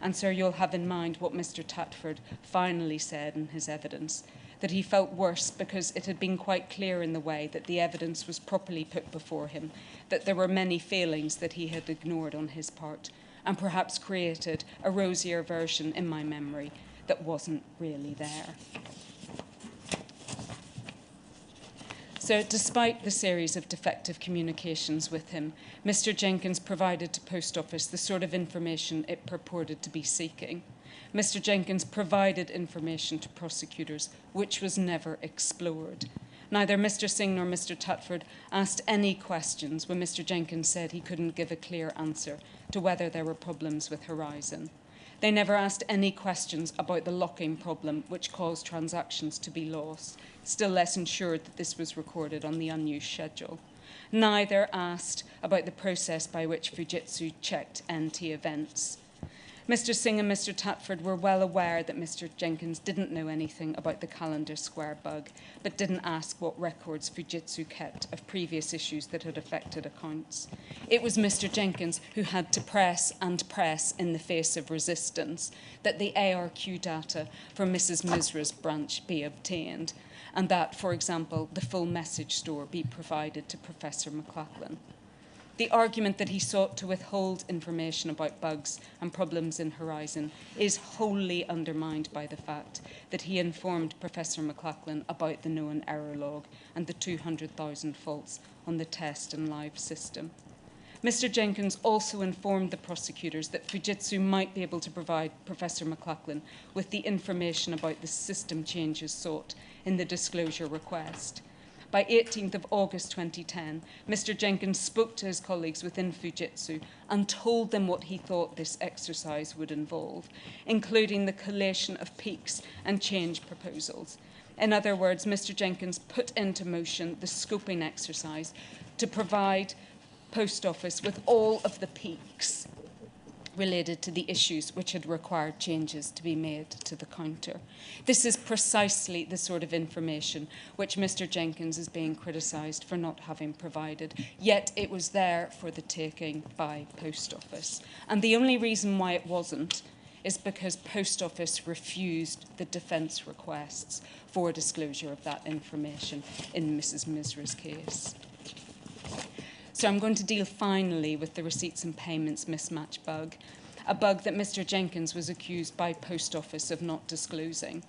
And sir, you'll have in mind what Mr. Tatford finally said in his evidence, that he felt worse because it had been quite clear in the way that the evidence was properly put before him, that there were many failings that he had ignored on his part, and perhaps created a rosier version in my memory that wasn't really there. So despite the series of defective communications with him, Mr. Jenkins provided to Post Office the sort of information it purported to be seeking. Mr. Jenkins provided information to prosecutors which was never explored. Neither Mr. Singh nor Mr. Tatford asked any questions when Mr. Jenkins said he couldn't give a clear answer to whether there were problems with Horizon. They never asked any questions about the locking problem which caused transactions to be lost, still less ensured that this was recorded on the unused schedule. Neither asked about the process by which Fujitsu checked NT events. Mr. Singh and Mr. Tatford were well aware that Mr. Jenkins didn't know anything about the Calendar Square bug, but didn't ask what records Fujitsu kept of previous issues that had affected accounts. It was Mr. Jenkins who had to press and press in the face of resistance that the ARQ data from Mrs. Misra's branch be obtained, and that, for example, the full message store be provided to Professor McLachlan. The argument that he sought to withhold information about bugs and problems in Horizon is wholly undermined by the fact that he informed Professor McLachlan about the known error log and the 200,000 faults on the test and live system. Mr. Jenkins also informed the prosecutors that Fujitsu might be able to provide Professor McLachlan with the information about the system changes sought in the disclosure request. By 18th of August 2010, Mr. Jenkins spoke to his colleagues within Fujitsu and told them what he thought this exercise would involve, including the collation of peaks and change proposals. In other words, Mr. Jenkins put into motion the scoping exercise to provide Post Office with all of the peaks related to the issues which had required changes to be made to the counter. This is precisely the sort of information which Mr. Jenkins is being criticised for not having provided, yet it was there for the taking by Post Office. And the only reason why it wasn't is because Post Office refused the defence requests for disclosure of that information in Mrs. Misra's case. So I'm going to deal finally with the receipts and payments mismatch bug, a bug that Mr. Jenkins was accused by Post Office of not disclosing.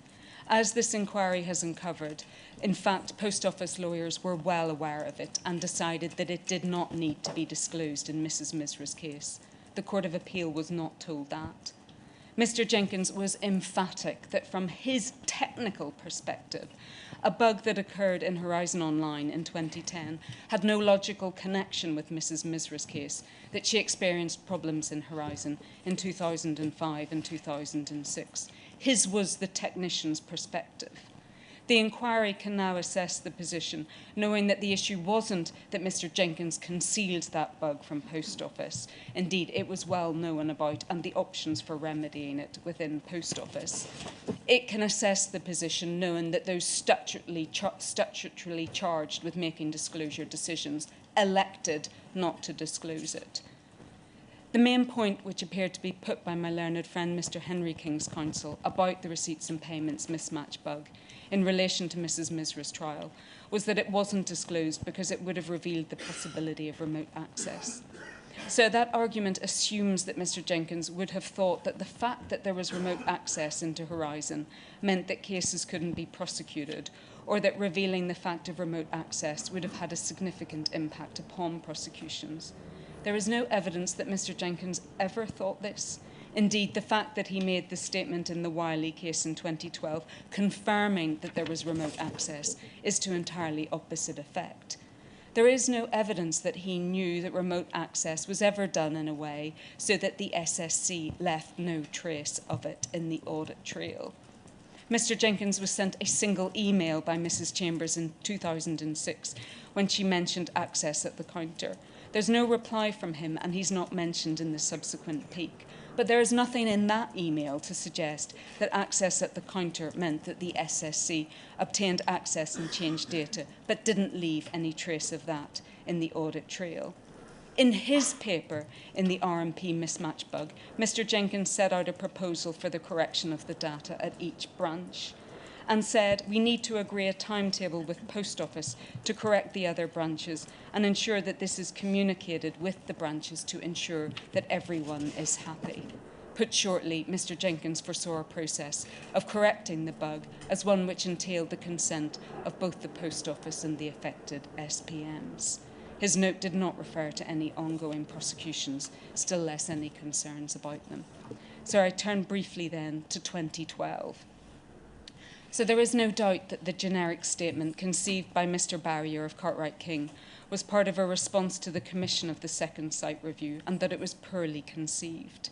As this inquiry has uncovered, in fact, Post Office lawyers were well aware of it and decided that it did not need to be disclosed in Mrs. Misra's case. The Court of Appeal was not told that. Mr. Jenkins was emphatic that from his technical perspective, a bug that occurred in Horizon Online in 2010 had no logical connection with Mrs. Misra's case, that she experienced problems in Horizon in 2005 and 2006. His was the technician's perspective. The inquiry can now assess the position, knowing that the issue wasn't that Mr. Jenkins concealed that bug from Post Office. Indeed, it was well known about and the options for remedying it within Post Office. It can assess the position knowing that those statutorily charged with making disclosure decisions elected not to disclose it. The main point which appeared to be put by my learned friend Mr. Henry King's counsel about the receipts and payments mismatch bug in relation to Mrs. Misra's trial was that it wasn't disclosed because it would have revealed the possibility of remote access. So that argument assumes that Mr. Jenkins would have thought that the fact that there was remote access into Horizon meant that cases couldn't be prosecuted, or that revealing the fact of remote access would have had a significant impact upon prosecutions. There is no evidence that Mr. Jenkins ever thought this. Indeed, the fact that he made the statement in the Wiley case in 2012 confirming that there was remote access is to entirely opposite effect. There is no evidence that he knew that remote access was ever done in a way so that the SSC left no trace of it in the audit trail. Mr. Jenkins was sent a single email by Mrs. Chambers in 2006 when she mentioned access at the counter. There's no reply from him, and he's not mentioned in the subsequent peak. But there is nothing in that email to suggest that access at the counter meant that the SSC obtained access and changed data, but didn't leave any trace of that in the audit trail. In his paper, in the RMP mismatch bug, Mr. Jenkins set out a proposal for the correction of the data at each branch and said, we need to agree a timetable with Post Office to correct the other branches and ensure that this is communicated with the branches to ensure that everyone is happy. Put shortly, Mr. Jenkins foresaw a process of correcting the bug as one which entailed the consent of both the Post Office and the affected SPMs. His note did not refer to any ongoing prosecutions, still less any concerns about them. So I turn briefly then to 2012. So there is no doubt that the generic statement conceived by Mr. Barrier of Cartwright King was part of a response to the commission of the second site review and that it was poorly conceived.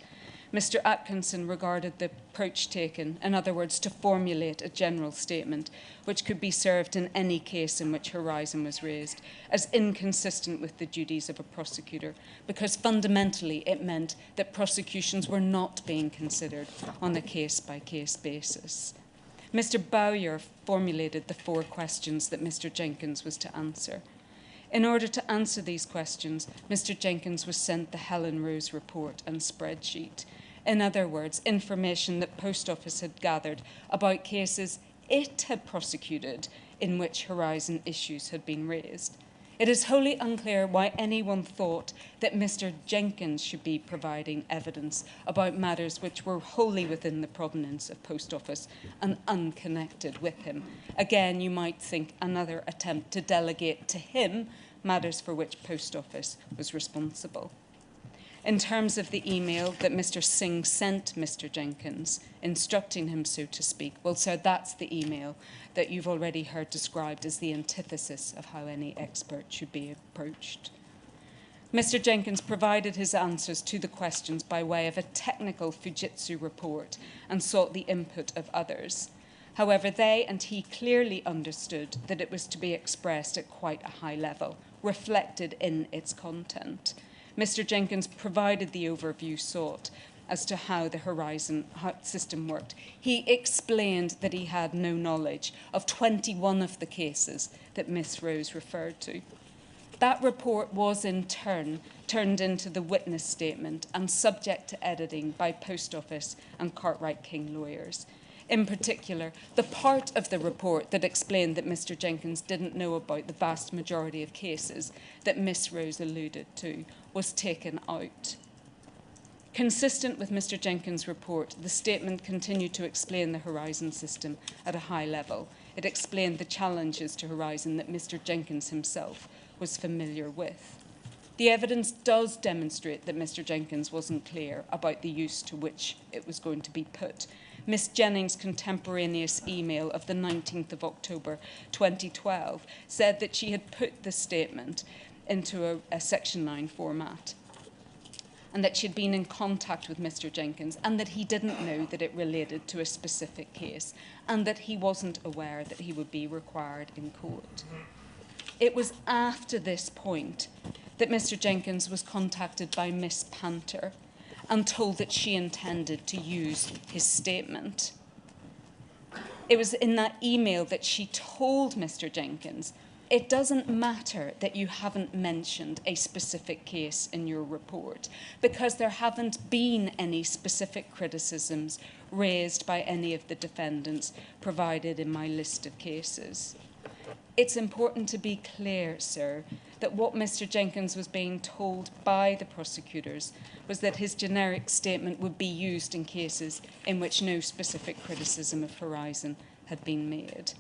Mr. Atkinson regarded the approach taken, in other words, to formulate a general statement which could be served in any case in which Horizon was raised, as inconsistent with the duties of a prosecutor, because fundamentally it meant that prosecutions were not being considered on a case-by-case basis. Mr. Bowyer formulated the 4 questions that Mr. Jenkins was to answer. In order to answer these questions, Mr. Jenkins was sent the Helen Rose report and spreadsheet. In other words, information that Post Office had gathered about cases it had prosecuted in which Horizon issues had been raised. It is wholly unclear why anyone thought that Mr. Jenkins should be providing evidence about matters which were wholly within the provenance of Post Office and unconnected with him. Again, you might think another attempt to delegate to him matters for which Post Office was responsible. In terms of the email that Mr. Singh sent Mr. Jenkins, instructing him, so to speak, well, sir, that's the email that you've already heard described as the antithesis of how any expert should be approached. Mr. Jenkins provided his answers to the questions by way of a technical Fujitsu report and sought the input of others. However, they and he clearly understood that it was to be expressed at quite a high level, reflected in its content. Mr. Jenkins provided the overview sought as to how the Horizon system worked. He explained that he had no knowledge of 21 of the cases that Miss Rose referred to. That report was in turn turned into the witness statement and subject to editing by Post Office and Cartwright King lawyers. In particular, the part of the report that explained that Mr. Jenkins didn't know about the vast majority of cases that Miss Rose alluded to was taken out. Consistent with Mr. Jenkins' report, the statement continued to explain the Horizon system at a high level. It explained the challenges to Horizon that Mr. Jenkins himself was familiar with. The evidence does demonstrate that Mr. Jenkins wasn't clear about the use to which it was going to be put. Miss Jennings' contemporaneous email of the 19th of October 2012 said that she had put the statement into a Section 9 format and that she had been in contact with Mr. Jenkins and that he didn't know that it related to a specific case and that he wasn't aware that he would be required in court. It was after this point that Mr. Jenkins was contacted by Miss Panter and told that she intended to use his statement. It was in that email that she told Mr. Jenkins, it doesn't matter that you haven't mentioned a specific case in your report because there haven't been any specific criticisms raised by any of the defendants provided in my list of cases. It's important to be clear, sir, that what Mr. Jenkins was being told by the prosecutors was that his generic statement would be used in cases in which no specific criticism of Horizon had been made.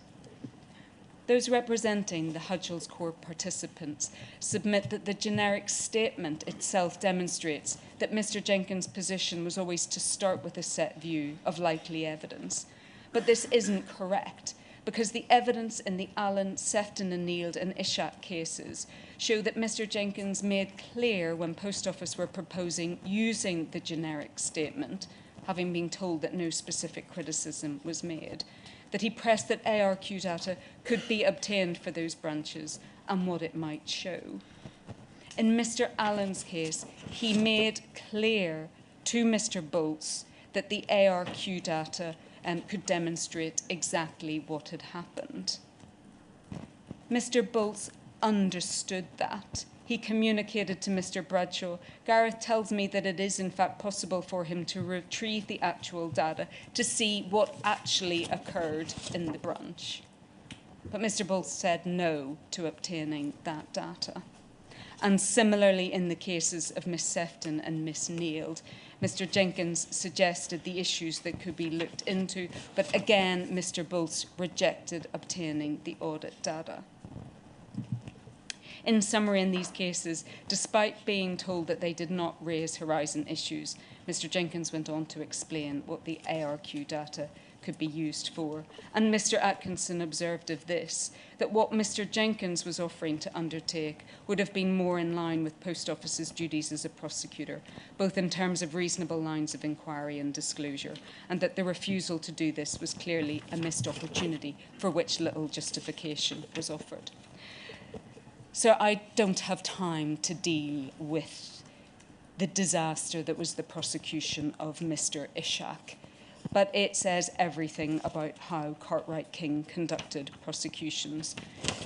Those representing the Hodge's Court participants submit that the generic statement itself demonstrates that Mr. Jenkins' position was always to start with a set view of likely evidence. But this isn't correct, because the evidence in the Allen, Sefton and Neild and Ishak cases show that Mr. Jenkins made clear when Post Office were proposing using the generic statement, having been told that no specific criticism was made, that he pressed that ARQ data could be obtained for those branches and what it might show. In Mr. Allen's case, he made clear to Mr. Bolts that the ARQ data could demonstrate exactly what had happened. Mr. Bolts understood that. He communicated to Mr. Bradshaw, Gareth tells me that it is in fact possible for him to retrieve the actual data to see what actually occurred in the branch. But Mr. Bolts said no to obtaining that data. And similarly in the cases of Miss Sefton and Miss Neild, Mr. Jenkins suggested the issues that could be looked into, but again, Mr. Bolts rejected obtaining the audit data. In summary, in these cases, despite being told that they did not raise Horizon issues, Mr. Jenkins went on to explain what the ARQ data could be used for. And Mr. Atkinson observed of this, that what Mr. Jenkins was offering to undertake would have been more in line with Post Office's duties as a prosecutor, both in terms of reasonable lines of inquiry and disclosure, and that the refusal to do this was clearly a missed opportunity for which little justification was offered. So I don't have time to deal with the disaster that was the prosecution of Mr. Ishak, but it says everything about how Cartwright King conducted prosecutions.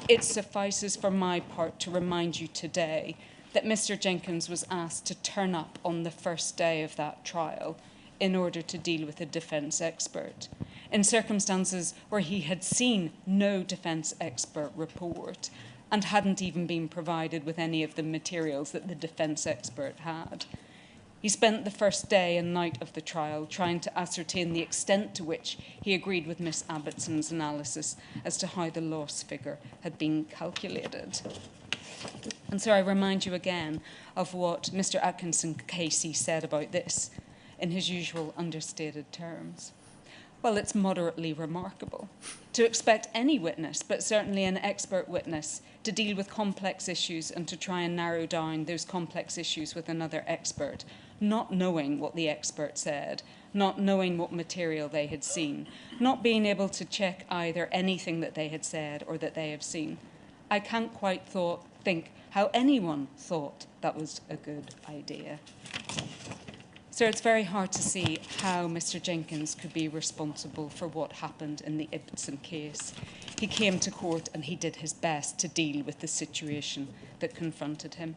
It suffices for my part to remind you today that Mr. Jenkins was asked to turn up on the first day of that trial in order to deal with a defence expert, in circumstances where he had seen no defence expert report and hadn't even been provided with any of the materials that the defence expert had. He spent the first day and night of the trial trying to ascertain the extent to which he agreed with Miss Abbotson's analysis as to how the loss figure had been calculated. And so I remind you again of what Mr. Atkinson Casey said about this in his usual understated terms. Well, it's moderately remarkable to expect any witness, but certainly an expert witness, to deal with complex issues and to try and narrow down those complex issues with another expert, not knowing what the expert said, not knowing what material they had seen, not being able to check either anything that they had said or that they have seen. I can't quite think how anyone thought that was a good idea. So it's very hard to see how Mr. Jenkins could be responsible for what happened in the Ibsen case. He came to court and he did his best to deal with the situation that confronted him.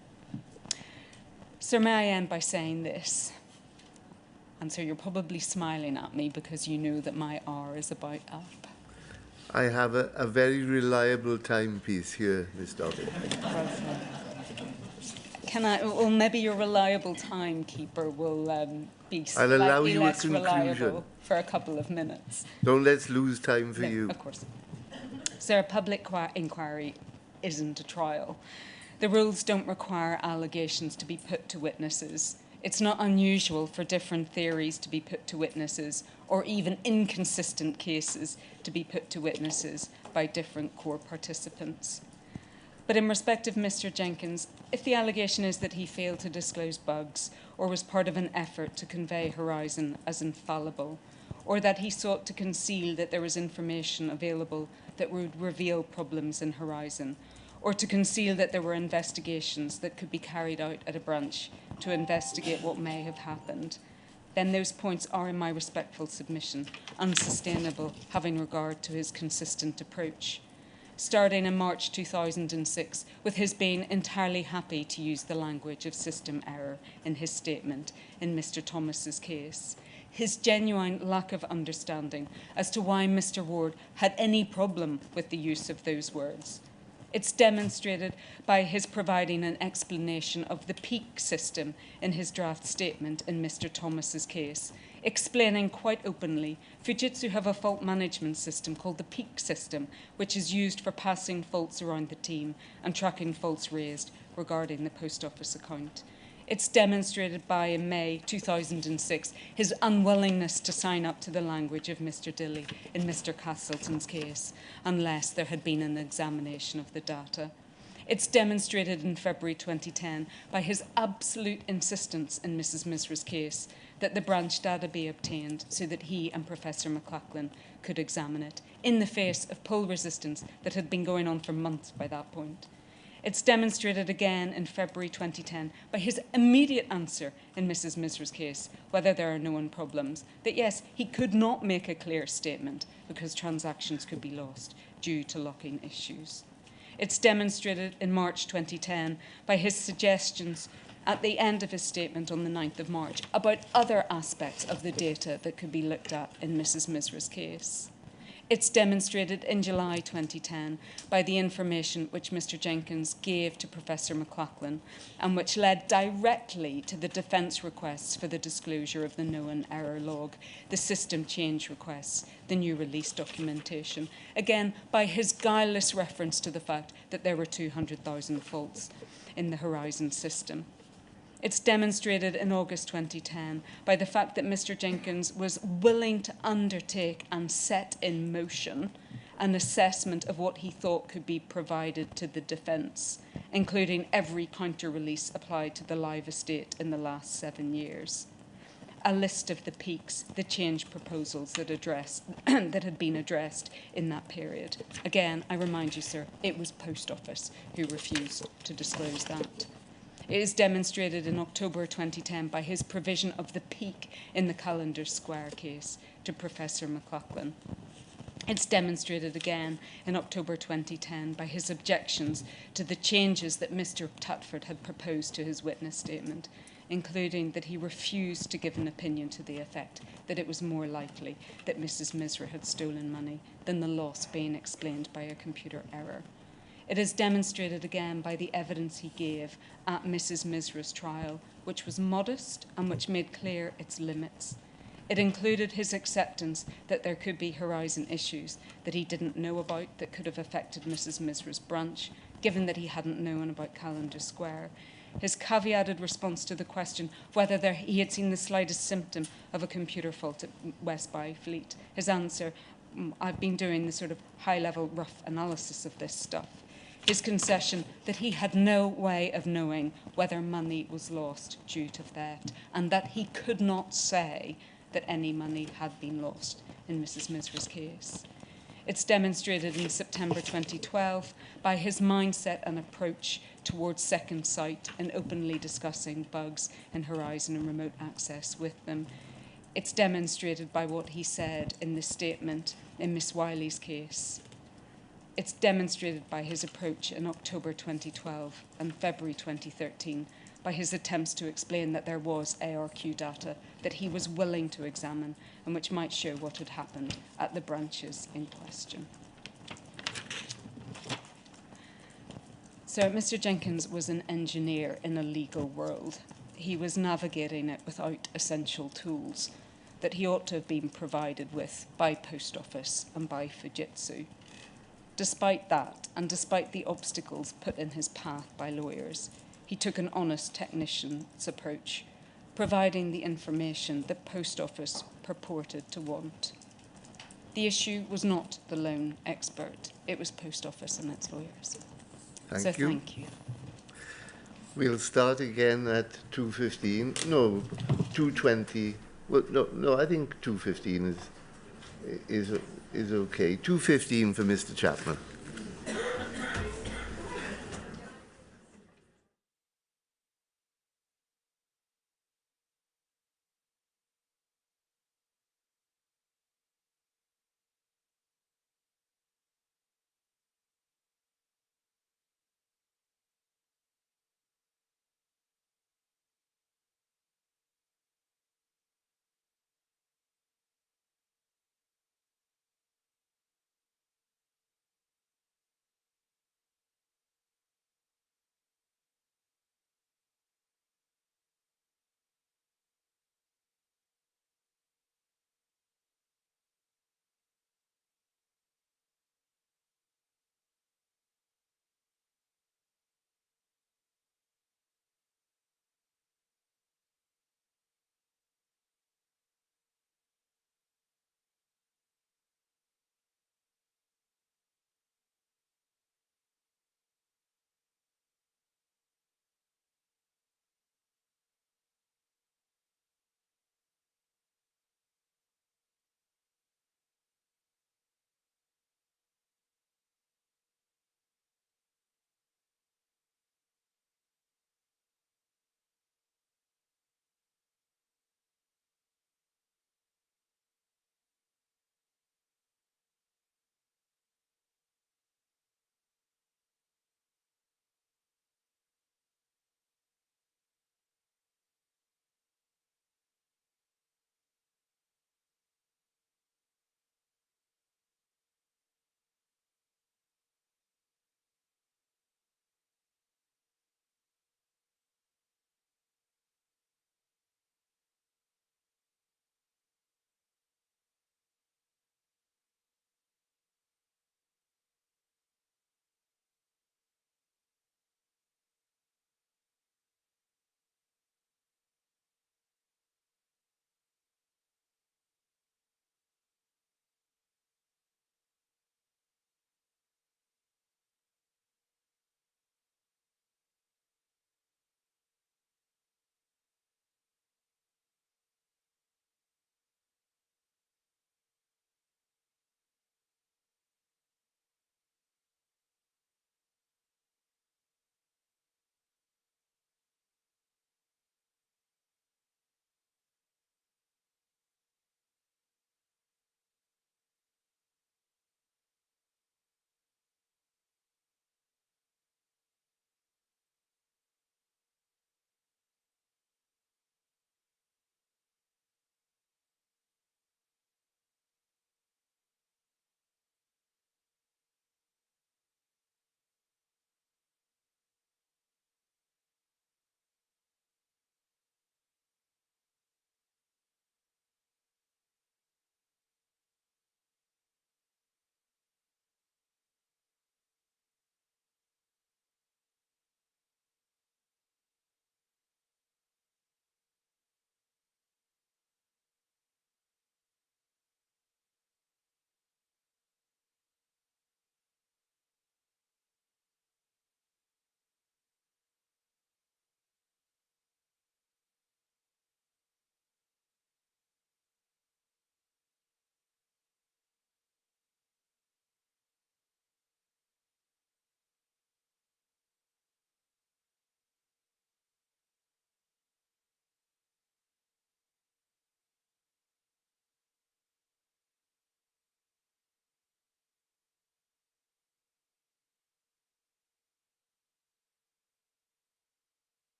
So may I end by saying this? And so you're probably smiling at me because you know that my hour is about up. I have a very reliable timepiece here, Miss Doggett. Well, maybe your reliable timekeeper will be I'll allow slightly you a less conclusion. reliable for a couple of minutes. Don't let's lose time for No, you. of course. So a public inquiry isn't a trial. The rules don't require allegations to be put to witnesses. It's not unusual for different theories to be put to witnesses, or even inconsistent cases to be put to witnesses by different core participants. But in respect of Mr. Jenkins, if the allegation is that he failed to disclose bugs or was part of an effort to convey Horizon as infallible, or that he sought to conceal that there was information available that would reveal problems in Horizon, or to conceal that there were investigations that could be carried out at a branch to investigate what may have happened, then those points are, in my respectful submission, unsustainable, having regard to his consistent approach. Starting in March 2006, with his being entirely happy to use the language of system error in his statement in Mr. Thomas's case, his genuine lack of understanding as to why Mr. Ward had any problem with the use of those words. It's demonstrated by his providing an explanation of the peak system in his draft statement in Mr. Thomas's case, explaining quite openly Fujitsu have a fault management system called the peak system, which is used for passing faults around the team and tracking faults raised regarding the post office account. It's demonstrated by, in May 2006, his unwillingness to sign up to the language of Mr. Dilly in Mr. Castleton's case, unless there had been an examination of the data. It's demonstrated in February 2010 by his absolute insistence in Mrs. Misra's case that the branch data be obtained so that he and Professor McLachlan could examine it, in the face of pull resistance that had been going on for months by that point. It's demonstrated again in February 2010 by his immediate answer in Mrs. Misra's case, whether there are known problems, that yes, he could not make a clear statement because transactions could be lost due to locking issues. It's demonstrated in March 2010 by his suggestions at the end of his statement on the 9th of March about other aspects of the data that could be looked at in Mrs. Misra's case. It's demonstrated in July 2010 by the information which Mr. Jenkins gave to Professor McLachlan and which led directly to the defence requests for the disclosure of the known error log, the system change requests, the new release documentation, again by his guileless reference to the fact that there were 200,000 faults in the Horizon system. It's demonstrated in August 2010 by the fact that Mr. Jenkins was willing to undertake and set in motion an assessment of what he thought could be provided to the defence, including every counter-release applied to the live estate in the last 7 years. A list of the peaks, the change proposals that had been addressed in that period. Again, I remind you, sir, it was Post Office who refused to disclose that. It is demonstrated in October 2010 by his provision of the peak in the Callender Square case to Professor McLachlan. It's demonstrated again in October 2010 by his objections to the changes that Mr. Tutford had proposed to his witness statement, including that he refused to give an opinion to the effect that it was more likely that Mrs. Misra had stolen money than the loss being explained by a computer error. It is demonstrated again by the evidence he gave at Mrs. Misra's trial, which was modest and which made clear its limits. It included his acceptance that there could be horizon issues that he didn't know about that could have affected Mrs. Misra's branch, given that he hadn't known about Callender Square. His caveated response to the question whether he had seen the slightest symptom of a computer fault at West Byfleet. His answer, I've been doing the sort of high-level rough analysis of this stuff. His concession that he had no way of knowing whether money was lost due to theft, and that he could not say that any money had been lost in Mrs. Misra's case. It's demonstrated in September 2012 by his mindset and approach towards Second Sight and openly discussing bugs in Horizon and remote access with them. It's demonstrated by what he said in the statement in Miss Wiley's case. It's demonstrated by his approach in October 2012 and February 2013 by his attempts to explain that there was ARQ data that he was willing to examine and which might show what had happened at the branches in question. So Mr. Jenkins was an engineer in a legal world. He was navigating it without essential tools that he ought to have been provided with by Post Office and by Fujitsu. Despite that, and despite the obstacles put in his path by lawyers, he took an honest technician's approach, providing the information that Post Office purported to want. The issue was not the lone expert. It was Post Office and its lawyers. Thank you. Thank you. We'll start again at 2:15. No, 2:20. Well, no. I think 2:15 is okay. 2:15 for Mr. Chapman.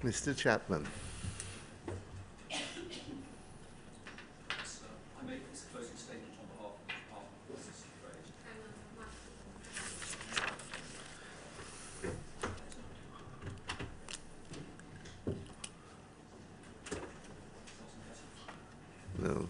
Mr. Chapman. I make this closing statement on behalf of the Department of Business and Trade. No.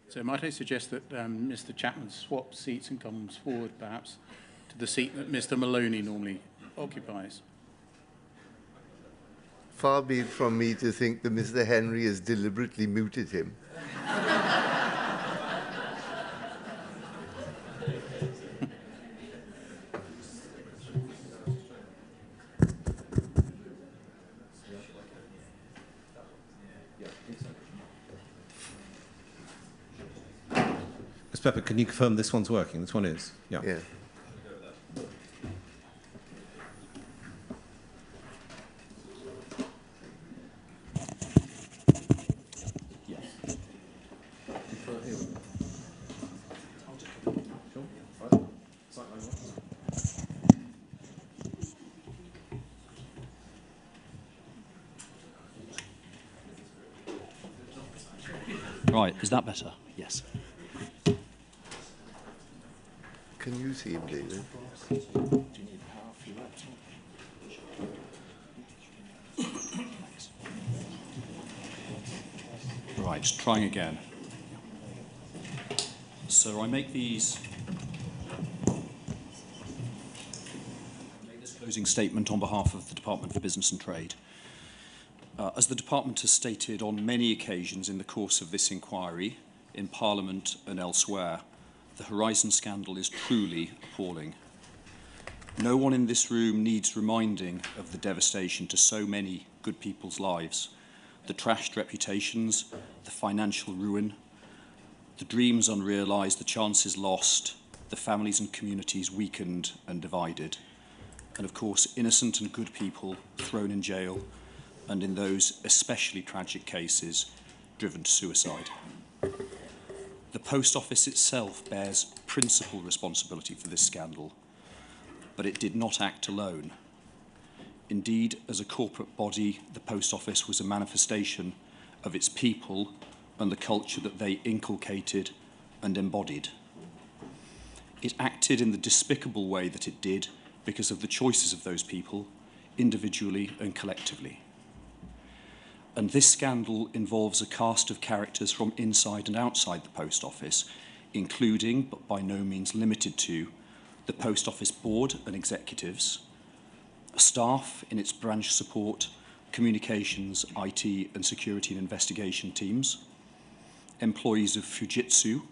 So might I suggest that Mr. Chapman swap seats and comes forward, perhaps, to the seat that Mr. Maloney normally occupies? Far be it from me to think that Mr. Henry has deliberately muted him. Ms. Pepper, can you confirm this one's working? This one is? Yeah. Yeah. Right, is that better? Yes. Can you see him, David? Right, trying again. So I make this closing statement on behalf of the Department for Business and Trade. As the Department has stated on many occasions in the course of this inquiry, in Parliament and elsewhere, the Horizon scandal is truly appalling. No one in this room needs reminding of the devastation to so many good people's lives, the trashed reputations, the financial ruin, the dreams unrealised, the chances lost, the families and communities weakened and divided, and of course innocent and good people thrown in jail, and in those especially tragic cases, driven to suicide. The Post Office itself bears principal responsibility for this scandal, but it did not act alone. Indeed, as a corporate body, the Post Office was a manifestation of its people and the culture that they inculcated and embodied. It acted in the despicable way that it did because of the choices of those people, individually and collectively. And this scandal involves a cast of characters from inside and outside the Post Office, including, but by no means limited to, the Post Office board and executives, staff in its branch support, communications, IT and security and investigation teams, employees of Fujitsu,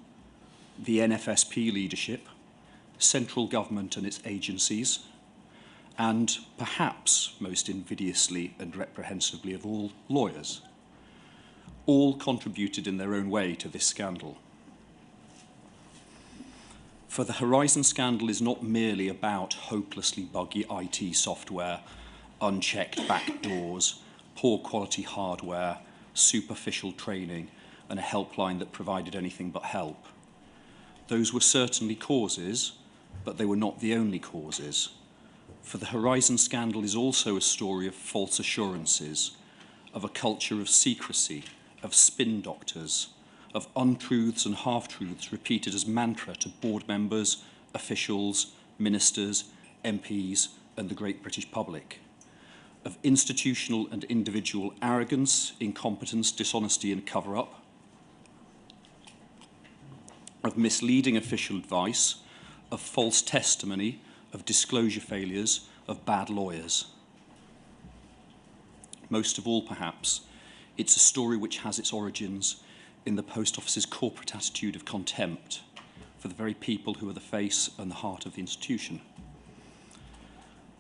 the NFSP leadership, central government and its agencies, and perhaps most invidiously and reprehensibly of all, lawyers. All contributed in their own way to this scandal. For the Horizon scandal is not merely about hopelessly buggy IT software, unchecked backdoors, poor quality hardware, superficial training, and a helpline that provided anything but help. Those were certainly causes, but they were not the only causes. For the Horizon scandal is also a story of false assurances, of a culture of secrecy, of spin doctors, of untruths and half-truths repeated as mantra to board members officials, ministers, MPs, and the great British public, of institutional and individual arrogance, incompetence, dishonesty, and cover-up, of misleading official advice, of false testimony, of disclosure failures, of bad lawyers. Most of all, perhaps, it's a story which has its origins in the Post Office's corporate attitude of contempt for the very people who are the face and the heart of the institution.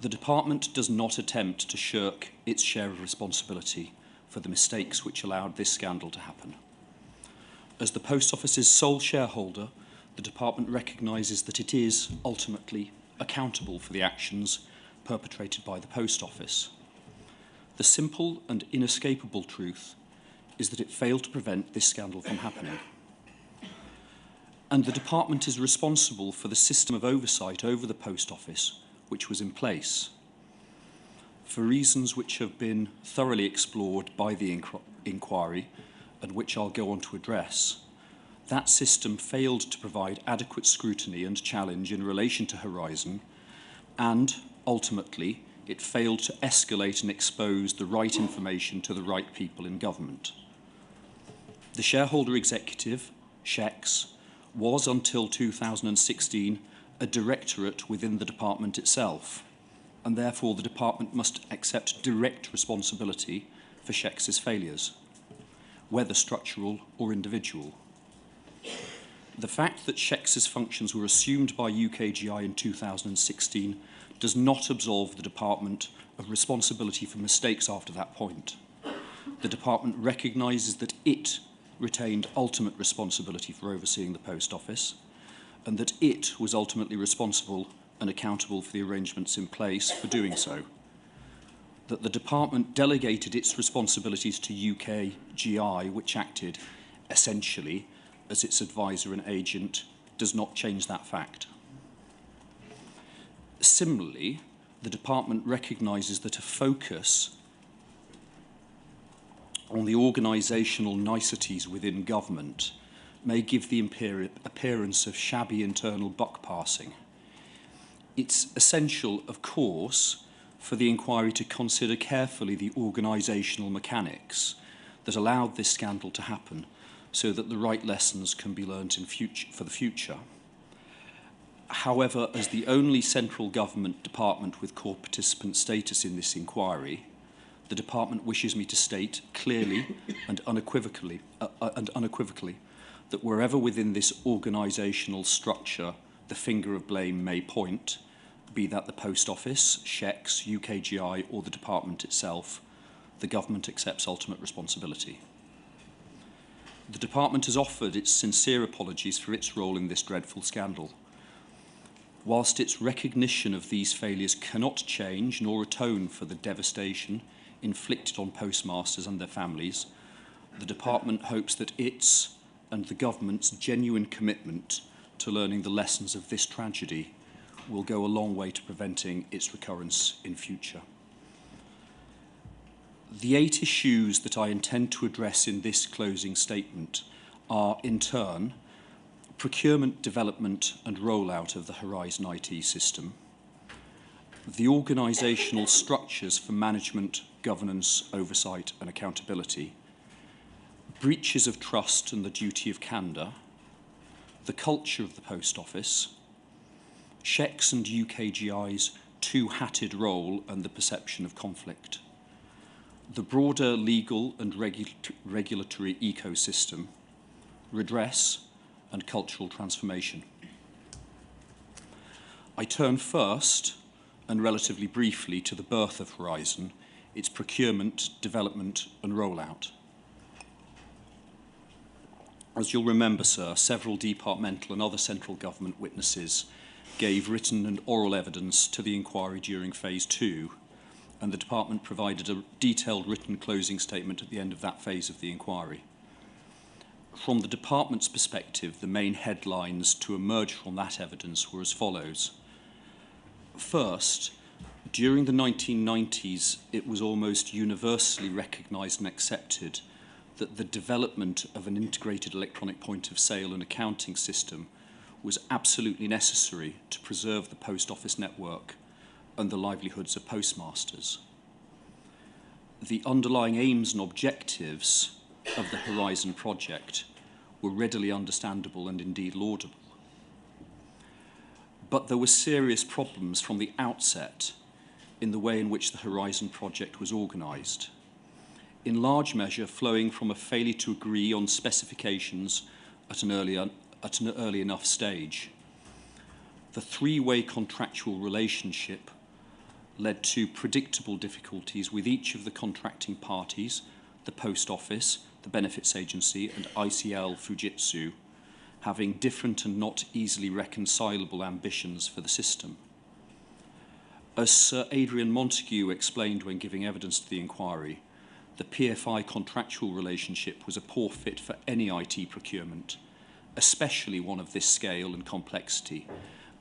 The department does not attempt to shirk its share of responsibility for the mistakes which allowed this scandal to happen. As the Post Office's sole shareholder, the department recognises that it is ultimately accountable for the actions perpetrated by the Post Office. The simple and inescapable truth is that it failed to prevent this scandal from happening. And the department is responsible for the system of oversight over the Post Office which was in place. For reasons which have been thoroughly explored by the inquiry and which I'll go on to address, that system failed to provide adequate scrutiny and challenge in relation to Horizon, and ultimately it failed to escalate and expose the right information to the right people in government. The shareholder executive, SHEX, was until 2016 a directorate within the department itself, and therefore the department must accept direct responsibility for SHEX's failures, whether structural or individual. The fact that SHEX's functions were assumed by UKGI in 2016 does not absolve the department of responsibility for mistakes after that point. The department recognises that it retained ultimate responsibility for overseeing the Post Office, and that it was ultimately responsible and accountable for the arrangements in place for doing so. That the department delegated its responsibilities to UKGI, which acted essentially as its advisor and agent, does not change that fact. Similarly, the department recognises that a focus on the organisational niceties within government may give the appearance of shabby internal buck passing. It's essential, of course, for the inquiry to consider carefully the organisational mechanics that allowed this scandal to happen, so that the right lessons can be learnt for the future. However, as the only central government department with core participant status in this inquiry, the department wishes me to state clearly and unequivocally that wherever within this organisational structure the finger of blame may point, be that the Post Office, SHEX, UKGI or the department itself, the government accepts ultimate responsibility. The department has offered its sincere apologies for its role in this dreadful scandal. Whilst its recognition of these failures cannot change nor atone for the devastation inflicted on postmasters and their families, the department hopes that its and the government's genuine commitment to learning the lessons of this tragedy will go a long way to preventing its recurrence in future. The 8 issues that I intend to address in this closing statement are, in turn, procurement, development and rollout of the Horizon IT system, the organisational structures for management, governance, oversight and accountability, breaches of trust and the duty of candour, the culture of the Post Office, SHEX and UKGI's two-hatted role and the perception of conflict, the broader legal and regulatory ecosystem, redress and cultural transformation. I turn first, and relatively briefly, to the birth of Horizon, its procurement, development and rollout. As you'll remember, sir, several departmental and other central government witnesses gave written and oral evidence to the inquiry during Phase 2, and the department provided a detailed written closing statement at the end of that phase of the inquiry. From the department's perspective, the main headlines to emerge from that evidence were as follows. First, during the 1990s, it was almost universally recognised and accepted that the development of an integrated electronic point of sale and accounting system was absolutely necessary to preserve the post office network and the livelihoods of postmasters. The underlying aims and objectives of the Horizon project were readily understandable and indeed laudable. But there were serious problems from the outset in the way in which the Horizon project was organised, in large measure flowing from a failure to agree on specifications at an early enough stage. The three-way contractual relationship led to predictable difficulties with each of the contracting parties, the Post Office, the Benefits Agency, and ICL Fujitsu, having different and not easily reconcilable ambitions for the system. As Sir Adrian Montague explained when giving evidence to the inquiry, the PFI contractual relationship was a poor fit for any IT procurement, especially one of this scale and complexity,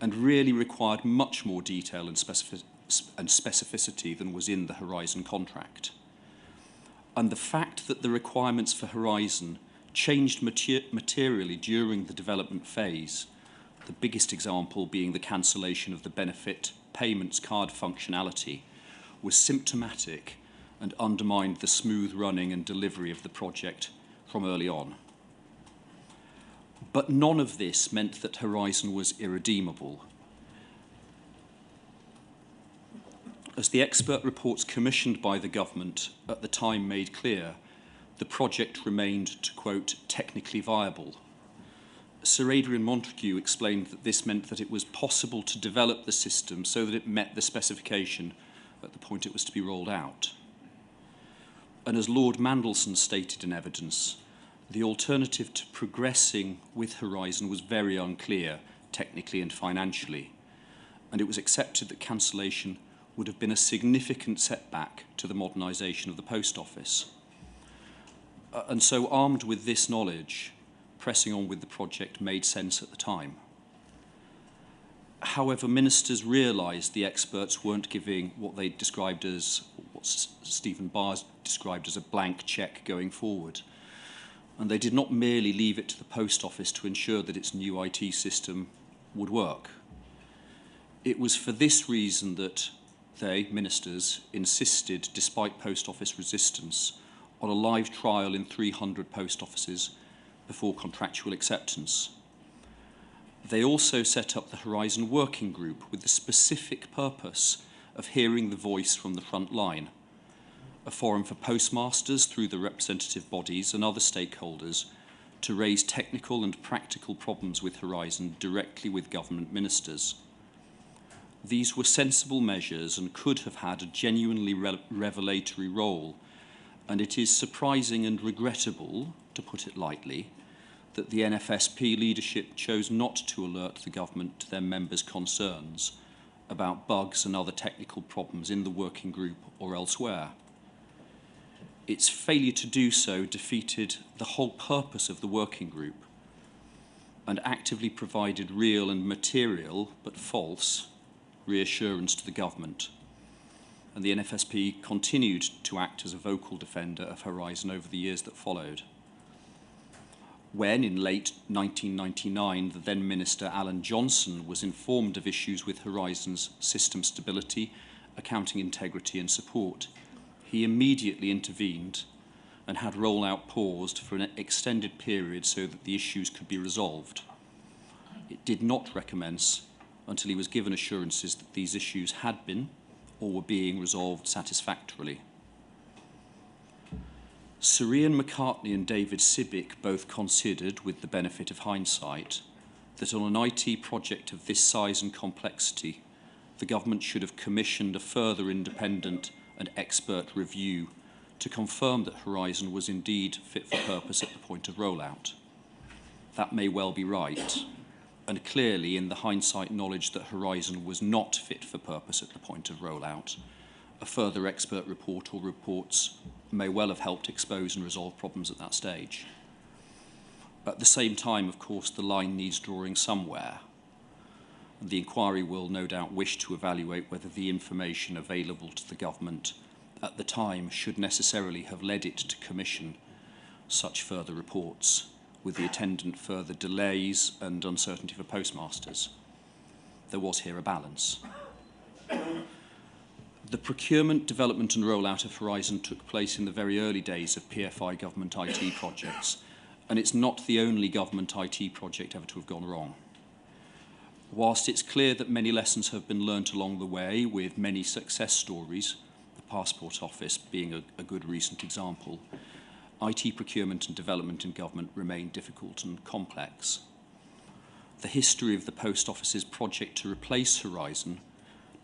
and really required much more detail and specificity than was in the Horizon contract. And the fact that the requirements for Horizon changed materially during the development phase, the biggest example being the cancellation of the benefit payments card functionality, was symptomatic and undermined the smooth running and delivery of the project from early on. But none of this meant that Horizon was irredeemable. As the expert reports commissioned by the government at the time made clear, the project remained, to quote, technically viable. Sir Adrian Montague explained that this meant that it was possible to develop the system so that it met the specification at the point it was to be rolled out. And as Lord Mandelson stated in evidence, the alternative to progressing with Horizon was very unclear, technically and financially, and it was accepted that cancellation would have been a significant setback to the modernisation of the Post Office. And so, armed with this knowledge, pressing on with the project made sense at the time. However, ministers realised the experts weren't giving what they described as, what Stephen Barrs described as a blank cheque going forward. And they did not merely leave it to the Post Office to ensure that its new IT system would work. It was for this reason that they, ministers, insisted, despite Post Office resistance, on a live trial in 300 post offices before contractual acceptance. They also set up the Horizon Working Group with the specific purpose of hearing the voice from the front line, a forum for postmasters through the representative bodies and other stakeholders to raise technical and practical problems with Horizon directly with government ministers. These were sensible measures and could have had a genuinely revelatory role, and it is surprising and regrettable, to put it lightly, that the NFSP leadership chose not to alert the government to their members' concerns about bugs and other technical problems in the working group or elsewhere. Its failure to do so defeated the whole purpose of the working group and actively provided real and material, but false, reassurance to the government. And the NFSP continued to act as a vocal defender of Horizon over the years that followed. When, in late 1999, the then Minister Alan Johnson was informed of issues with Horizon's system stability, accounting integrity and support, he immediately intervened and had rollout paused for an extended period so that the issues could be resolved. It did not recommence until he was given assurances that these issues had been or were being resolved satisfactorily. Sir Ian McCartney and David Sibick both considered, with the benefit of hindsight, that on an IT project of this size and complexity, the government should have commissioned a further independent and expert review to confirm that Horizon was indeed fit for purpose at the point of rollout. That may well be right, and clearly in the hindsight knowledge that Horizon was not fit for purpose at the point of rollout, a further expert report or reports may well have helped expose and resolve problems at that stage. At the same time, of course, the line needs drawing somewhere. The inquiry will no doubt wish to evaluate whether the information available to the government at the time should necessarily have led it to commission such further reports, with the attendant further delays and uncertainty for postmasters. There was here a balance. The procurement, development and rollout of Horizon took place in the very early days of PFI government IT projects, and it's not the only government IT project ever to have gone wrong. Whilst it's clear that many lessons have been learnt along the way, with many success stories, the Passport Office being a good recent example, IT procurement and development in government remain difficult and complex. The history of the Post Office's project to replace Horizon,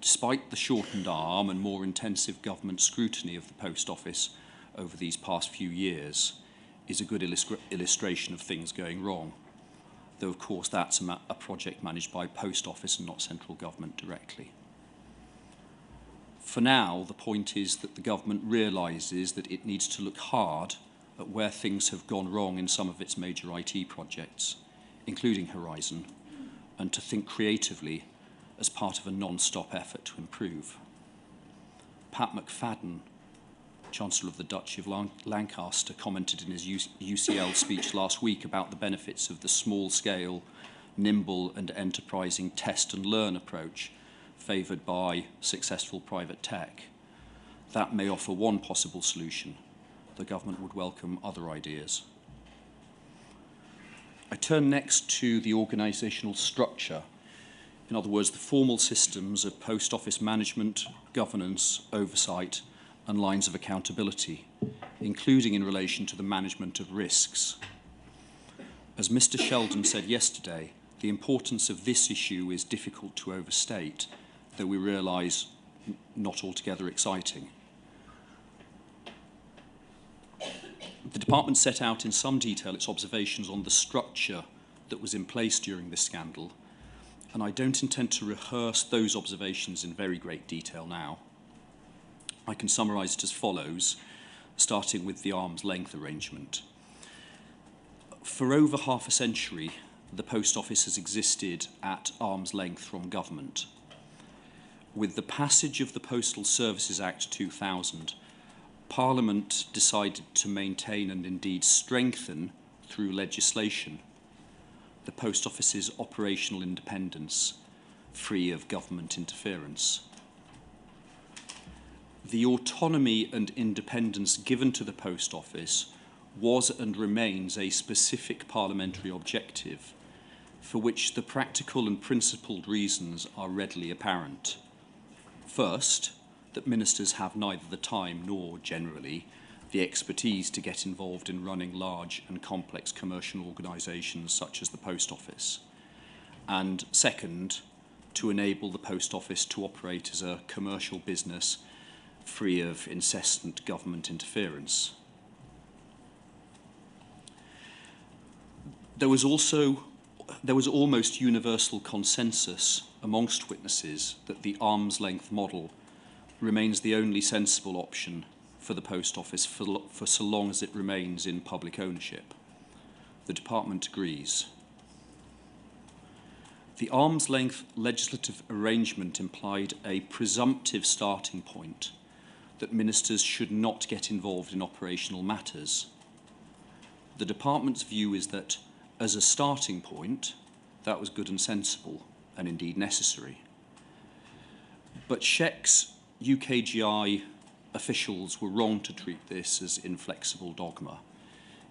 despite the shortened arm and more intensive government scrutiny of the Post Office over these past few years, is a good illustration of things going wrong, though of course that's a project managed by Post Office and not central government directly. For now, the point is that the government realises that it needs to look hard at where things have gone wrong in some of its major IT projects, including Horizon, and to think creatively as part of a non-stop effort to improve. Pat McFadden, Chancellor of the Duchy of Lancaster, commented in his UCL speech last week about the benefits of the small-scale, nimble and enterprising test and learn approach favoured by successful private tech. That may offer one possible solution. The government would welcome other ideas. I turn next to the organisational structure. In other words, the formal systems of post office management, governance, oversight, and lines of accountability, including in relation to the management of risks. As Mr. Sheldon said yesterday, the importance of this issue is difficult to overstate, though we realise not altogether exciting. The department set out in some detail its observations on the structure that was in place during this scandal, and I don't intend to rehearse those observations in very great detail now. I can summarise it as follows, starting with the arm's length arrangement. For over half a century, the Post Office has existed at arm's length from government. With the passage of the Postal Services Act 2000, Parliament decided to maintain and indeed strengthen through legislation the Post Office's operational independence, free of government interference. The autonomy and independence given to the Post Office was and remains a specific parliamentary objective for which the practical and principled reasons are readily apparent. First, that ministers have neither the time nor, generally, the expertise to get involved in running large and complex commercial organisations such as the Post Office. And second, to enable the Post Office to operate as a commercial business free of incessant government interference. There was almost universal consensus amongst witnesses that the arm's length model remains the only sensible option for the Post Office for so long as it remains in public ownership. The department agrees. The arm's length legislative arrangement implied a presumptive starting point that ministers should not get involved in operational matters. The department's view is that, as a starting point, that was good and sensible, and indeed necessary. But Sheck's UKGI officials were wrong to treat this as inflexible dogma.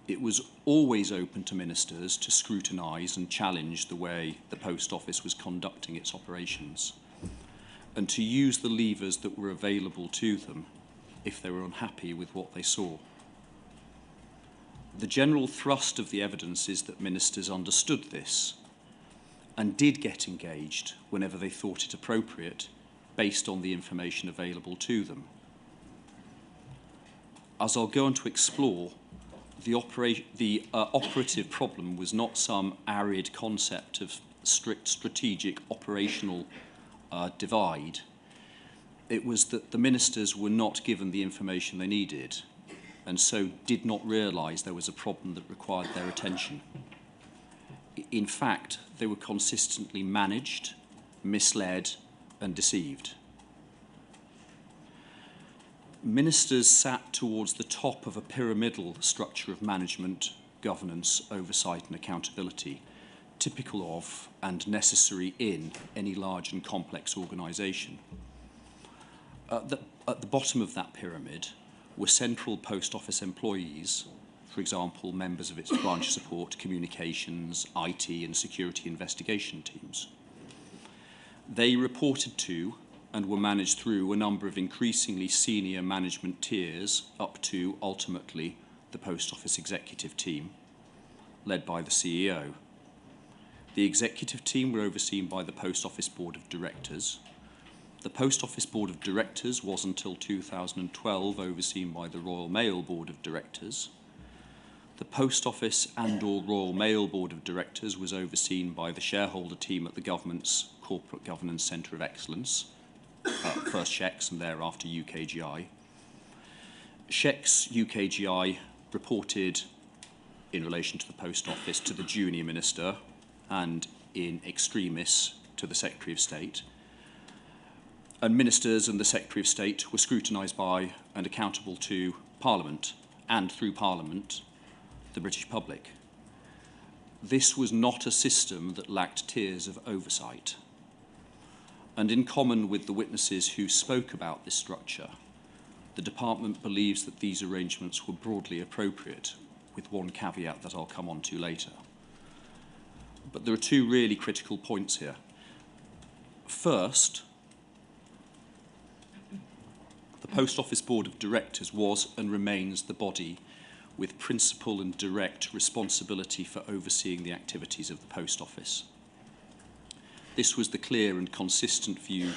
It was always open to ministers to scrutinise and challenge the way the Post Office was conducting its operations, and to use the levers that were available to them if they were unhappy with what they saw. The general thrust of the evidence is that ministers understood this and did get engaged whenever they thought it appropriate based on the information available to them. As I'll go on to explore, the operative problem was not some arid concept of strict strategic operational divide. It was that the ministers were not given the information they needed, and so did not realise there was a problem that required their attention. In fact, they were consistently managed, misled, and deceived. Ministers sat towards the top of a pyramidal structure of management governance, oversight and accountability typical of and necessary in any large and complex organisation. At the bottom of that pyramid were central post office employees, for example, members of its branch support, communications, IT and security investigation teams. They reported to and were managed through a number of increasingly senior management tiers up to, ultimately, the Post Office executive team, led by the CEO. The executive team were overseen by the Post Office Board of Directors. The Post Office Board of Directors was until 2012 overseen by the Royal Mail Board of Directors. The Post Office and/or Royal Mail Board of Directors was overseen by the shareholder team at the government's Corporate Governance Centre of Excellence, first SHEX and thereafter UKGI. SHEX UKGI reported in relation to the Post Office to the junior minister and in extremis to the Secretary of State. And ministers and the Secretary of State were scrutinised by and accountable to Parliament and through Parliament, the British public. This was not a system that lacked tiers of oversight. And in common with the witnesses who spoke about this structure, the department believes that these arrangements were broadly appropriate, with one caveat that I'll come on to later. But there are two really critical points here. First, the Post Office Board of Directors was and remains the body with principal and direct responsibility for overseeing the activities of the Post Office. This was the clear and consistent view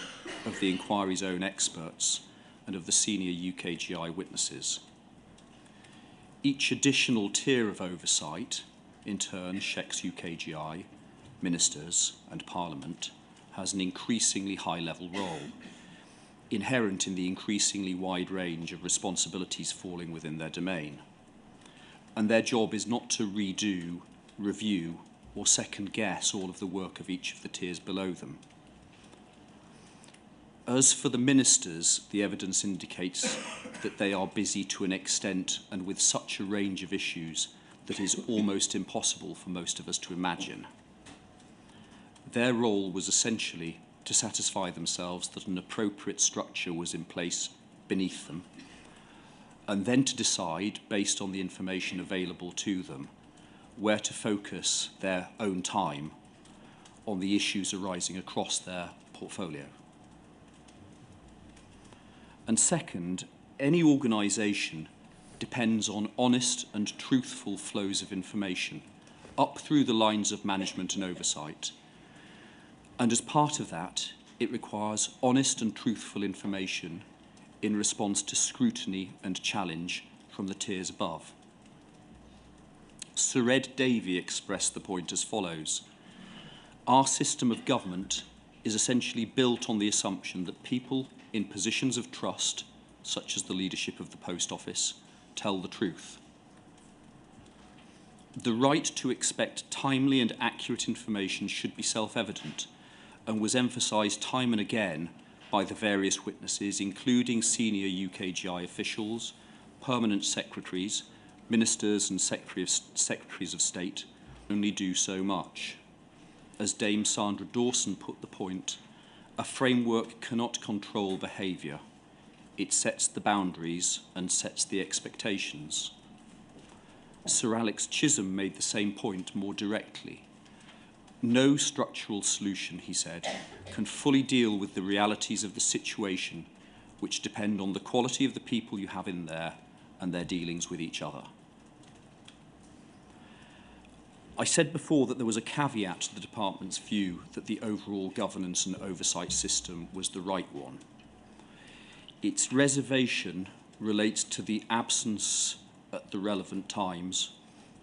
of the inquiry's own experts and of the senior UKGI witnesses. Each additional tier of oversight, in turn, SHEX UKGI, ministers and Parliament, has an increasingly high-level role, inherent in the increasingly wide range of responsibilities falling within their domain. And their job is not to redo, review, or second-guess all of the work of each of the tiers below them. As for the ministers, the evidence indicates that they are busy to an extent and with such a range of issues that is almost impossible for most of us to imagine. Their role was essentially to satisfy themselves that an appropriate structure was in place beneath them, and then to decide, based on the information available to them, where to focus their own time on the issues arising across their portfolio. And second, any organisation depends on honest and truthful flows of information up through the lines of management and oversight. And as part of that, it requires honest and truthful information in response to scrutiny and challenge from the tiers above. Sir Ed Davey expressed the point as follows: our system of government is essentially built on the assumption that people in positions of trust, such as the leadership of the Post Office, tell the truth. The right to expect timely and accurate information should be self-evident and was emphasised time and again by the various witnesses, including senior UKGI officials, permanent secretaries, ministers and secretaries of state, only do so much. As Dame Sandra Dawson put the point, a framework cannot control behaviour. It sets the boundaries and sets the expectations. Sir Alex Chisholm made the same point more directly. No structural solution, he said, can fully deal with the realities of the situation, which depend on the quality of the people you have in there and their dealings with each other. I said before that there was a caveat to the department's view that the overall governance and oversight system was the right one. Its reservation relates to the absence at the relevant times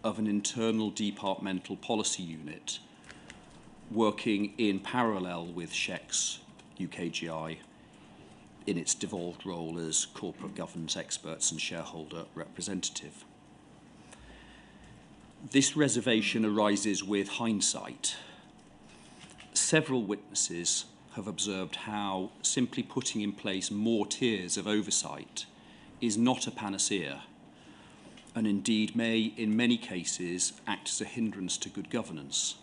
of an internal departmental policy unit working in parallel with SHEX UKGI in its devolved role as corporate governance experts and shareholder representative. This reservation arises with hindsight. Several witnesses have observed how simply putting in place more tiers of oversight is not a panacea, and indeed may, in many cases, act as a hindrance to good governance.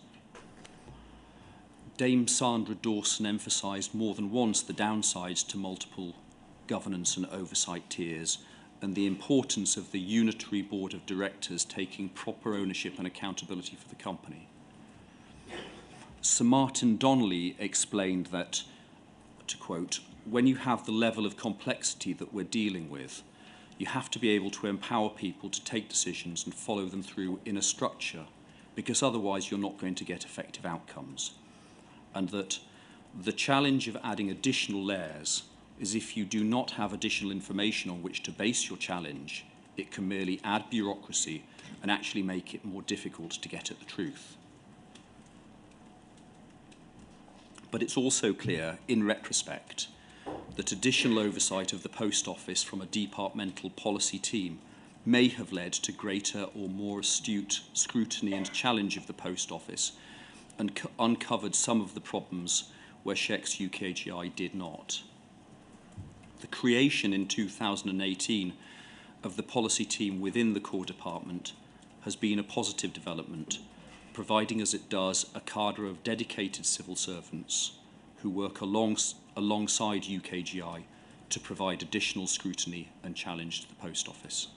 Dame Sandra Dawson emphasised more than once the downsides to multiple governance and oversight tiers and the importance of the unitary board of directors taking proper ownership and accountability for the company. Sir Martin Donnelly explained that, to quote, "When you have the level of complexity that we're dealing with, you have to be able to empower people to take decisions and follow them through in a structure, because otherwise you're not going to get effective outcomes. And that the challenge of adding additional layers is if you do not have additional information on which to base your challenge, it can merely add bureaucracy and actually make it more difficult to get at the truth." But it's also clear, in retrospect, that additional oversight of the Post Office from a departmental policy team may have led to greater or more astute scrutiny and challenge of the Post Office and uncovered some of the problems where Sheck's UKGI did not. The creation in 2018 of the policy team within the core department has been a positive development, providing as it does a cadre of dedicated civil servants who work alongside UKGI to provide additional scrutiny and challenge to the Post Office.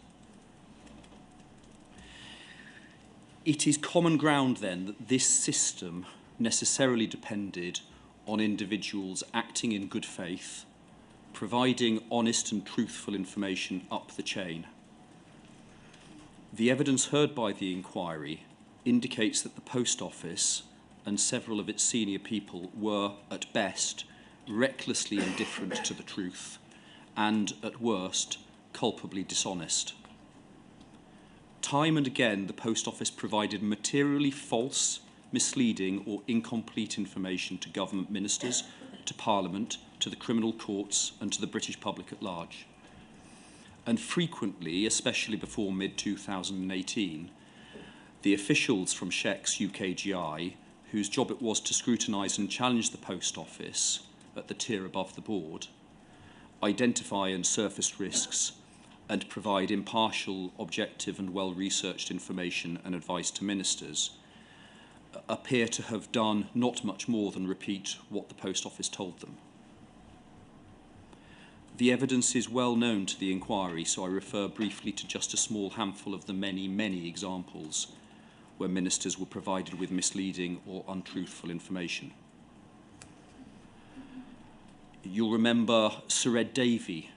It is common ground then that this system necessarily depended on individuals acting in good faith, providing honest and truthful information up the chain. The evidence heard by the inquiry indicates that the Post Office and several of its senior people were, at best, recklessly indifferent to the truth and, at worst, culpably dishonest. Time and again, the Post Office provided materially false, misleading or incomplete information to government ministers, to Parliament, to the criminal courts and to the British public at large. And frequently, especially before mid-2018, the officials from Sheck's UKGI, whose job it was to scrutinise and challenge the Post Office at the tier above the board, identify and surface risks and provide impartial, objective and well-researched information and advice to ministers, appear to have done not much more than repeat what the Post Office told them. The evidence is well known to the inquiry, so I refer briefly to just a small handful of the many, many examples where ministers were provided with misleading or untruthful information. You'll remember Sir Ed Davey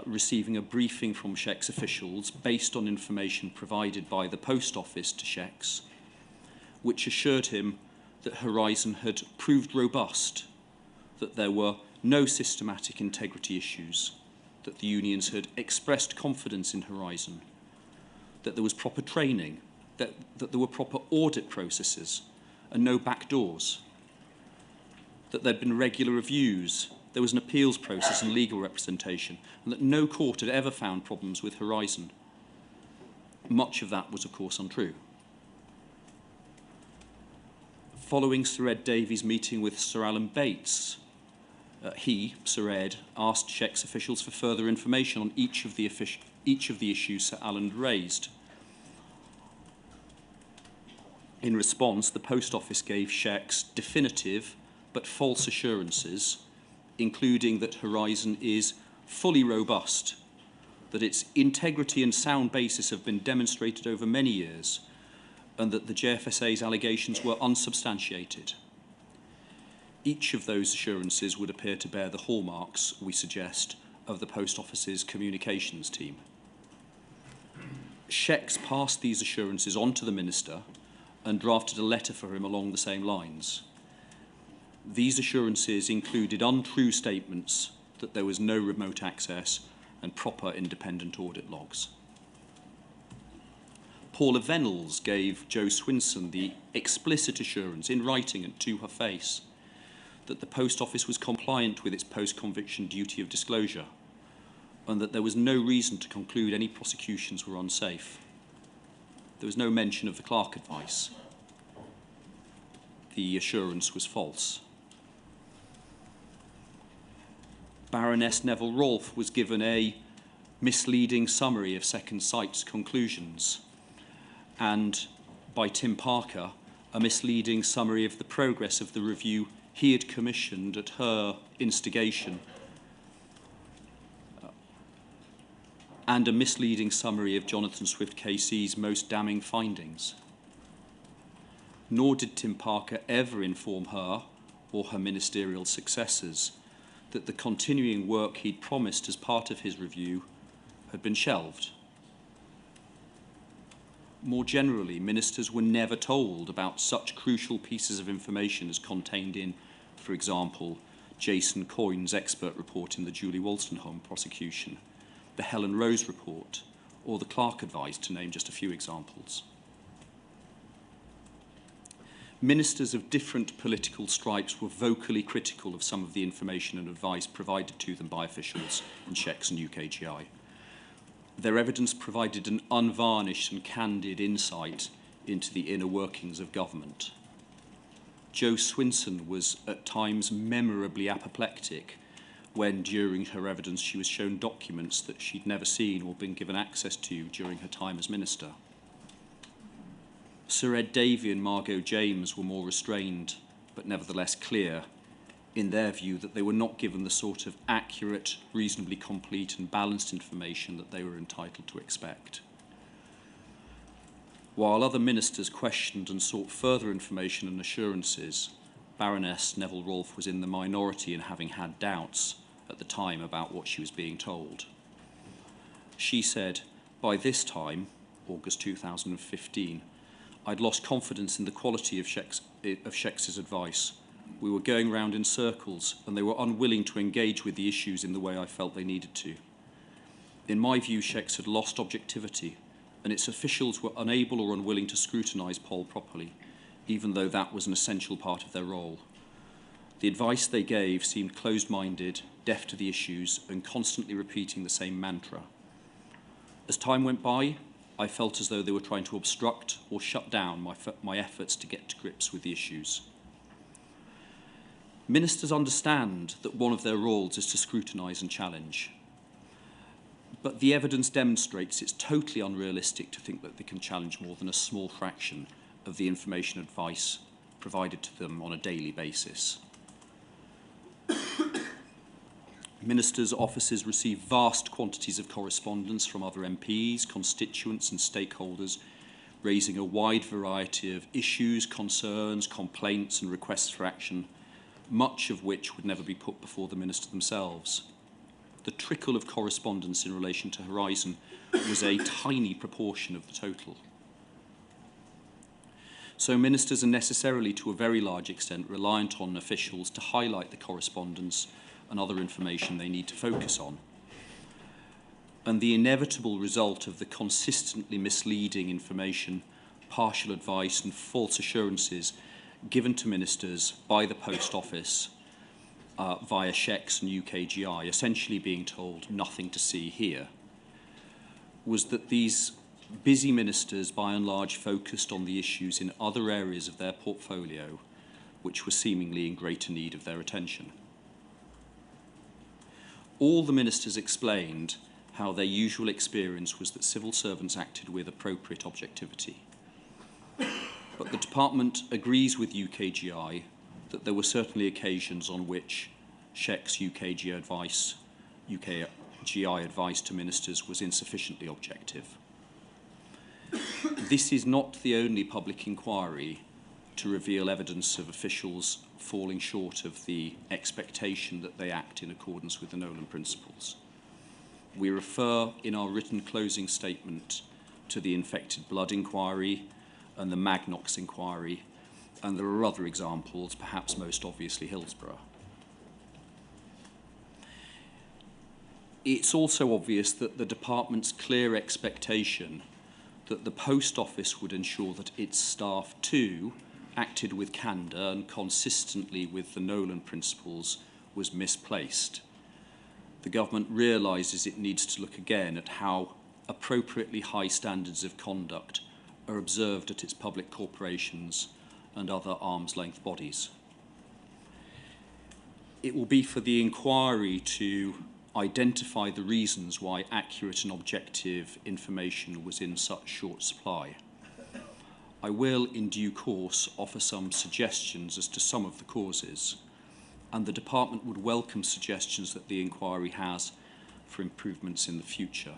receiving a briefing from Sheck's officials based on information provided by the Post Office to Sheck's, which assured him that Horizon had proved robust, that there were no systematic integrity issues, that the unions had expressed confidence in Horizon, that there was proper training, that there were proper audit processes and no backdoors, that there had been regular reviews, there was an appeals process and legal representation, and that no court had ever found problems with Horizon. Much of that was, of course, untrue. Following Sir Ed Davies' meeting with Sir Alan Bates, Sir Ed, asked Sheck's officials for further information on each of the issues Sir Alan had raised. In response, the Post Office gave Sheck's definitive but false assurances, including that Horizon is fully robust, that its integrity and sound basis have been demonstrated over many years, and that the JFSA's allegations were unsubstantiated. Each of those assurances would appear to bear the hallmarks, we suggest, of the Post Office's communications team. Sheck's passed these assurances on to the Minister and drafted a letter for him along the same lines. These assurances included untrue statements that there was no remote access and proper independent audit logs. Paula Venables gave Jo Swinson the explicit assurance in writing and to her face that the Post Office was compliant with its post-conviction duty of disclosure and that there was no reason to conclude any prosecutions were unsafe. There was no mention of the Clark advice. The assurance was false. Baroness Neville Rolfe was given a misleading summary of Second Sight's conclusions, and by Tim Parker, a misleading summary of the progress of the review he had commissioned at her instigation, and a misleading summary of Jonathan Swift KC's most damning findings. Nor did Tim Parker ever inform her or her ministerial successors that the continuing work he'd promised as part of his review had been shelved. More generally, ministers were never told about such crucial pieces of information as contained in, for example, Jason Coyne's expert report in the Julie Wolstenholme prosecution, the Helen Rose report, or the Clark advice, to name just a few examples. Ministers of different political stripes were vocally critical of some of the information and advice provided to them by officials in Checks and UKGI. Their evidence provided an unvarnished and candid insight into the inner workings of government. Jo Swinson was at times memorably apoplectic when, during her evidence, she was shown documents that she'd never seen or been given access to during her time as minister. Sir Ed Davey and Margot James were more restrained, but nevertheless clear, in their view that they were not given the sort of accurate, reasonably complete and balanced information that they were entitled to expect. While other ministers questioned and sought further information and assurances, Baroness Neville Rolfe was in the minority in having had doubts at the time about what she was being told. She said, "By this time, August 2015, I'd lost confidence in the quality of Shex's advice. We were going round in circles, and they were unwilling to engage with the issues in the way I felt they needed to. In my view, Shex had lost objectivity, and its officials were unable or unwilling to scrutinise Poll properly, even though that was an essential part of their role. The advice they gave seemed closed-minded, deaf to the issues, and constantly repeating the same mantra. As time went by, I felt as though they were trying to obstruct or shut down my efforts to get to grips with the issues." Ministers understand that one of their roles is to scrutinise and challenge, but the evidence demonstrates it's totally unrealistic to think that they can challenge more than a small fraction of the information and advice provided to them on a daily basis. Ministers' offices receive vast quantities of correspondence from other MPs, constituents and stakeholders, raising a wide variety of issues, concerns, complaints and requests for action, much of which would never be put before the minister themselves. The trickle of correspondence in relation to Horizon was a tiny proportion of the total. So ministers are necessarily, to a very large extent, reliant on officials to highlight the correspondence and other information they need to focus on. And the inevitable result of the consistently misleading information, partial advice and false assurances given to ministers by the Post Office via Shex and UKGI, essentially being told nothing to see here, was that these busy ministers by and large focused on the issues in other areas of their portfolio which were seemingly in greater need of their attention. All the ministers explained how their usual experience was that civil servants acted with appropriate objectivity. But the department agrees with UKGI that there were certainly occasions on which Shex UKGI advice to ministers was insufficiently objective. This is not the only public inquiry to reveal evidence of officials falling short of the expectation that they act in accordance with the Nolan principles. We refer in our written closing statement to the infected blood inquiry and the Magnox inquiry, and there are other examples, perhaps most obviously Hillsborough. It's also obvious that the department's clear expectation that the Post Office would ensure that its staff too acted with candour and consistently with the Nolan principles was misplaced. The government realises it needs to look again at how appropriately high standards of conduct are observed at its public corporations and other arm's-length bodies. It will be for the inquiry to identify the reasons why accurate and objective information was in such short supply. I will, in due course, offer some suggestions as to some of the causes, and the Department would welcome suggestions that the inquiry has for improvements in the future.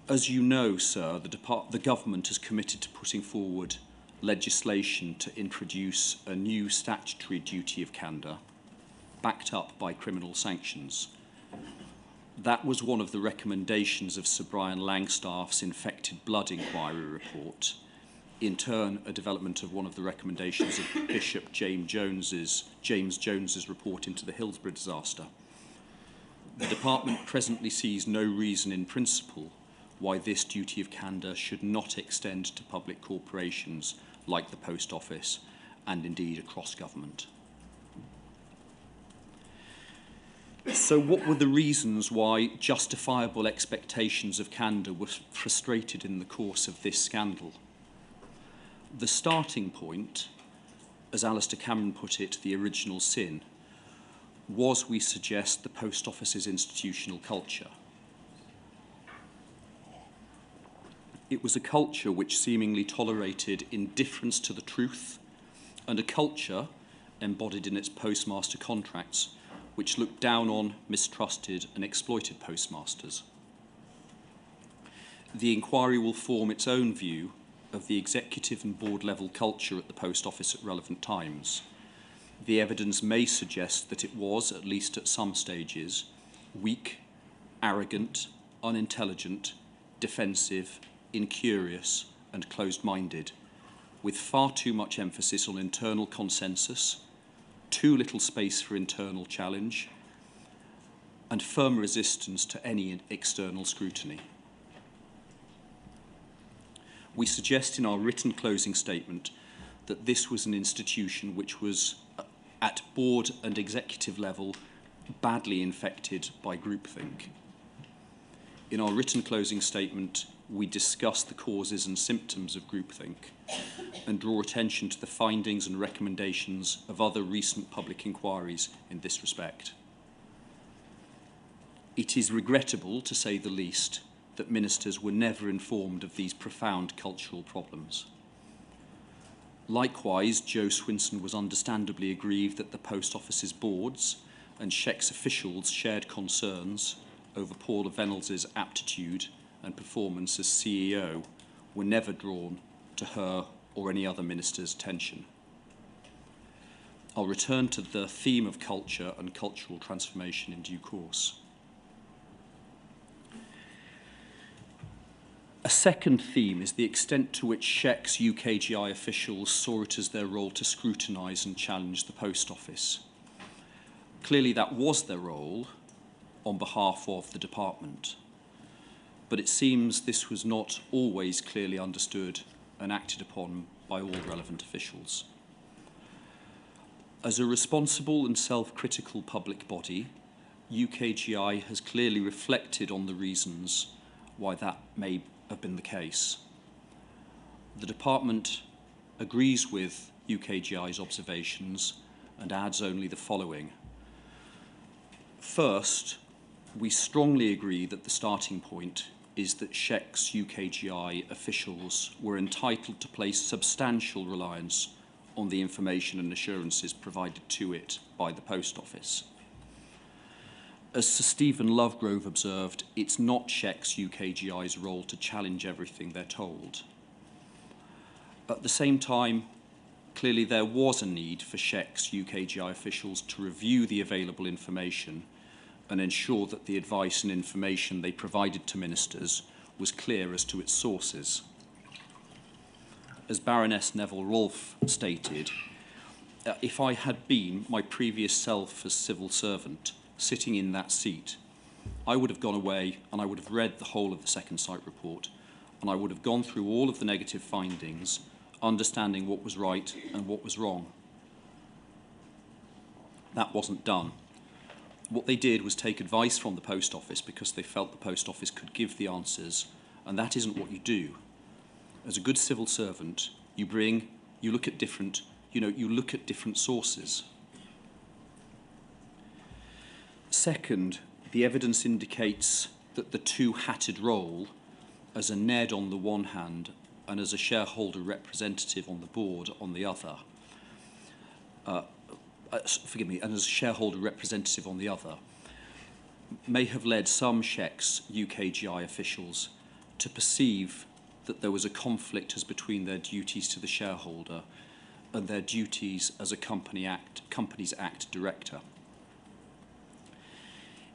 As you know, sir, the Government is committed to putting forward legislation to introduce a new statutory duty of candour, backed up by criminal sanctions. That was one of the recommendations of Sir Brian Langstaff's infected blood inquiry report, in turn a development of one of the recommendations of Bishop James Jones's report into the Hillsborough disaster. The Department presently sees no reason in principle why this duty of candour should not extend to public corporations like the Post Office and indeed across government. So what were the reasons why justifiable expectations of candour were frustrated in the course of this scandal? The starting point, as Alistair Cameron put it, the original sin, was, we suggest, the Post Office's institutional culture. It was a culture which seemingly tolerated indifference to the truth, and a culture, embodied in its postmaster contracts, which looked down on, mistrusted and exploited postmasters. The inquiry will form its own view of the executive and board level culture at the Post Office at relevant times. The evidence may suggest that it was, at least at some stages, weak, arrogant, unintelligent, defensive, incurious and closed-minded, with far too much emphasis on internal consensus, too little space for internal challenge, and firm resistance to any external scrutiny. We suggest in our written closing statement that this was an institution which was, at board and executive level, badly infected by groupthink. In our written closing statement, we discuss the causes and symptoms of groupthink and draw attention to the findings and recommendations of other recent public inquiries in this respect. It is regrettable, to say the least, that ministers were never informed of these profound cultural problems. Likewise, Joe Swinson was understandably aggrieved that the Post Office's boards and SHEC's officials shared concerns over Paula Venables' aptitude and performance as CEO were never drawn to her or any other minister's attention. I'll return to the theme of culture and cultural transformation in due course. A second theme is the extent to which SHEC's UKGI officials saw it as their role to scrutinise and challenge the Post Office. Clearly that was their role on behalf of the department, but it seems this was not always clearly understood and acted upon by all relevant officials. As a responsible and self-critical public body, UKGI has clearly reflected on the reasons why that may have been the case. The department agrees with UKGI's observations and adds only the following. First, we strongly agree that the starting point is that SHEC's UKGI officials were entitled to place substantial reliance on the information and assurances provided to it by the Post Office. As Sir Stephen Lovegrove observed, it's not SHEC's UKGI's role to challenge everything they're told. At the same time, clearly there was a need for SHEC's UKGI officials to review the available information and ensure that the advice and information they provided to ministers was clear as to its sources. As Baroness Neville Rolfe stated, if I had been my previous self as civil servant sitting in that seat, I would have gone away and I would have read the whole of the Second Sight report, and I would have gone through all of the negative findings, understanding what was right and what was wrong. That wasn't done. What they did was take advice from the Post Office because they felt the Post Office could give the answers, and that isn't what you do. As a good civil servant, you look at different sources. Second, the evidence indicates that the two-hatted role, as a NED on the one hand and as a shareholder representative on the board on the other, and as a shareholder representative on the other, may have led some SHEC's UKGI officials to perceive that there was a conflict as between their duties to the shareholder and their duties as a Companies Act director.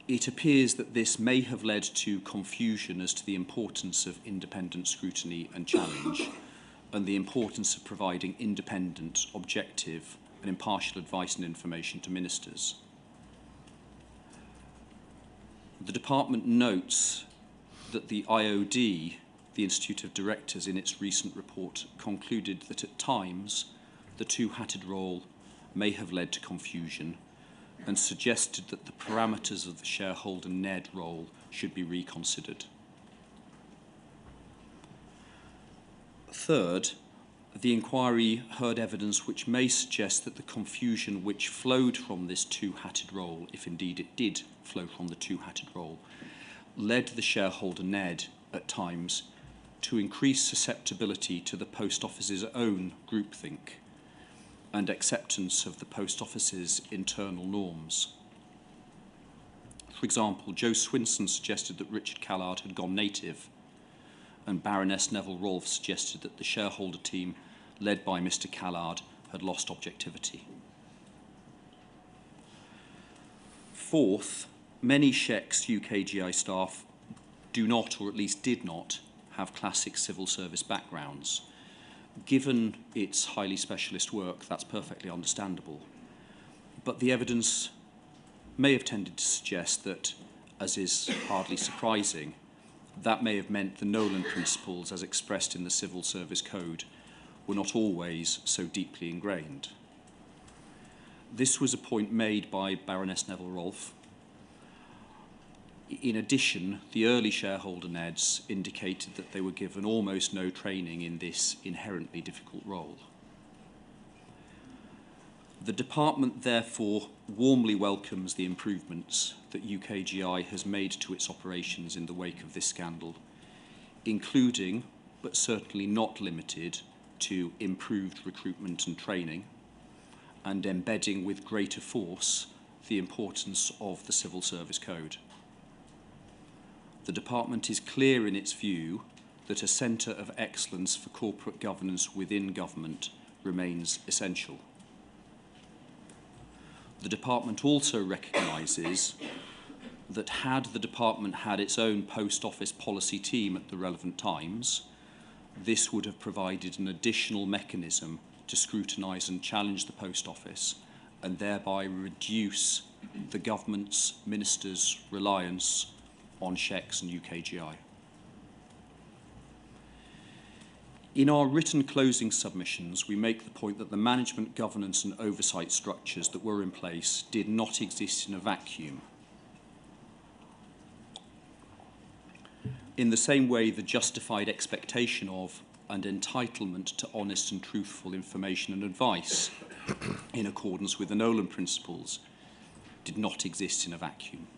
It appears that this may have led to confusion as to the importance of independent scrutiny and challenge and the importance of providing independent, objective and impartial advice and information to ministers. The department notes that the IOD, the Institute of Directors, in its recent report concluded that at times the two-hatted role may have led to confusion and suggested that the parameters of the shareholder NED role should be reconsidered. Third, the inquiry heard evidence which may suggest that the confusion which flowed from this two-hatted role, if indeed it did flow from the two-hatted role, led the shareholder NED at times to increase susceptibility to the Post Office's own groupthink and acceptance of the Post Office's internal norms. For example, Joe Swinson suggested that Richard Callard had gone native, and Baroness Neville Rolfe suggested that the shareholder team, led by Mr. Callard, had lost objectivity. Fourth, many SHEC's UKGI staff do not, or at least did not, have classic civil service backgrounds. Given its highly specialist work, that's perfectly understandable. But the evidence may have tended to suggest that, as is hardly surprising, that may have meant the Nolan principles, as expressed in the Civil Service Code, were not always so deeply ingrained. This was a point made by Baroness Neville Rolfe. In addition, the early shareholder NEDs indicated that they were given almost no training in this inherently difficult role. The department therefore warmly welcomes the improvements that UKGI has made to its operations in the wake of this scandal, including, but certainly not limited to, improved recruitment and training, and embedding with greater force the importance of the Civil Service Code. The department is clear in its view that a centre of excellence for corporate governance within government remains essential. The department also recognises that had the department had its own post office policy team at the relevant times, this would have provided an additional mechanism to scrutinise and challenge the post office and thereby reduce the government's ministers' reliance on SHECs and UKGI. In our written closing submissions, we make the point that the management, governance and oversight structures that were in place did not exist in a vacuum. In the same way, the justified expectation of and entitlement to honest and truthful information and advice in accordance with the Nolan principles did not exist in a vacuum.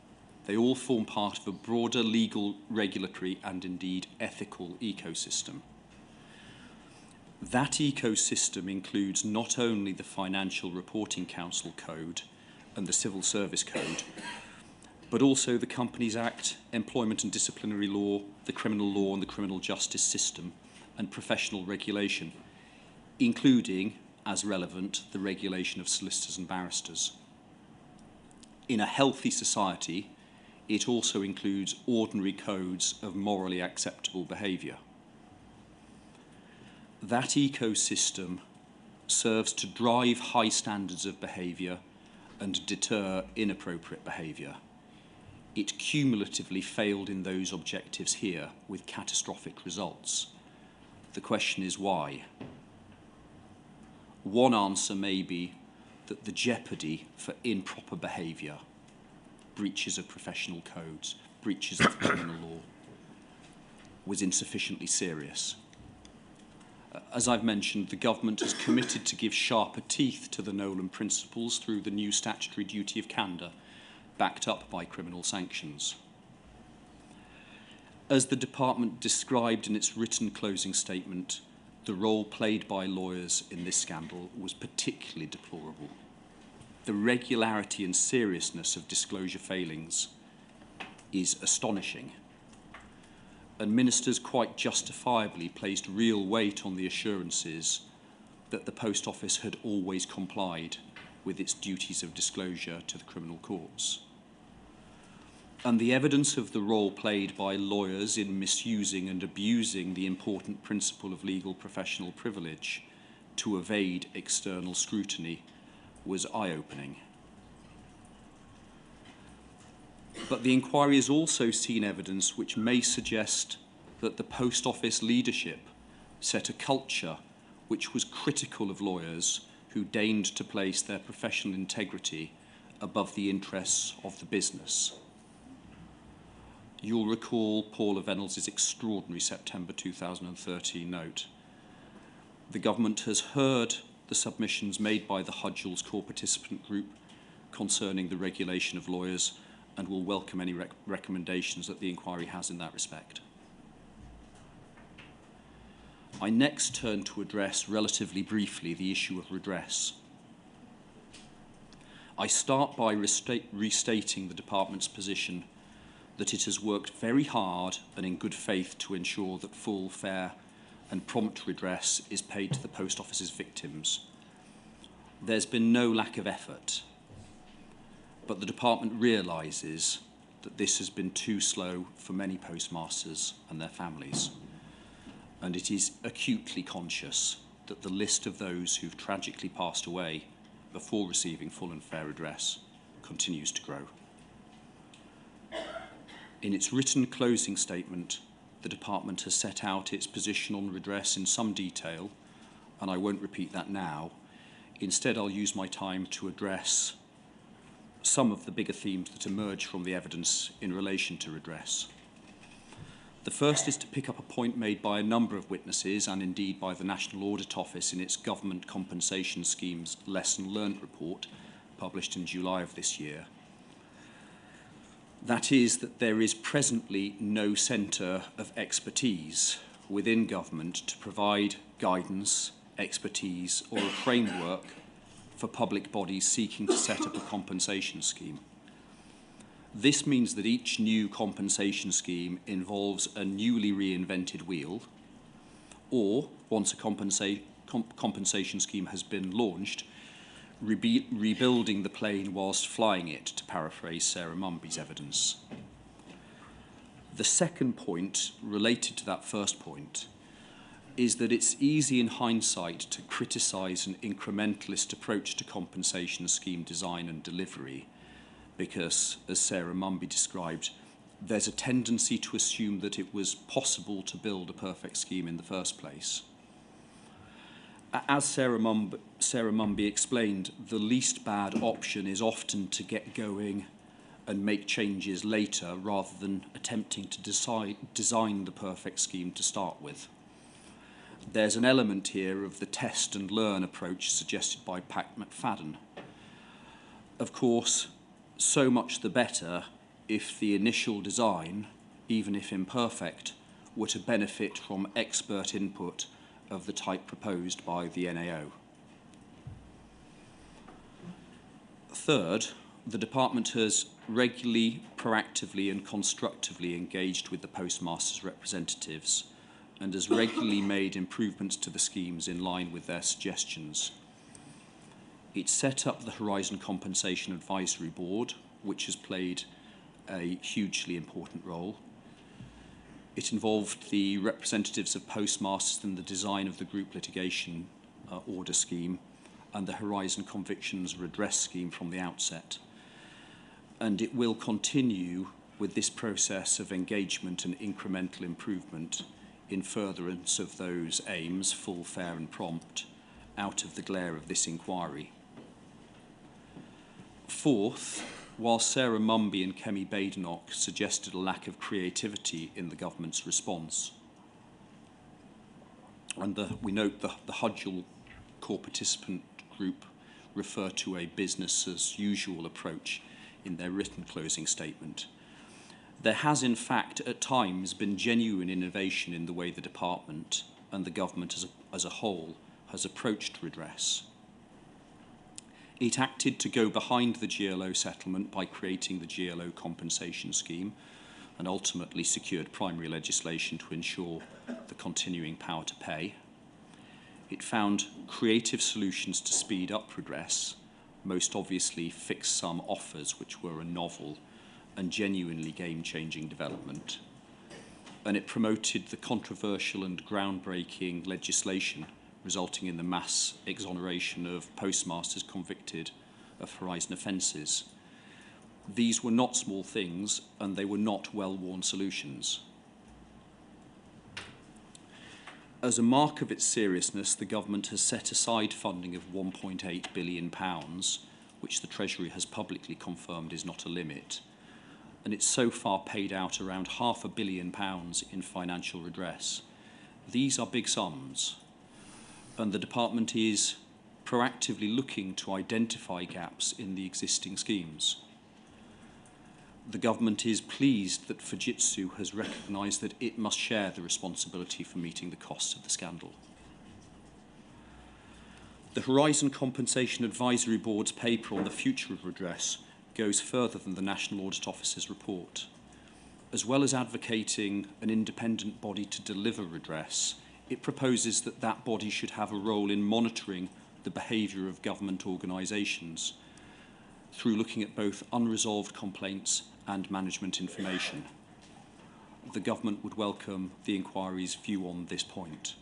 They all form part of a broader legal, regulatory and indeed ethical ecosystem. That ecosystem includes not only the Financial Reporting Council Code and the Civil Service Code, but also the Companies Act, employment and disciplinary law, the criminal law and the criminal justice system, and professional regulation, including, as relevant, the regulation of solicitors and barristers. In a healthy society, it also includes ordinary codes of morally acceptable behaviour. That ecosystem serves to drive high standards of behaviour and deter inappropriate behaviour. It cumulatively failed in those objectives here with catastrophic results. The question is why? One answer may be that the jeopardy for improper behaviour, breaches of professional codes, breaches of criminal law, was insufficiently serious. As I've mentioned, the government is committed to give sharper teeth to the Nolan principles through the new statutory duty of candour backed up by criminal sanctions. As the department described in its written closing statement, the role played by lawyers in this scandal was particularly deplorable. The regularity and seriousness of disclosure failings is astonishing, and ministers quite justifiably placed real weight on the assurances that the Post Office had always complied with its duties of disclosure to the criminal courts. And the evidence of the role played by lawyers in misusing and abusing the important principle of legal professional privilege to evade external scrutiny was eye-opening. But the inquiry has also seen evidence which may suggest that the Post Office leadership set a culture which was critical of lawyers who deigned to place their professional integrity above the interests of the business. You'll recall Paula Venables' extraordinary September 2013 note. The government has heard the submissions made by the Hodge's core participant group concerning the regulation of lawyers and will welcome any recommendations that the inquiry has in that respect. I next turn to address relatively briefly the issue of redress. I start by restating the department's position that it has worked very hard and in good faith to ensure that full, fair and prompt redress is paid to the Post Office's victims. There's been no lack of effort, but the department realises that this has been too slow for many postmasters and their families, and it is acutely conscious that the list of those who've tragically passed away before receiving full and fair redress continues to grow. In its written closing statement, the department has set out its position on redress in some detail, and I won't repeat that now. Instead, I'll use my time to address some of the bigger themes that emerge from the evidence in relation to redress. The first is to pick up a point made by a number of witnesses and indeed by the National Audit Office in its Government Compensation Scheme's Lesson Learnt report, published in July of this year. That is that there is presently no centre of expertise within government to provide guidance, expertise or a framework for public bodies seeking to set up a compensation scheme. This means that each new compensation scheme involves a newly reinvented wheel, or once a compensation scheme has been launched, rebuilding the plane whilst flying it, to paraphrase Sarah Mumby's evidence. The second point, related to that first point, is that it's easy in hindsight to criticise an incrementalist approach to compensation scheme design and delivery, because, as Sarah Mumby described, there's a tendency to assume that it was possible to build a perfect scheme in the first place. As Sarah Mumby explained, the least bad option is often to get going and make changes later rather than attempting to design the perfect scheme to start with. There's an element here of the test and learn approach suggested by Pat McFadden. Of course, so much the better if the initial design, even if imperfect, were to benefit from expert input of the type proposed by the NAO. Third, the department has regularly, proactively and constructively engaged with the postmasters' representatives and has regularly made improvements to the schemes in line with their suggestions. It set up the Horizon Compensation Advisory Board, which has played a hugely important role. It involved the representatives of postmasters in the design of the group litigation order scheme and the Horizon Convictions Redress scheme from the outset. And it will continue with this process of engagement and incremental improvement in furtherance of those aims, full, fair and prompt, out of the glare of this inquiry. Fourth, while Sarah Mumby and Kemi Badenoch suggested a lack of creativity in the government's response, and we note the Hodge core participant group refer to a business as usual approach in their written closing statement. There has, in fact, at times been genuine innovation in the way the department and the government as a whole has approached redress. It acted to go behind the GLO settlement by creating the GLO compensation scheme and ultimately secured primary legislation to ensure the continuing power to pay. It found creative solutions to speed up redress, most obviously fixed sum offers, which were a novel and genuinely game-changing development. And it promoted the controversial and groundbreaking legislation resulting in the mass exoneration of postmasters convicted of Horizon offences. These were not small things, and they were not well-worn solutions. As a mark of its seriousness, the government has set aside funding of £1.8 billion, which the Treasury has publicly confirmed is not a limit, and it's so far paid out around £500 million in financial redress. These are big sums, and the department is proactively looking to identify gaps in the existing schemes. The government is pleased that Fujitsu has recognised that it must share the responsibility for meeting the costs of the scandal. The Horizon Compensation Advisory Board's paper on the future of redress goes further than the National Audit Office's report. As well as advocating an independent body to deliver redress, it proposes that that body should have a role in monitoring the behaviour of government organisations through looking at both unresolved complaints and management information. The government would welcome the inquiry's view on this point.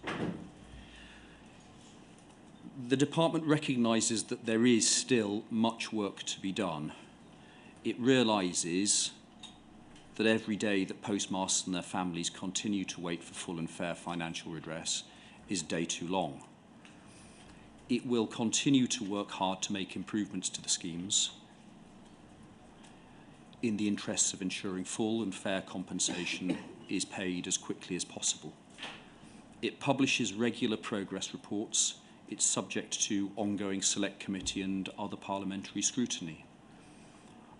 The department recognises that there is still much work to be done. It realises that every day that postmasters and their families continue to wait for full and fair financial redress is a day too long. It will continue to work hard to make improvements to the schemes in the interests of ensuring full and fair compensation is paid as quickly as possible. It publishes regular progress reports. It's subject to ongoing select committee and other parliamentary scrutiny.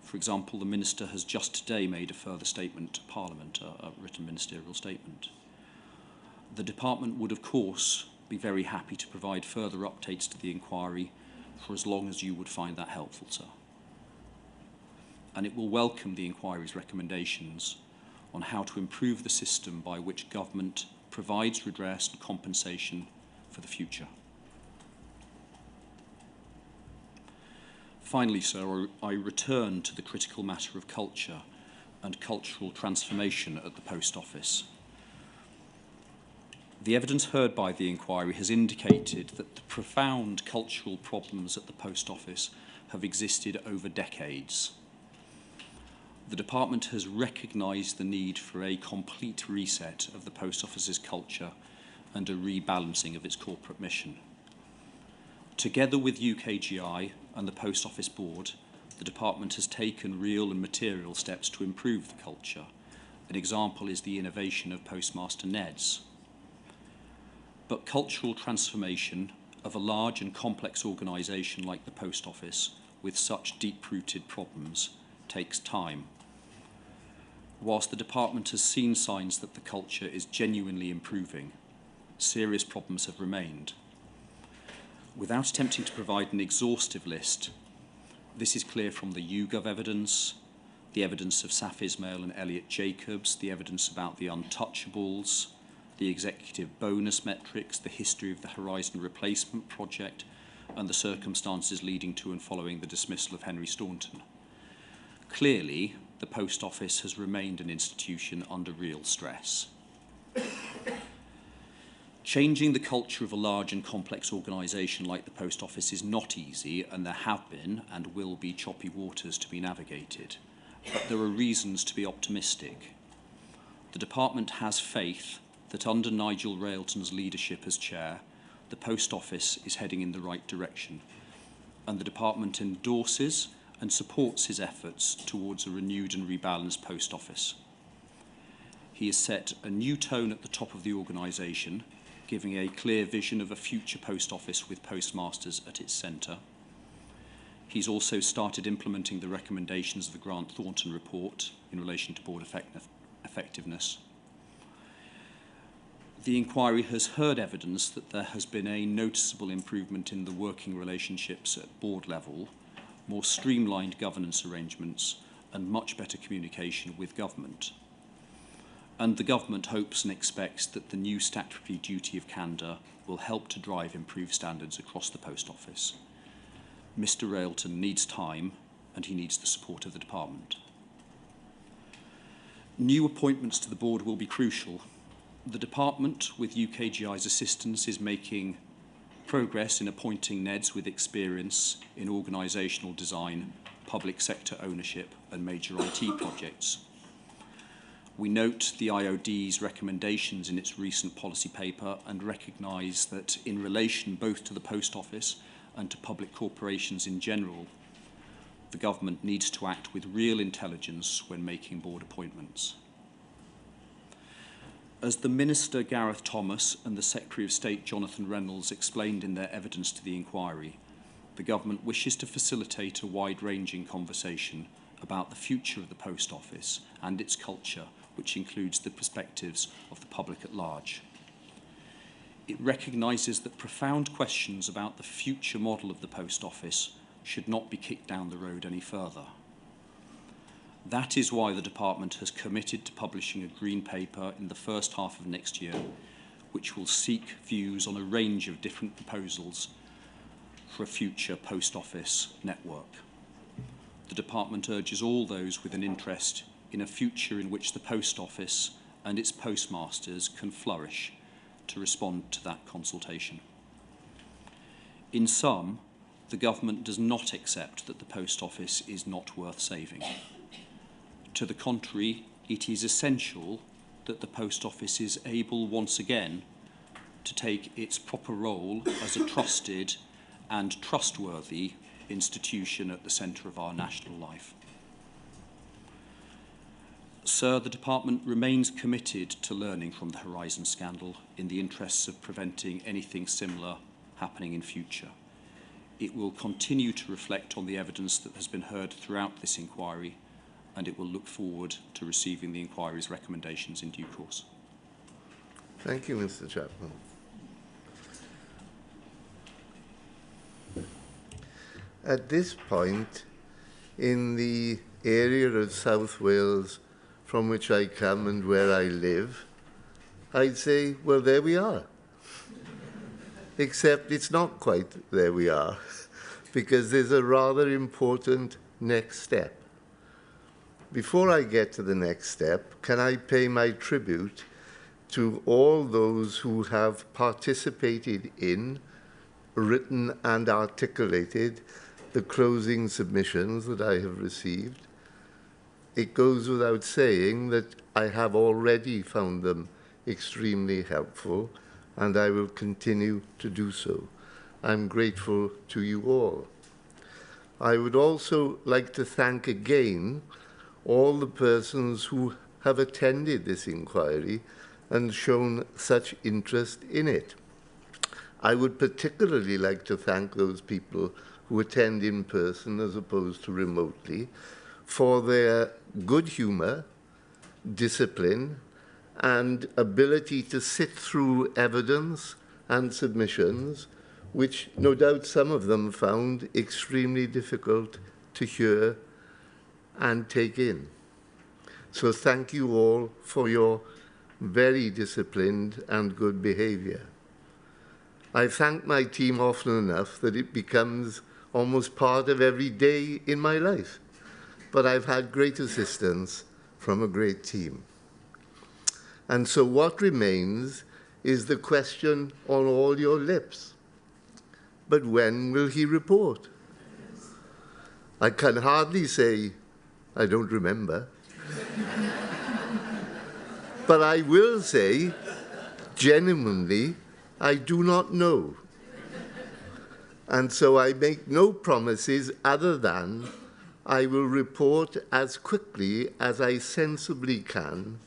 For example, the Minister has just today made a further statement to Parliament, a written ministerial statement. The Department would, of course, be very happy to provide further updates to the inquiry for as long as you would find that helpful, sir. And it will welcome the inquiry's recommendations on how to improve the system by which government provides redress and compensation for the future. Finally, sir, I return to the critical matter of culture and cultural transformation at the Post Office. The evidence heard by the inquiry has indicated that the profound cultural problems at the Post Office have existed over decades. The department has recognised the need for a complete reset of the Post Office's culture and a rebalancing of its corporate mission. Together with UKGI and the Post Office Board, the department has taken real and material steps to improve the culture. An example is the innovation of Postmaster Neds. But cultural transformation of a large and complex organisation like the Post Office with such deep-rooted problems takes time. Whilst the department has seen signs that the culture is genuinely improving, serious problems have remained. Without attempting to provide an exhaustive list, this is clear from the YouGov evidence, the evidence of Saf Ismail and Elliot Jacobs, the evidence about the untouchables, the executive bonus metrics, the history of the Horizon replacement project, and the circumstances leading to and following the dismissal of Henry Staunton. Clearly, the Post Office has remained an institution under real stress. Changing the culture of a large and complex organisation like the Post Office is not easy, and there have been and will be choppy waters to be navigated. But there are reasons to be optimistic. The department has faith that under Nigel Railton's leadership as chair, the Post Office is heading in the right direction, and the department endorses and supports his efforts towards a renewed and rebalanced Post Office. He has set a new tone at the top of the organisation, giving a clear vision of a future Post Office with postmasters at its centre. He's also started implementing the recommendations of the Grant Thornton report in relation to board effectiveness. The inquiry has heard evidence that there has been a noticeable improvement in the working relationships at board level, more streamlined governance arrangements, and much better communication with government. And the government hopes and expects that the new statutory duty of candour will help to drive improved standards across the post office. Mr. Railton needs time, and he needs the support of the department. New appointments to the board will be crucial. The department, with UKGI's assistance, is making progress in appointing NEDs with experience in organisational design, public sector ownership and major IT projects. We note the IOD's recommendations in its recent policy paper and recognise that in relation both to the post office and to public corporations in general, the government needs to act with real intelligence when making board appointments. As the Minister Gareth Thomas and the Secretary of State Jonathan Reynolds explained in their evidence to the inquiry, the government wishes to facilitate a wide-ranging conversation about the future of the post office and its culture, which includes the perspectives of the public at large. It recognises that profound questions about the future model of the post office should not be kicked down the road any further. That is why the department has committed to publishing a green paper in the first half of next year, which will seek views on a range of different proposals for a future post office network. The department urges all those with an interest in a future in which the post office and its postmasters can flourish to respond to that consultation. In sum, the government does not accept that the post office is not worth saving. To the contrary, it is essential that the post office is able once again to take its proper role as a trusted and trustworthy institution at the centre of our national life. Sir, the department remains committed to learning from the Horizon scandal in the interests of preventing anything similar happening in future. It will continue to reflect on the evidence that has been heard throughout this inquiry, and it will look forward to receiving the inquiry's recommendations in due course. Thank you, Mr. Chapman. At this point, in the area of South Wales from which I come and where I live, I'd say, well, there we are. Except it's not quite there we are, because there's a rather important next step. Before I get to the next step, can I pay my tribute to all those who have participated in, written and articulated the closing submissions that I have received. It goes without saying that I have already found them extremely helpful, and I will continue to do so. I'm grateful to you all. I would also like to thank again all the persons who have attended this inquiry and shown such interest in it. I would particularly like to thank those people who attend in person as opposed to remotely for their good humour, discipline, and ability to sit through evidence and submissions, which no doubt some of them found extremely difficult to hear and take in. So thank you all for your very disciplined and good behaviour. I thank my team often enough that it becomes almost part of every day in my life, but I've had great assistance from a great team. And so what remains is the question on all your lips. But when will he report? I can hardly say, I don't remember. But I will say, genuinely, I do not know. And so I make no promises other than I will report as quickly as I sensibly can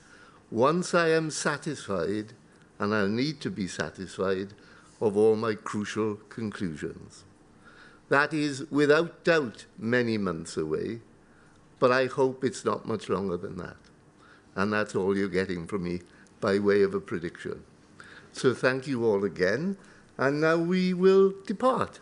once I am satisfied, and I'll need to be satisfied, of all my crucial conclusions. That is, without doubt, many months away, but I hope it's not much longer than that. And that's all you're getting from me by way of a prediction. So thank you all again, and now we will depart.